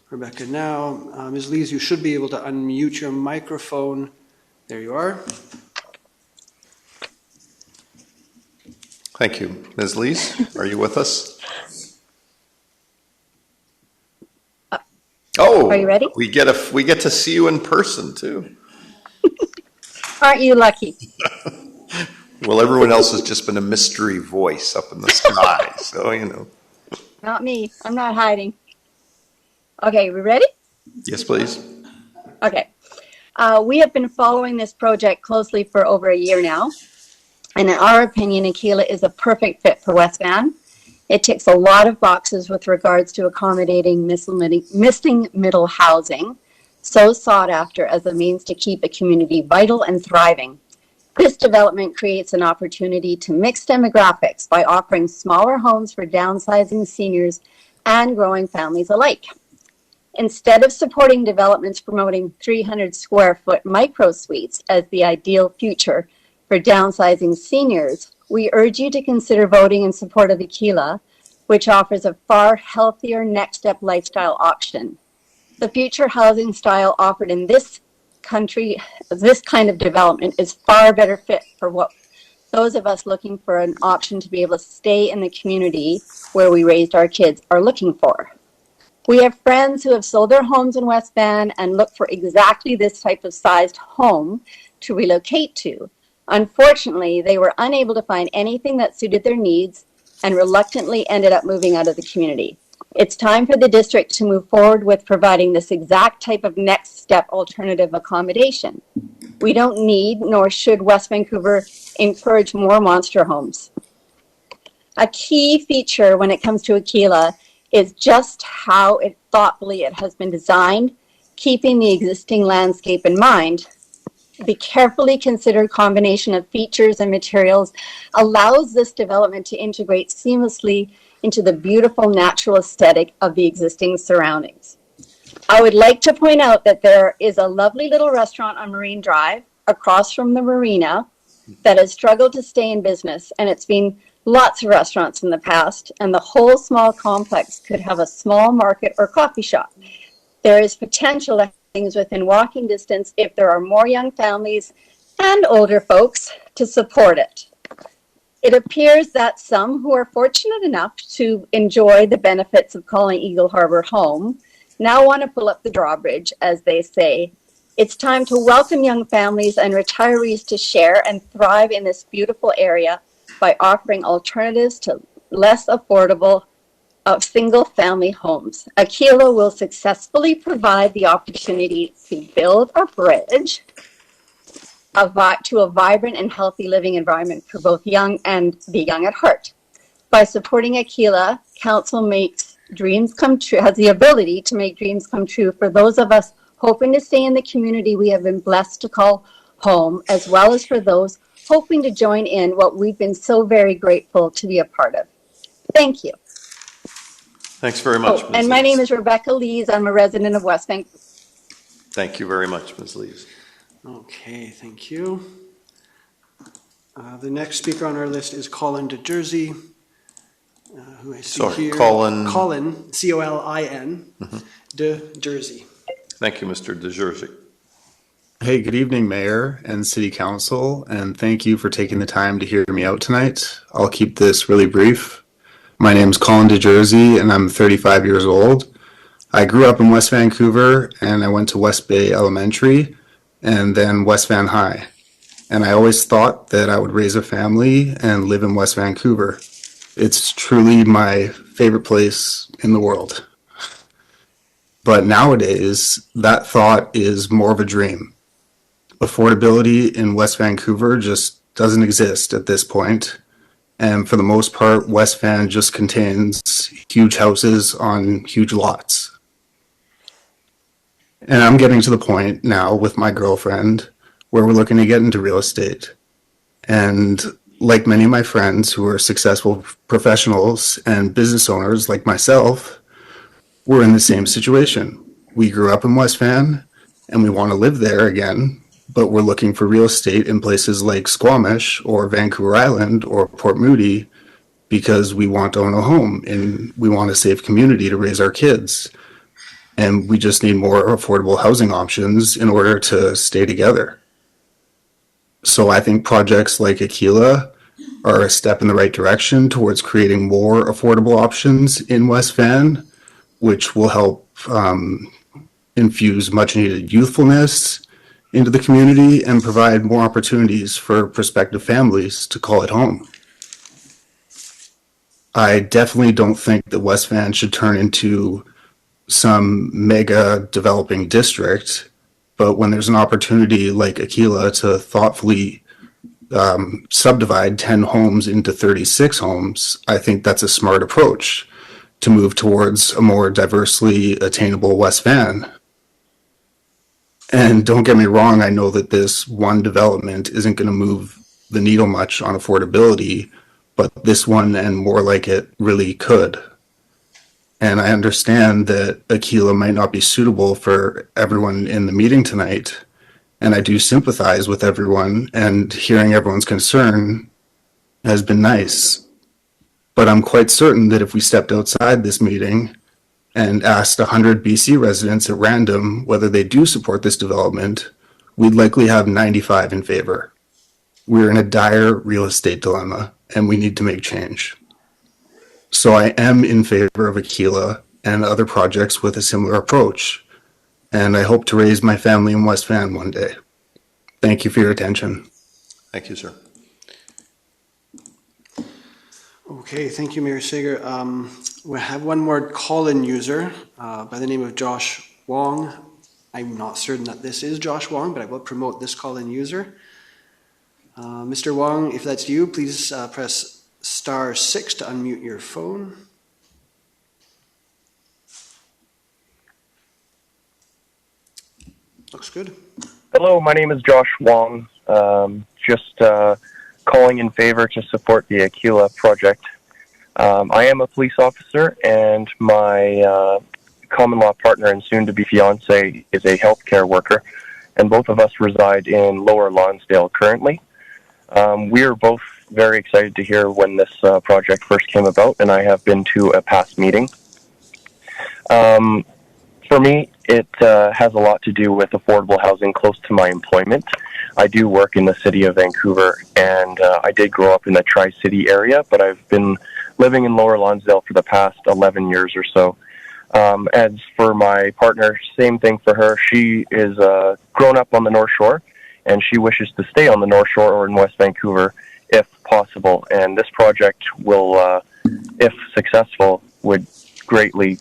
Rebecca now. Ms. Lees, you should be able to unmute your microphone. There you are. Thank you. Ms. Lees, are you with us? Oh, Are you ready? We get to see you in person too. Aren't you lucky? Well, everyone else has just been a mystery voice up in the sky, so you know. Not me. I'm not hiding. Okay, we ready? Yes, please. Okay. We have been following this project closely for over a year now. And in our opinion, Aquila is a perfect fit for West Van. It ticks a lot of boxes with regards to accommodating missing middle housing, so sought after as a means to keep a community vital and thriving. This development creates an opportunity to mix demographics by offering smaller homes for downsizing seniors and growing families alike. Instead of supporting developments promoting 300 square foot micro suites as the ideal future for downsizing seniors, we urge you to consider voting in support of Aquila, which offers a far healthier next step lifestyle option. The future housing style offered in this country, this kind of development is far better fit for what those of us looking for an option to be able to stay in the community where we raised our kids are looking for. We have friends who have sold their homes in West Van and look for exactly this type of sized home to relocate to. Unfortunately, they were unable to find anything that suited their needs and reluctantly ended up moving out of the community. It's time for the district to move forward with providing this exact type of next step alternative accommodation. We don't need, nor should West Vancouver encourage more monster homes. A key feature when it comes to Aquila is just how thoughtfully it has been designed, keeping the existing landscape in mind. The carefully considered combination of features and materials allows this development to integrate seamlessly into the beautiful natural aesthetic of the existing surroundings. I would like to point out that there is a lovely little restaurant on Marine Drive across from the marina that has struggled to stay in business, and it's been lots of restaurants in the past, and the whole small complex could have a small market or coffee shop. There is potential to have things within walking distance if there are more young families and older folks to support it. It appears that some who are fortunate enough to enjoy the benefits of calling Eagle Harbor home now want to pull up the drawbridge, as they say. It's time to welcome young families and retirees to share and thrive in this beautiful area by offering alternatives to less affordable single-family homes. Aquila will successfully provide the opportunity to build a bridge to a vibrant and healthy living environment for both young and the young at heart. By supporting Aquila, Council makes dreams come true, has the ability to make dreams come true for those of us hoping to stay in the community we have been blessed to call home, as well as for those hoping to join in what we've been so very grateful to be a part of. Thank you. Thanks very much, Ms. And my Lees. name is Rebecca Lees. I'm a resident of West Vancouver. Thank you very much, Ms. Lees. Okay, thank you. The next speaker on our list is Colin DeJersey, who I see Sorry, here. Colin. Colin, C-O-L-I-N, DeJersey. Thank you, Mr. DeJersey. Hey, good evening, Mayor and City Council, and thank you for taking the time to hear me out tonight. I'll keep this really brief. My name's Colin DeJersey, and I'm 35 years old. I grew up in West Vancouver, and I went to West Bay Elementary, and then West Van High. And I always thought that I would raise a family and live in West Vancouver. It's truly my favorite place in the world. But nowadays, that thought is more of a dream. Affordability in West Vancouver just doesn't exist at this point. And for the most part, West Van just contains huge houses on huge lots. And I'm getting to the point now with my girlfriend where we're looking to get into real estate. And like many of my friends who are successful professionals and business owners like myself, we're in the same situation. We grew up in West Van and we want to live there again, but we're looking for real estate in places like Squamish or Vancouver Island or Port Moody because we want to own a home and we want a safe community to raise our kids. And we just need more affordable housing options in order to stay together. So I think projects like Aquila are a step in the right direction towards creating more affordable options in West Van, which will help infuse much needed youthfulness into the community and provide more opportunities for prospective families to call it home. I definitely don't think that West Van should turn into some mega developing district, but when there's an opportunity like Aquila to thoughtfully subdivide 10 homes into 36 homes, I think that's a smart approach to move towards a more diversely attainable West Van. And don't get me wrong, I know that this one development isn't going to move the needle much on affordability, but this one and more like it really could. And I understand that Aquila might not be suitable for everyone in the meeting tonight. And I do sympathize with everyone, and hearing everyone's concern has been nice. But I'm quite certain that if we stepped outside this meeting and asked 100 BC residents at random whether they do support this development, we'd likely have 95 in favor. We're in a dire real estate dilemma, and we need to make change. So I am in favor of Aquila and other projects with a similar approach, and I hope to raise my family in West Van one day. Thank you for your attention. Thank you, sir. Okay, thank you, Mayor Sager. We have one more call-in user by the name of Josh Wong. I'm not certain that this is Josh Wong, but I will promote this call-in user. Mr. Wong, if that's you, please press *6 to unmute your phone. Looks good. Hello, my name is Josh Wong. Just calling in favor to support the Aquila project. I am a police officer, and my common law partner and soon-to-be fiance is a healthcare worker, and both of us reside in Lower Lonsdale currently. We are both very excited to hear when this project first came about, and I have been to a past meeting. For me, it has a lot to do with affordable housing close to my employment. I do work in the city of Vancouver, and I did grow up in the Tri-City area, but I've been living in Lower Lonsdale for the past 11 years or so. As for my partner, same thing for her. She is grown up on the North Shore, and she wishes to stay on the North Shore or in West Vancouver if possible. And this project will, if successful, would greatly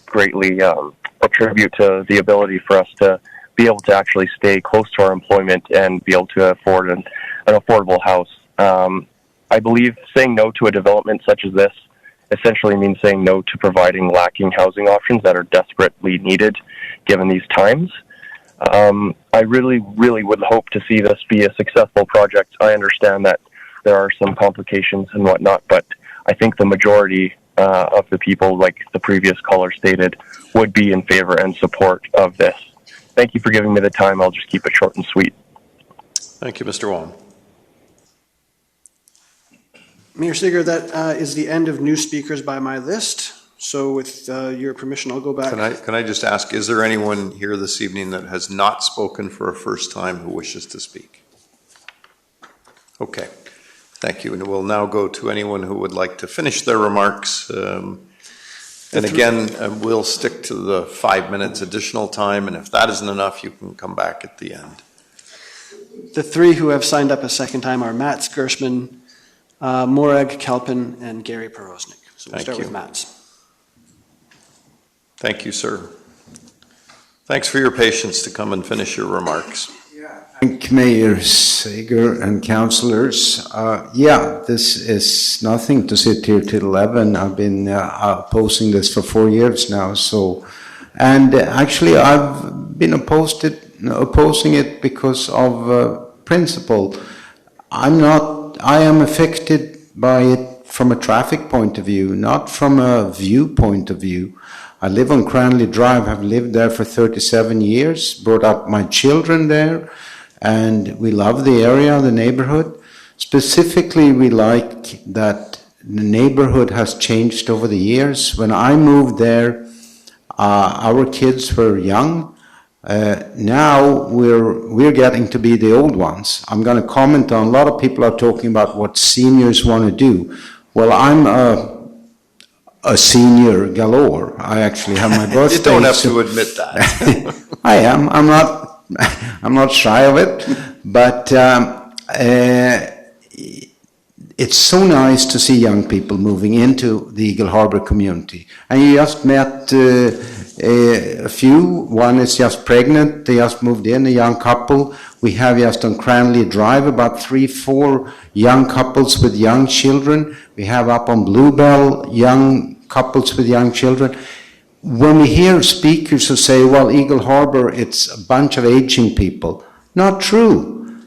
attribute to the ability for us to be able to actually stay close to our employment and be able to afford an affordable house. I believe saying no to a development such as this essentially means saying no to providing lacking housing options that are desperately needed given these times. I really would hope to see this be a successful project. I understand that there are some complications and whatnot, but I think the majority of the people, like the previous caller stated, would be in favor and support of this. Thank you for giving me the time. I'll just keep it short and sweet. Thank you, Mr. Wong. Mayor Sager, that is the end of new speakers by my list. So with your permission, I'll go back. Can I just ask, is there anyone here this evening that has not spoken for a first time who wishes to speak? Okay, thank you. And we'll now go to anyone who would like to finish their remarks. And again, we'll stick to the 5 minutes additional time, and if that isn't enough, you can come back at the end. The three who have signed up a second time are Mats Gershman, Morag Kalpin, and Gary Porosnik. So we'll start with Mats. Thank you, sir. Thanks for your patience to come and finish your remarks. Thank you, Mayor Sager and councillors. This is nothing to sit here till 11. I've been opposing this for 4 years now. And actually, I've been opposing it because of principle. I am affected by it from a traffic point of view, not from a view point of view. I live on Cranley Drive, have lived there for 37 years, brought up my children there, and we love the area, the neighborhood. Specifically, we like that the neighborhood has changed over the years. When I moved there, our kids were young. Now we're getting to be the old ones. I'm going to comment on, a lot of people are talking about what seniors want to do. Well, I'm a senior galore. I actually have my birthday. You don't have to admit that. I am. I'm not shy of it, but it's so nice to see young people moving into the Eagle Harbor community. And you just met a few. One is just pregnant. They just moved in, a young couple. We have just on Cranley Drive about 3-4 young couples with young children. We have up on Bluebell young couples with young children. When we hear speakers who say, well, Eagle Harbor, it's a bunch of aging people. Not true.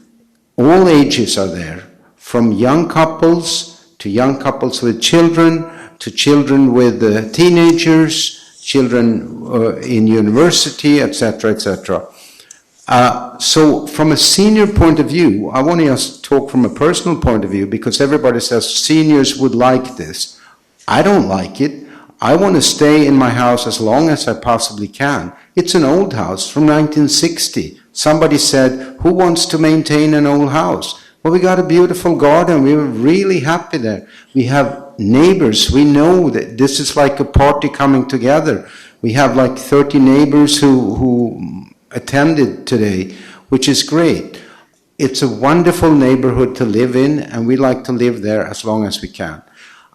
All ages are there, from young couples to young couples with children, to children with teenagers, children in university, etc., etc. So from a senior point of view, I want to just talk from a personal point of view, because everybody says seniors would like this. I don't like it. I want to stay in my house as long as I possibly can. It's an old house from 1960. Somebody said, who wants to maintain an old house? Well, we got a beautiful garden. We were really happy there. We have neighbors. We know that this is like a party coming together. We have like 30 neighbors who attended today, which is great. It's a wonderful neighborhood to live in, and we like to live there as long as we can.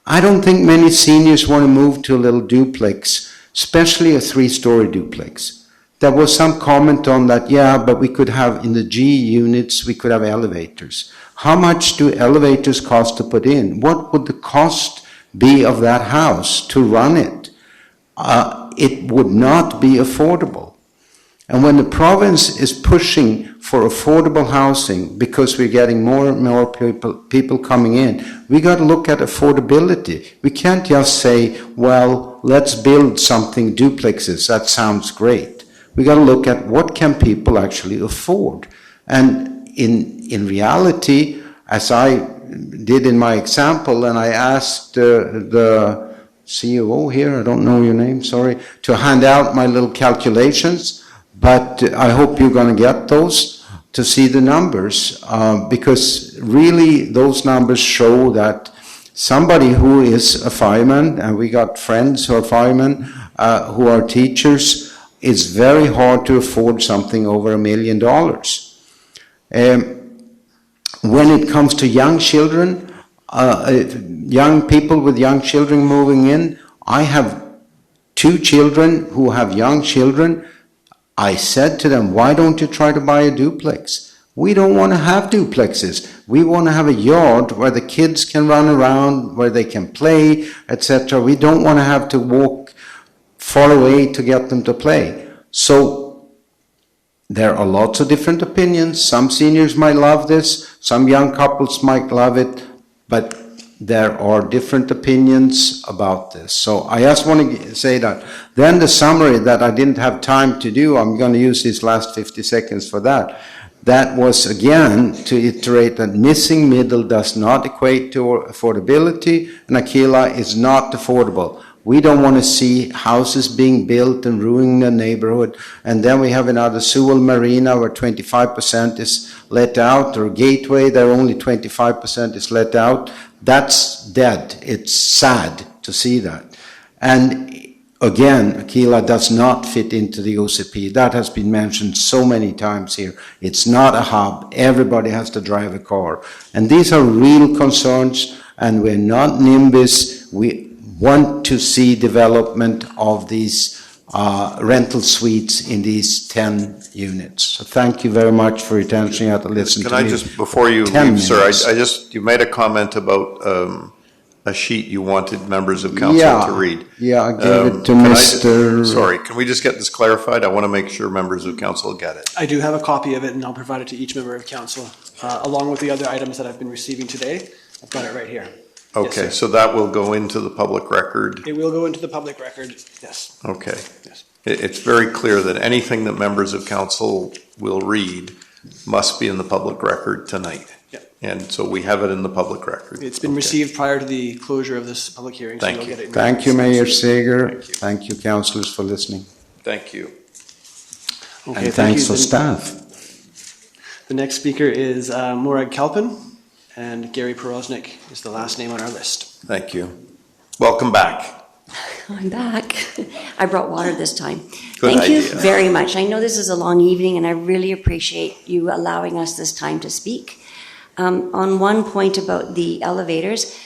I don't think many seniors want to move to a little duplex, especially a 3-story duplex. There was some comment on that, yeah, but we could have, in the G units, we could have elevators. How much do elevators cost to put in? What would the cost be of that house to run it? It would not be affordable. And when the province is pushing for affordable housing, because we're getting more and more people coming in, we got to look at affordability. We can't just say, well, let's build something, duplexes, that sounds great. We got to look at what can people actually afford. And in reality, as I did in my example, and I asked the CEO here, I don't know your name, sorry, to hand out my little calculations, but I hope you're going to get those to see the numbers, because really those numbers show that somebody who is a fireman, and we got friends who are firemen, who are teachers, it's very hard to afford something over $1 million. When it comes to young children, young people with young children moving in, I have 2 children who have young children. I said to them, why don't you try to buy a duplex? We don't want to have duplexes. We want to have a yard where the kids can run around, where they can play, etc. We don't want to have to walk far away to get them to play. So there are lots of different opinions. Some seniors might love this. Some young couples might love it. But there are different opinions about this. So I just want to say that. Then the summary that I didn't have time to do, I'm going to use these last 50 seconds for that. That was, again, to iterate that missing middle does not equate to affordability, and Aquila is not affordable. We don't want to see houses being built and ruining the neighborhood. And then we have another Sewell Marina where 25% is let out, or Gateway, there only 25% is let out. That's dead. It's sad to see that. And again, Aquila does not fit into the OCP. That has been mentioned so many times here. It's not a hub. Everybody has to drive a car. And these are real concerns, and we're not NIMBYs. We want to see development of these rental suites in these 10 units. So thank you very much for your attention. You have to listen to me. Can I just, before you leave, sir, you made a comment about a sheet you wanted members of council to read. Yeah, I gave it to Can Mr. Sorry, can we just get this clarified? I want to make sure members of council get it. I do have a copy of it, and I'll provide it to each member of council, along with the other items that I've been receiving today. I've got it right here. Okay, Yes, so that will go into the public record. it will go into the public record, yes. Okay. Yes. It's very clear that anything that members of council will read must be in the public record tonight. Yep. And so we have it in the public record. It's been received prior to the closure of this public hearing, so Thank you'll you. get it. Thank you, Mayor Sager. Thank you, councillors, for listening. Thank you. Okay, And thank thanks you. for The- staff. The next speaker is Morag Kalpin, and Gary Porosnik is the last name on our list. Thank you. Welcome back. I'm back. I brought water this time. Good Thank you idea. very much. I know this is a long evening, and I really appreciate you allowing us this time to speak. On one point about the elevators,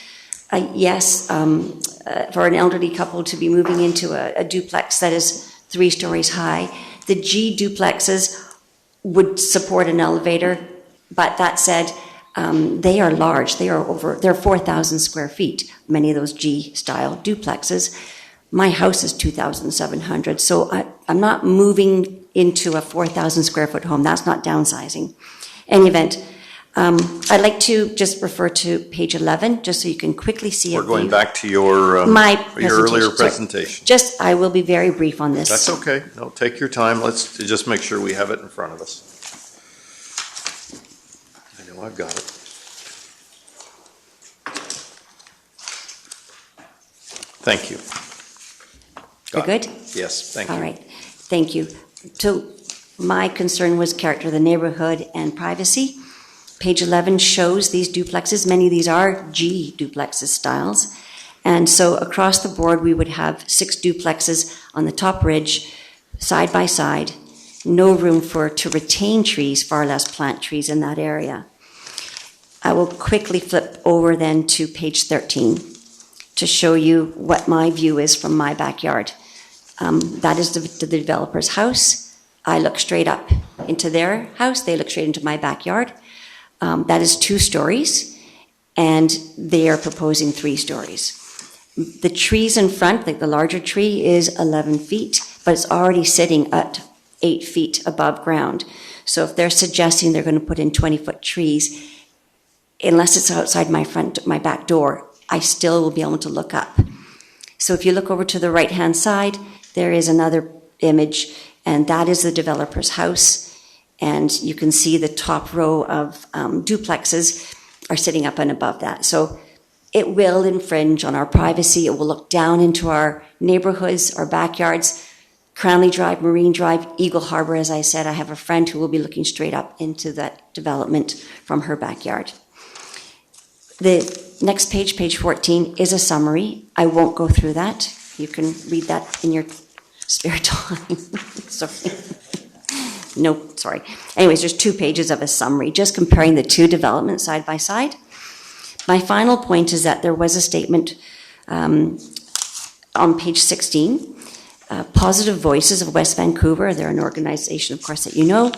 yes, for an elderly couple to be moving into a duplex that is 3 stories high, the G duplexes would support an elevator, but that said, they are large. They're 4,000 square feet, many of those G-style duplexes. My house is 2,700, so I'm not moving into a 4,000 square foot home. That's not downsizing. Any event, I'd like to just refer to page 11, just so you can quickly see it. We're going back to your earlier presentation. Just, I will be very brief on this. That's okay. No, take your time. Let's just make sure we have it in front of us. I know I've got it. Thank you. We're Got it. good? Yes, thank you. All right, thank you. So my concern was character of the neighborhood and privacy. Page 11 shows these duplexes. Many of these are G duplexes styles. And so across the board, we would have 6 duplexes on the top ridge, side by side. No room to retain trees, far less plant trees in that area. I will quickly flip over then to page 13 to show you what my view is from my backyard. That is the developer's house. I look straight up into their house. They look straight into my backyard. That is 2 stories, and they are proposing 3 stories. The trees in front, like the larger tree, is 11 feet, but it's already sitting at 8 feet above ground. So if they're suggesting they're going to put in 20-foot trees, unless it's outside my back door, I still will be able to look up. So if you look over to the right-hand side, there is another image, and that is the developer's house. And you can see the top row of duplexes are sitting up and above that. So it will infringe on our privacy. It will look down into our neighborhoods, our backyards. Cranley Drive, Marine Drive, Eagle Harbor, as I said, I have a friend who will be looking straight up into that development from her backyard. The next page, page 14, is a summary. I won't go through that. You can read that in your spare time. Sorry. No, sorry. Anyways, there's 2 pages of a summary, just comparing the 2 developments side by side. My final point is that there was a statement on page 16, Positive Voices of West Vancouver. They're an organization, of course, that you know.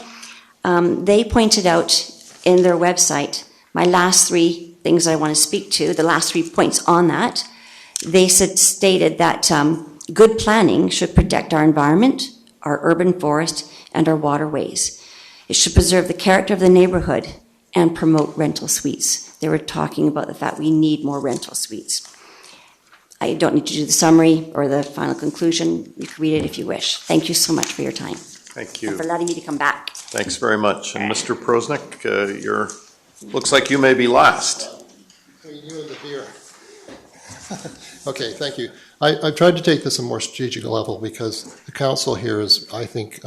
They pointed out in their website, my last 3 things I want to speak to, the last 3 points on that, they stated that good planning should protect our environment, our urban forest, and our waterways. It should preserve the character of the neighborhood and promote rental suites. They were talking about the fact we need more rental suites. I don't need to do the summary or the final conclusion. You can read it if you wish. Thank you so much for your time. Thank you. And for letting me to come back. Thanks very much. And Mr. Prosnick, looks like you may be last. You and the beer. Okay, thank you. I tried to take this a more strategic level because the council here is, I think,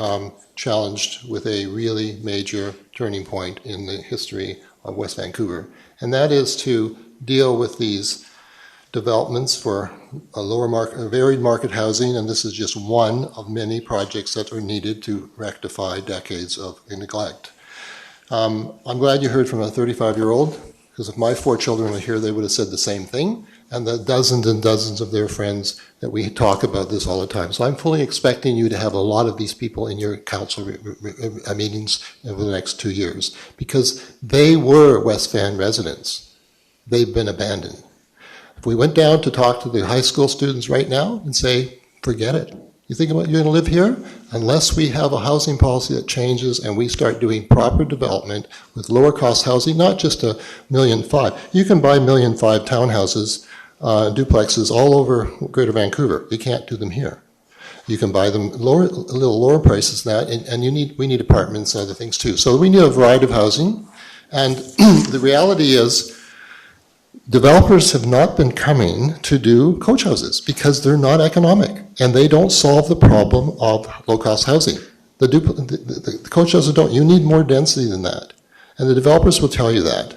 challenged with a really major turning point in the history of West Vancouver, and that is to deal with these developments for a varied market housing, and this is just one of many projects that are needed to rectify decades of neglect. I'm glad you heard from a 35-year-old, because if my 4 children were here, they would have said the same thing, and the dozens and dozens of their friends that we talk about this all the time. So I'm fully expecting you to have a lot of these people in your council meetings over the next 2 years, because they were West Van residents. They've been abandoned. If we went down to talk to the high school students right now and say, forget it. You think about you're going to live here? Unless we have a housing policy that changes and we start doing proper development with lower cost housing, not just $1.5 million. You can buy $1.5 million townhouses, duplexes all over Greater Vancouver. You can't do them here. You can buy them a little lower prices than that, and we need apartments and other things too. So we need a variety of housing, and the reality is developers have not been coming to do coach houses because they're not economic, and they don't solve the problem of low-cost housing. The coach houses don't. You need more density than that, and the developers will tell you that.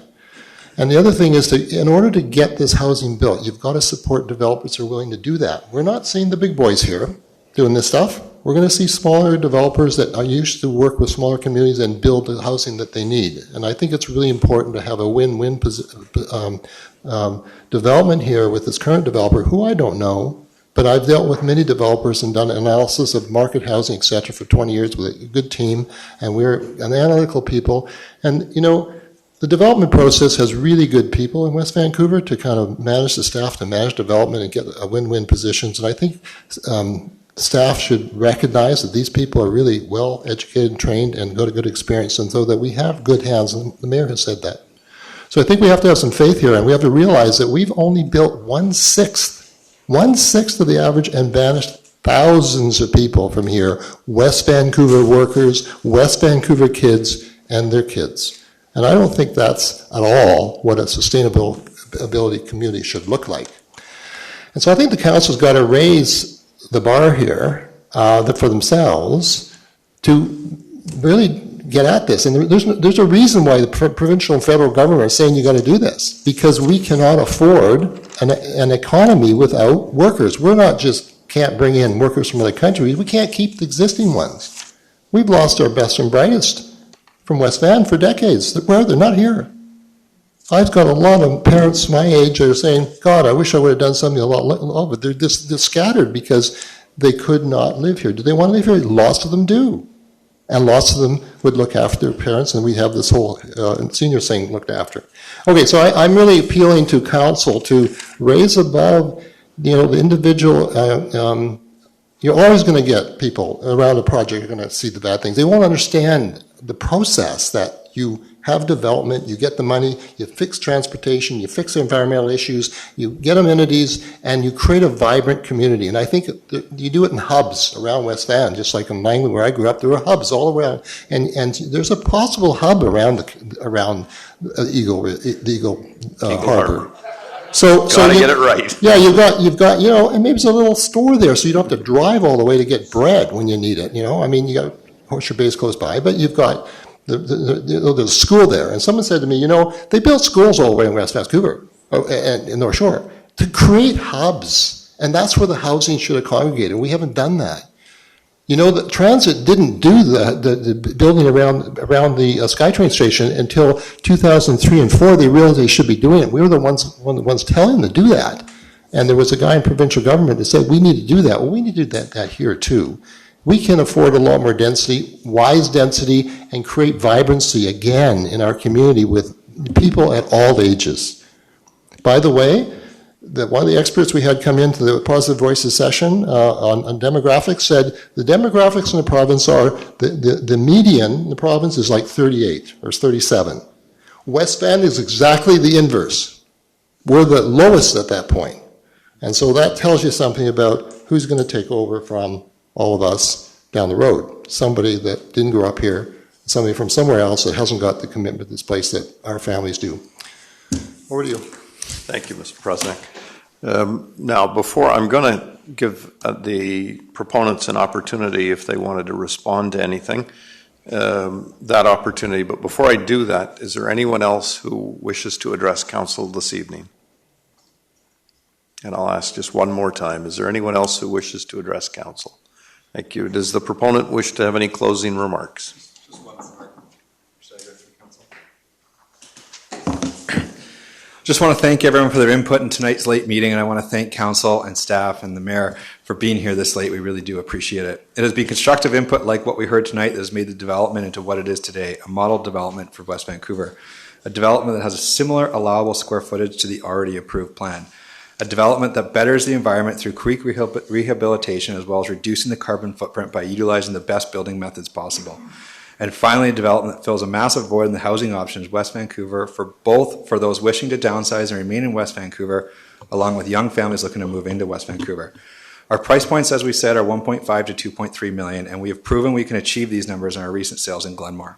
And the other thing is that in order to get this housing built, you've got to support developers who are willing to do that. We're not seeing the big boys here doing this stuff. We're going to see smaller developers that are used to work with smaller communities and build the housing that they need. And I think it's really important to have a win-win development here with this current developer, who I don't know, but I've dealt with many developers and done analysis of market housing, et cetera, for 20 years with a good team, and we're an analytical people. And, you know, the development process has really good people in West Vancouver to kind of manage the staff, to manage development and get a win-win positions. And I think staff should recognize that these people are really well educated and trained and got a good experience, and so that we have good hands, and the mayor has said that. So I think we have to have some faith here, and we have to realize that we've only built 1/6 of the average, and banished thousands of people from here, West Vancouver workers, West Vancouver kids, and their kids. And I don't think that's at all what a sustainability community should look like. And so I think the council's got to raise the bar here for themselves to really get at this. And there's a reason why the provincial and federal government are saying you got to do this, because we cannot afford an economy without workers. We're not just can't bring in workers from other countries, we can't keep the existing ones. We've lost our best and brightest from West Van for decades. Where are they? Not here. I've got a lot of parents my age that are saying, God, I wish I would have done something a lot longer. But they're just scattered because they could not live here. Do they want to live here? Lots of them do. And lots of them would look after their parents, and we have this whole senior thing looked after. Okay, so I'm really appealing to council to raise above, the individual. You're always going to get people around a project who are going to see the bad things. They won't understand the process that you have development, you get the money, you fix transportation, you fix the environmental issues, you get amenities, and you create a vibrant community. And I think you do it in hubs around West Van, just like in Langley where I grew up, there were hubs all around. And there's a possible hub around Eagle Harbor. So gotta get it right. Yeah, you've got, and maybe there's a little store there, so you don't have to drive all the way to get bread when you need it. I mean, you got Horseshoe Bay's close by, but you've got there's a school there. And someone said to me, they built schools all the way in West Vancouver and in North Shore to create hubs, and that's where the housing should have congregated. We haven't done that. The transit didn't do the building around the SkyTrain station until 2003 and 4. They realized they should be doing it. We were the ones telling them to do that. And there was a guy in provincial government that said, we need to do that. Well, we need to do that here too. We can afford a lot more density, wise density, and create vibrancy again in our community with people at all ages. By the way, one of the experts we had come into the Positive Voices session on demographics said the demographics in the province are, the median in the province is like 38 or 37. West Van is exactly the inverse. We're the lowest at that point. And so that tells you something about who's going to take over from all of us down the road. Somebody that didn't grow up here, somebody from somewhere else that hasn't got the commitment to this place that our families do. Over to you. Thank you, Mr. President. Now, before I'm going to give the proponents an opportunity if they wanted to respond to anything, that opportunity. But before I do that, is there anyone else who wishes to address council this evening? And I'll ask just one more time. Is there anyone else who wishes to address council? Thank you. Does the proponent wish to have any closing remarks? Just one remark. Should I go through council? Just want to thank everyone for their input in tonight's late meeting, and I want to thank council and staff and the mayor for being here this late. We really do appreciate it. It has been constructive input like what we heard tonight that has made the development into what it is today, a model development for West Vancouver, a development that has a similar allowable square footage to the already approved plan. a development that betters the environment through creek rehabilitation as well as reducing the carbon footprint by utilizing the best building methods possible. And finally, a development that fills a massive void in the housing options West Vancouver for those wishing to downsize and remain in West Vancouver, along with young families looking to move into West Vancouver. Our price points, as we said, are 1.5 to 2.3 million, and we have proven we can achieve these numbers in our recent sales in Glenmore.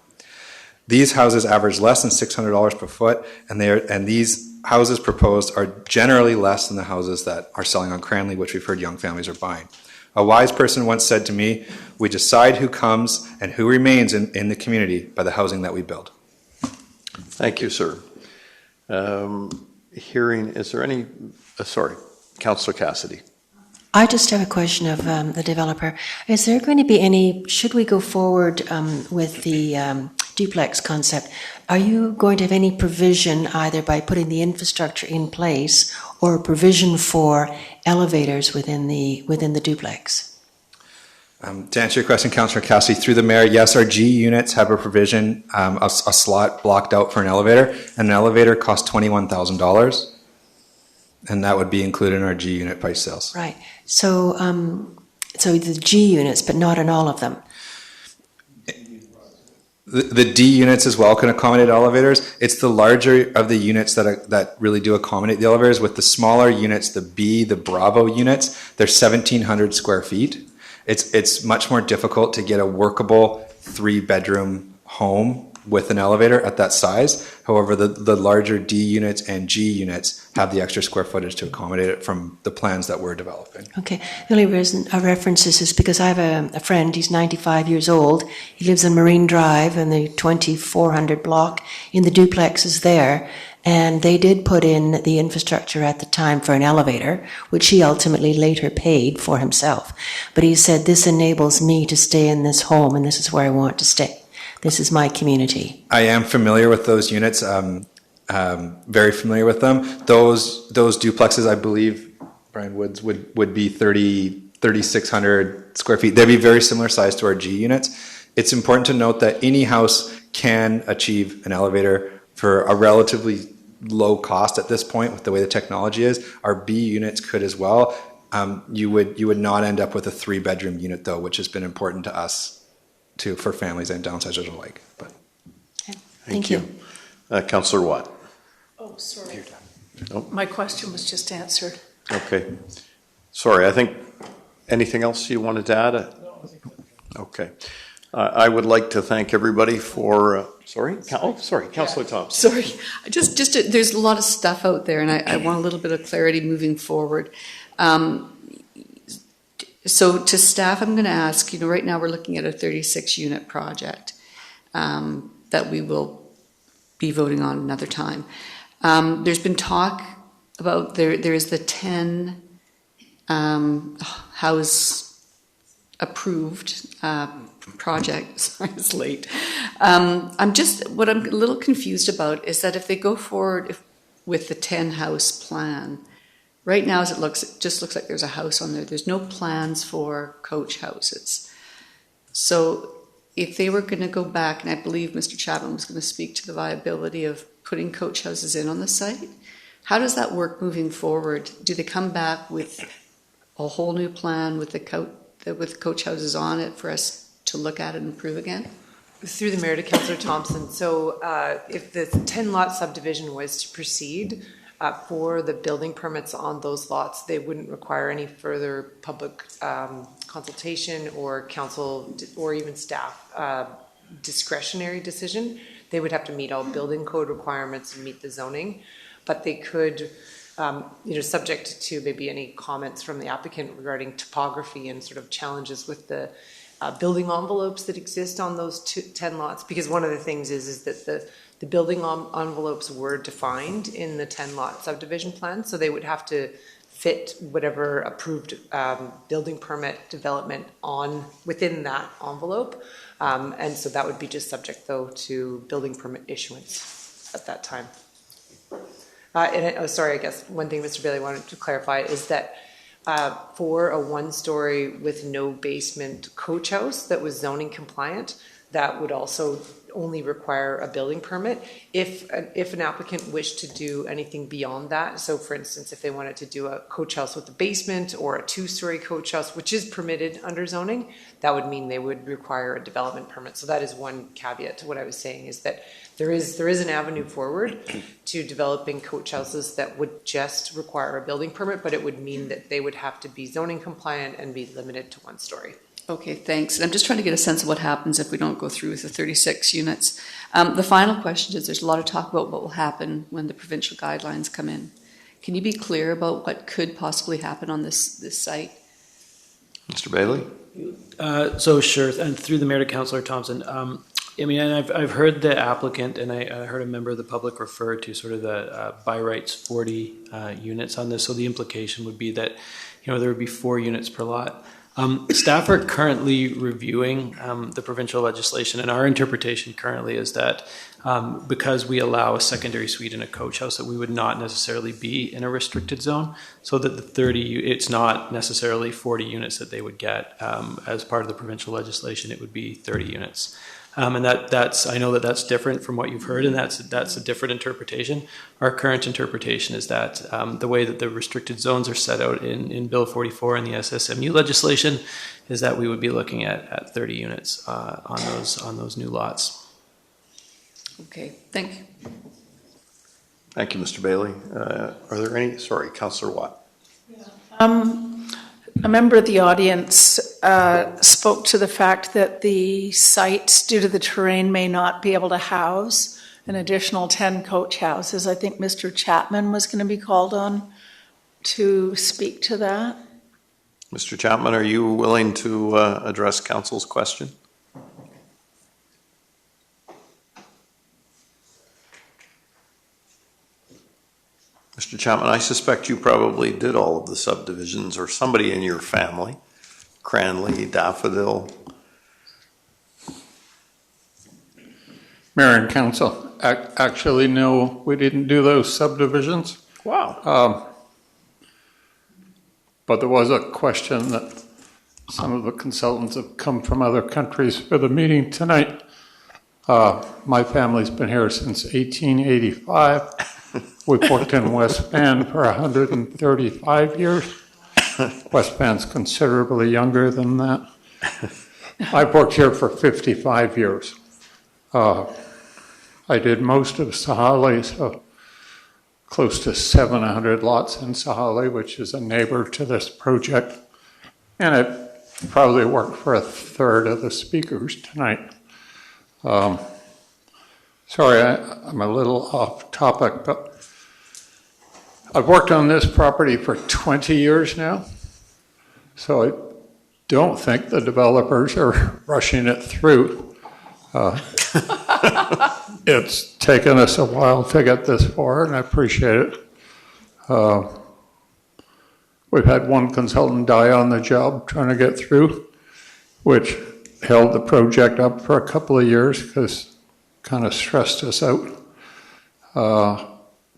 These houses average less than $600 per foot, and these houses proposed are generally less than the houses that are selling on Cranley, which we've heard young families are buying. A wise person once said to me, "We decide who comes and who remains in the community by the housing that we build." Thank you, sir. Is there any, Councillor Cassidy. I just have a question of the developer. Is there going to be should we go forward with the duplex concept, are you going to have any provision either by putting the infrastructure in place or a provision for elevators within the duplex? To answer your question, Councillor Cassidy, through the mayor, yes, our G units have a provision, a slot blocked out for an elevator, and an elevator costs $21,000, and that would be included in our G unit price sales. Right. So, so the G units, but not in all of them. The D units as well can accommodate elevators. It's the larger of the units that really do accommodate the elevators. With the smaller units, the B, the Bravo units, they're 1,700 square feet. It's much more difficult to get a workable 3-bedroom home with an elevator at that size. However, the larger D units and G units have the extra square footage to accommodate it from the plans that we're developing. Okay. The only reason I reference this is because I have a friend, he's 95 years old. He lives on Marine Drive in the 2400 block in the duplexes there. And they did put in the infrastructure at the time for an elevator, which he ultimately later paid for himself. But he said, this enables me to stay in this home and this is where I want to stay. This is my community. I am familiar with those units, very familiar with them. Those duplexes, I believe, Brian Woods, would be 3,600 square feet. They'd be very similar size to our G units. It's important to note that any house can achieve an elevator for a relatively low cost at this point with the way the technology is. Our B units could as well. You would not end up with a 3-bedroom unit though, which has been important to us for families and downsizers alike. But Thank you. Councillor Watt. Oh, sorry. Nope. My question was just answered. Okay. Sorry, I think, anything else you wanted to add? Okay. I would like to thank everybody for, Councillor Thompson. Sorry, there's a lot of stuff out there, and I want a little bit of clarity moving forward. So to staff, I'm going to ask, right now we're looking at a 36-unit project that we will be voting on another time. There's been talk about there is the 10 house approved project. Sorry, it's late. What I'm a little confused about is that if they go forward with the 10 house plan, right now as it just looks like there's a house on there. There's no plans for coach houses. So if they were going to go back, and I believe Mr. Chapman was going to speak to the viability of putting coach houses in on the site, how does that work moving forward? Do they come back with a whole new plan with coach houses on it for us to look at and approve again? Through the mayor to Councillor Thompson. So if the 10-lot subdivision was to proceed for the building permits on those lots, they wouldn't require any further public consultation or council or even staff discretionary decision. They would have to meet all building code requirements and meet the zoning, but they could, subject to maybe any comments from the applicant regarding topography and sort of challenges with the building envelopes that exist on those 10 lots, because one of the things is that the building envelopes were defined in the 10-lot subdivision plan, so they would have to fit whatever approved building permit development within that envelope, and so that would be just subject though to building permit issuance at that time. I guess one thing Mr. Bailey wanted to clarify is that for a 1-story with no basement coach house that was zoning compliant, that would also only require a building permit. If an applicant wished to do anything beyond that, so for instance, if they wanted to do a coach house with a basement or a 2-story coach house, which is permitted under zoning, that would mean they would require a development permit. So that is one caveat to what I was saying, is that there is an avenue forward to developing coach houses that would just require a building permit, but it would mean that they would have to be zoning compliant and be limited to 1 story. Okay, thanks. And I'm just trying to get a sense of what happens if we don't go through with the 36 units. The final question is, there's a lot of talk about what will happen when the provincial guidelines come in. Can you be clear about what could possibly happen on this site? Mr. Bailey? So sure, and through the Mayor to Councillor Thompson, I mean, and I've heard the applicant and I heard a member of the public refer to sort of the by rights 40 units on this. So the implication would be that, there would be 4 units per lot. Staff are currently reviewing the provincial legislation, and our interpretation currently is that because we allow a secondary suite in a coach house, that we would not necessarily be in a restricted zone, so that the 30, it's not necessarily 40 units that they would get as part of the provincial legislation. It would be 30 units. And that's I know that that's different from what you've heard, and that's a different interpretation. Our current interpretation is that the way that the restricted zones are set out in Bill 44 and the SSMU legislation is that we would be looking at 30 units on those new lots. Okay, thank you. Thank you, Mr. Bailey. Are there any? Sorry, Councillor Watt. A member of the audience spoke to the fact that the site, due to the terrain, may not be able to house an additional 10 coach houses. I think Mr. Chapman was going to be called on to speak to that. Mr. Chapman, are you willing to address Council's question? Mr. Chapman, I suspect you probably did all of the subdivisions, or somebody in your family, Cranley, Daffodil. Mayor and Council, actually, no, we didn't do those subdivisions. Wow. But there was a question that some of the consultants have come from other countries for the meeting tonight. My family's been here since 1885. We've worked in West Van for 135 years. West Van's considerably younger than that. I've worked here for 55 years. I did most of Sahali, so close to 700 lots in Sahali, which is a neighbor to this project. And it probably worked for a third of the speakers tonight. Sorry, I'm a little off topic, but I've worked on this property for 20 years now, so I don't think the developers are rushing it through. It's taken us a while to get this far, and I appreciate it. We've had one consultant die on the job trying to get through, which held the project up for a couple of years because it kind of stressed us out.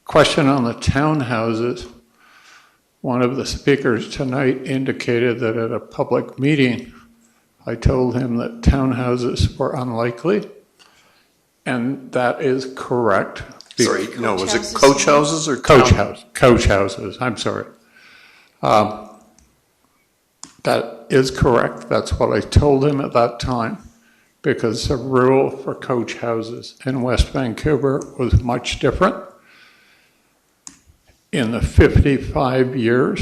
Question on the townhouses. One of the speakers tonight indicated that at a public meeting, I told him that townhouses were unlikely, and that is correct. Sorry, no, was it coach houses or coach houses? I'm sorry. That is correct. That's what I told him at that time, because the rule for coach houses in West Vancouver was much different. In the 55 years,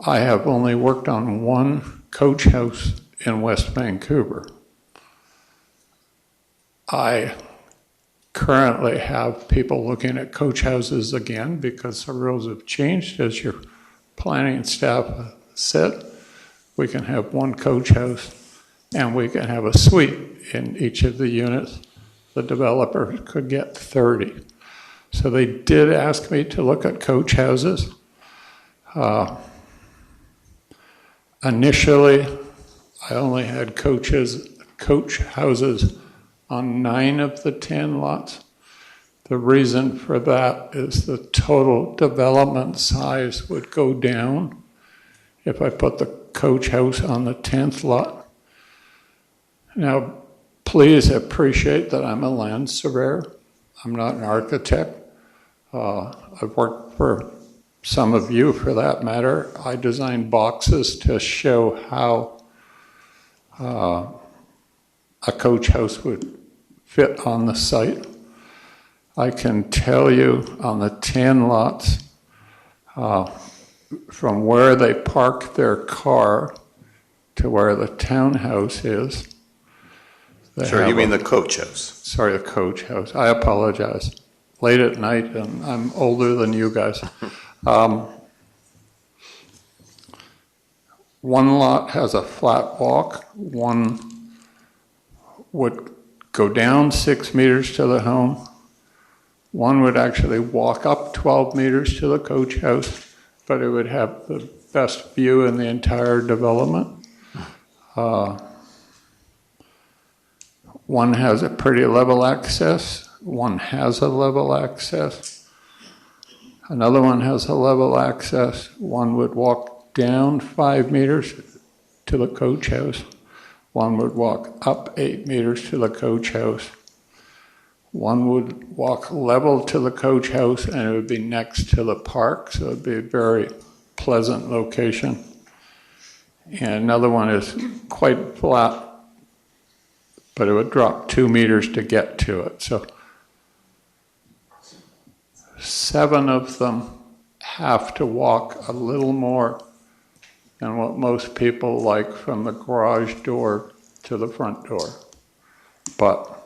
I have only worked on one coach house in West Vancouver. I currently have people looking at coach houses again because the rules have changed. As your planning staff said, we can have one coach house and we can have a suite in each of the units. The developer could get 30. So they did ask me to look at coach houses. Initially, I only had coach houses on 9 of the 10 lots. The reason for that is the total development size would go down if I put the coach house on the 10th lot. Now, please appreciate that I'm a land surveyor. I'm not an architect. I've worked for some of you for that matter. I designed boxes to show how a coach house would fit on the site. I can tell you on the 10 lots, from where they park their car to where the townhouse is. Sure, you mean the coach house? Sorry, the coach house. I apologize. Late at night, and I'm older than you guys. One lot has a flat walk. One would go down 6 meters to the home. One would actually walk up 12 meters to the coach house, but it would have the best view in the entire development. One has a pretty level access. One has a level access. Another one has a level access. One would walk down 5 meters to the coach house. One would walk up 8 meters to the coach house. One would walk level to the coach house, and it would be next to the park, so it would be a very pleasant location. And another one is quite flat, but it would drop 2 meters to get to it. So 7 of them have to walk a little more than what most people like from the garage door to the front door. But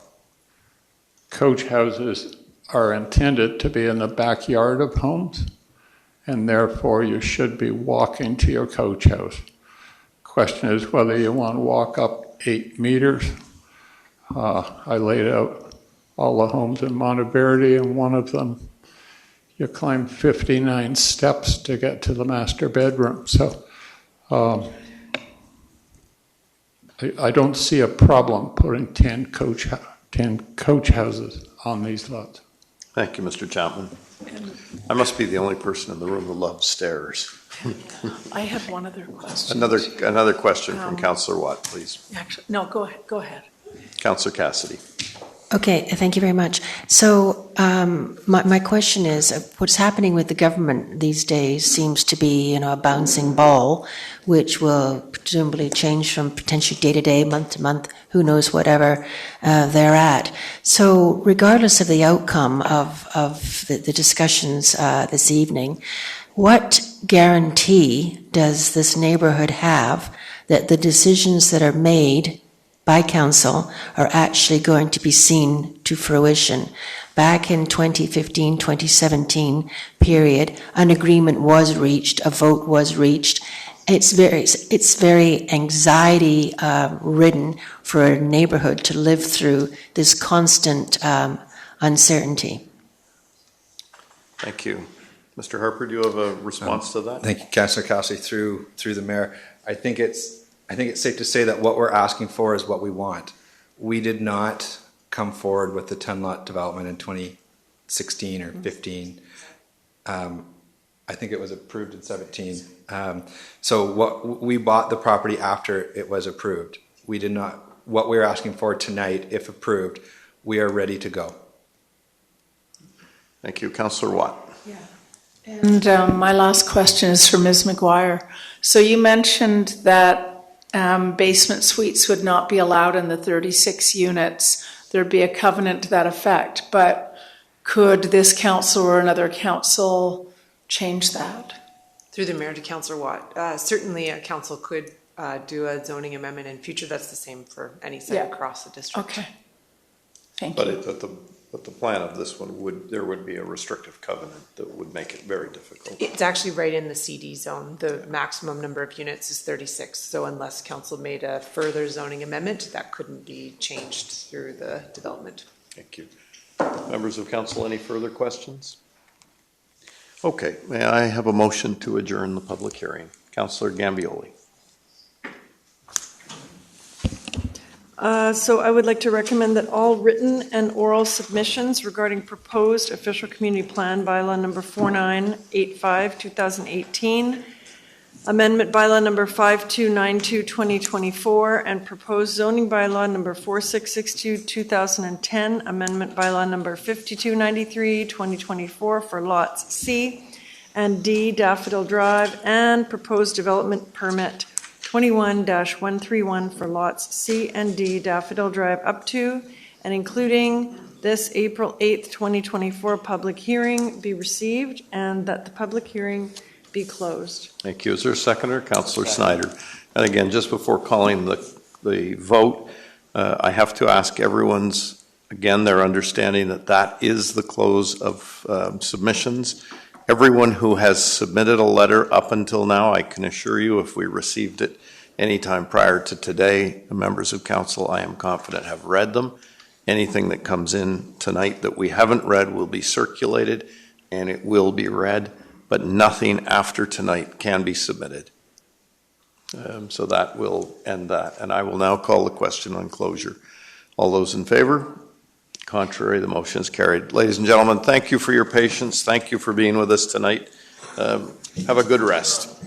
coach houses are intended to be in the backyard of homes, and therefore you should be walking to your coach house. Question is whether you want to walk up 8 meters. I laid out all the homes in Monteverde, and one of them, you climb 59 steps to get to the master bedroom. So I don't see a problem putting 10 coach houses on these lots. Thank you, Mr. Chapman. I must be the only person in the room who loves stairs. I have one other question. Another question from Councillor Watt, please. Actually, no, go ahead. Go ahead. Councillor Cassidy. Okay, thank you very much. So my question is, what's happening with the government these days seems to be, a bouncing ball, which will presumably change from potentially day to day, month to month, who knows, whatever they're at. So regardless of the outcome of the discussions this evening, what guarantee does this neighborhood have that the decisions that are made by council are actually going to be seen to fruition? Back in 2015, 2017 period, an agreement was reached, a vote was reached. It's very anxiety ridden for a neighborhood to live through this constant uncertainty. Thank you. Mr. Harper, do you have a response to that? Thank you, Councillor Cassidy, through the mayor. I think it's safe to say that what we're asking for is what we want. We did not come forward with the 10-lot development in 2016 or 15. I think it was approved in 17. So we bought the property after it was approved. We did not. What we're asking for tonight, if approved, we are ready to go. Thank you, Councillor Watt. Yeah. And my last question is for Ms. McGuire. So you mentioned that basement suites would not be allowed in the 36 units. There'd be a covenant to that effect, but could this council or another council change that? Through the mayor to Councillor Watt, certainly a council could do a zoning amendment in future. That's the same for any site across the district. Okay, thank you. But the plan of this one there would be a restrictive covenant that would make it very difficult. It's actually right in the CD zone. The maximum number of units is 36. So unless council made a further zoning amendment, that couldn't be changed through the development. Thank you. Members of council, any further questions? Okay, may I have a motion to adjourn the public hearing? Councillor Gambioli. So I would like to recommend that all written and oral submissions regarding proposed official community plan bylaw number 4985, 2018, Amendment bylaw number 5292-2024, and proposed zoning bylaw number 4662-2010, amendment bylaw number 5293-2024 for lots C and D Daffodil Drive, and proposed development permit 21-131 for lots C and D Daffodil Drive up to and including this April 8th, 2024 public hearing be received, and that the public hearing be closed. Thank you. Is there a seconder? Councillor Snyder. And again, just before calling the vote, I have to ask everyone's, again, their understanding that that is the close of submissions. Everyone who has submitted a letter up until now, I can assure you, if we received it anytime prior to today, the members of council, I am confident, have read them. Anything that comes in tonight that we haven't read will be circulated, and it will be read, but nothing after tonight can be submitted. So that will end that. And I will now call the question on closure. All those in favor? Contrary, the motion is carried. Ladies and gentlemen, thank you for your patience. Thank you for being with us tonight. Have a good rest.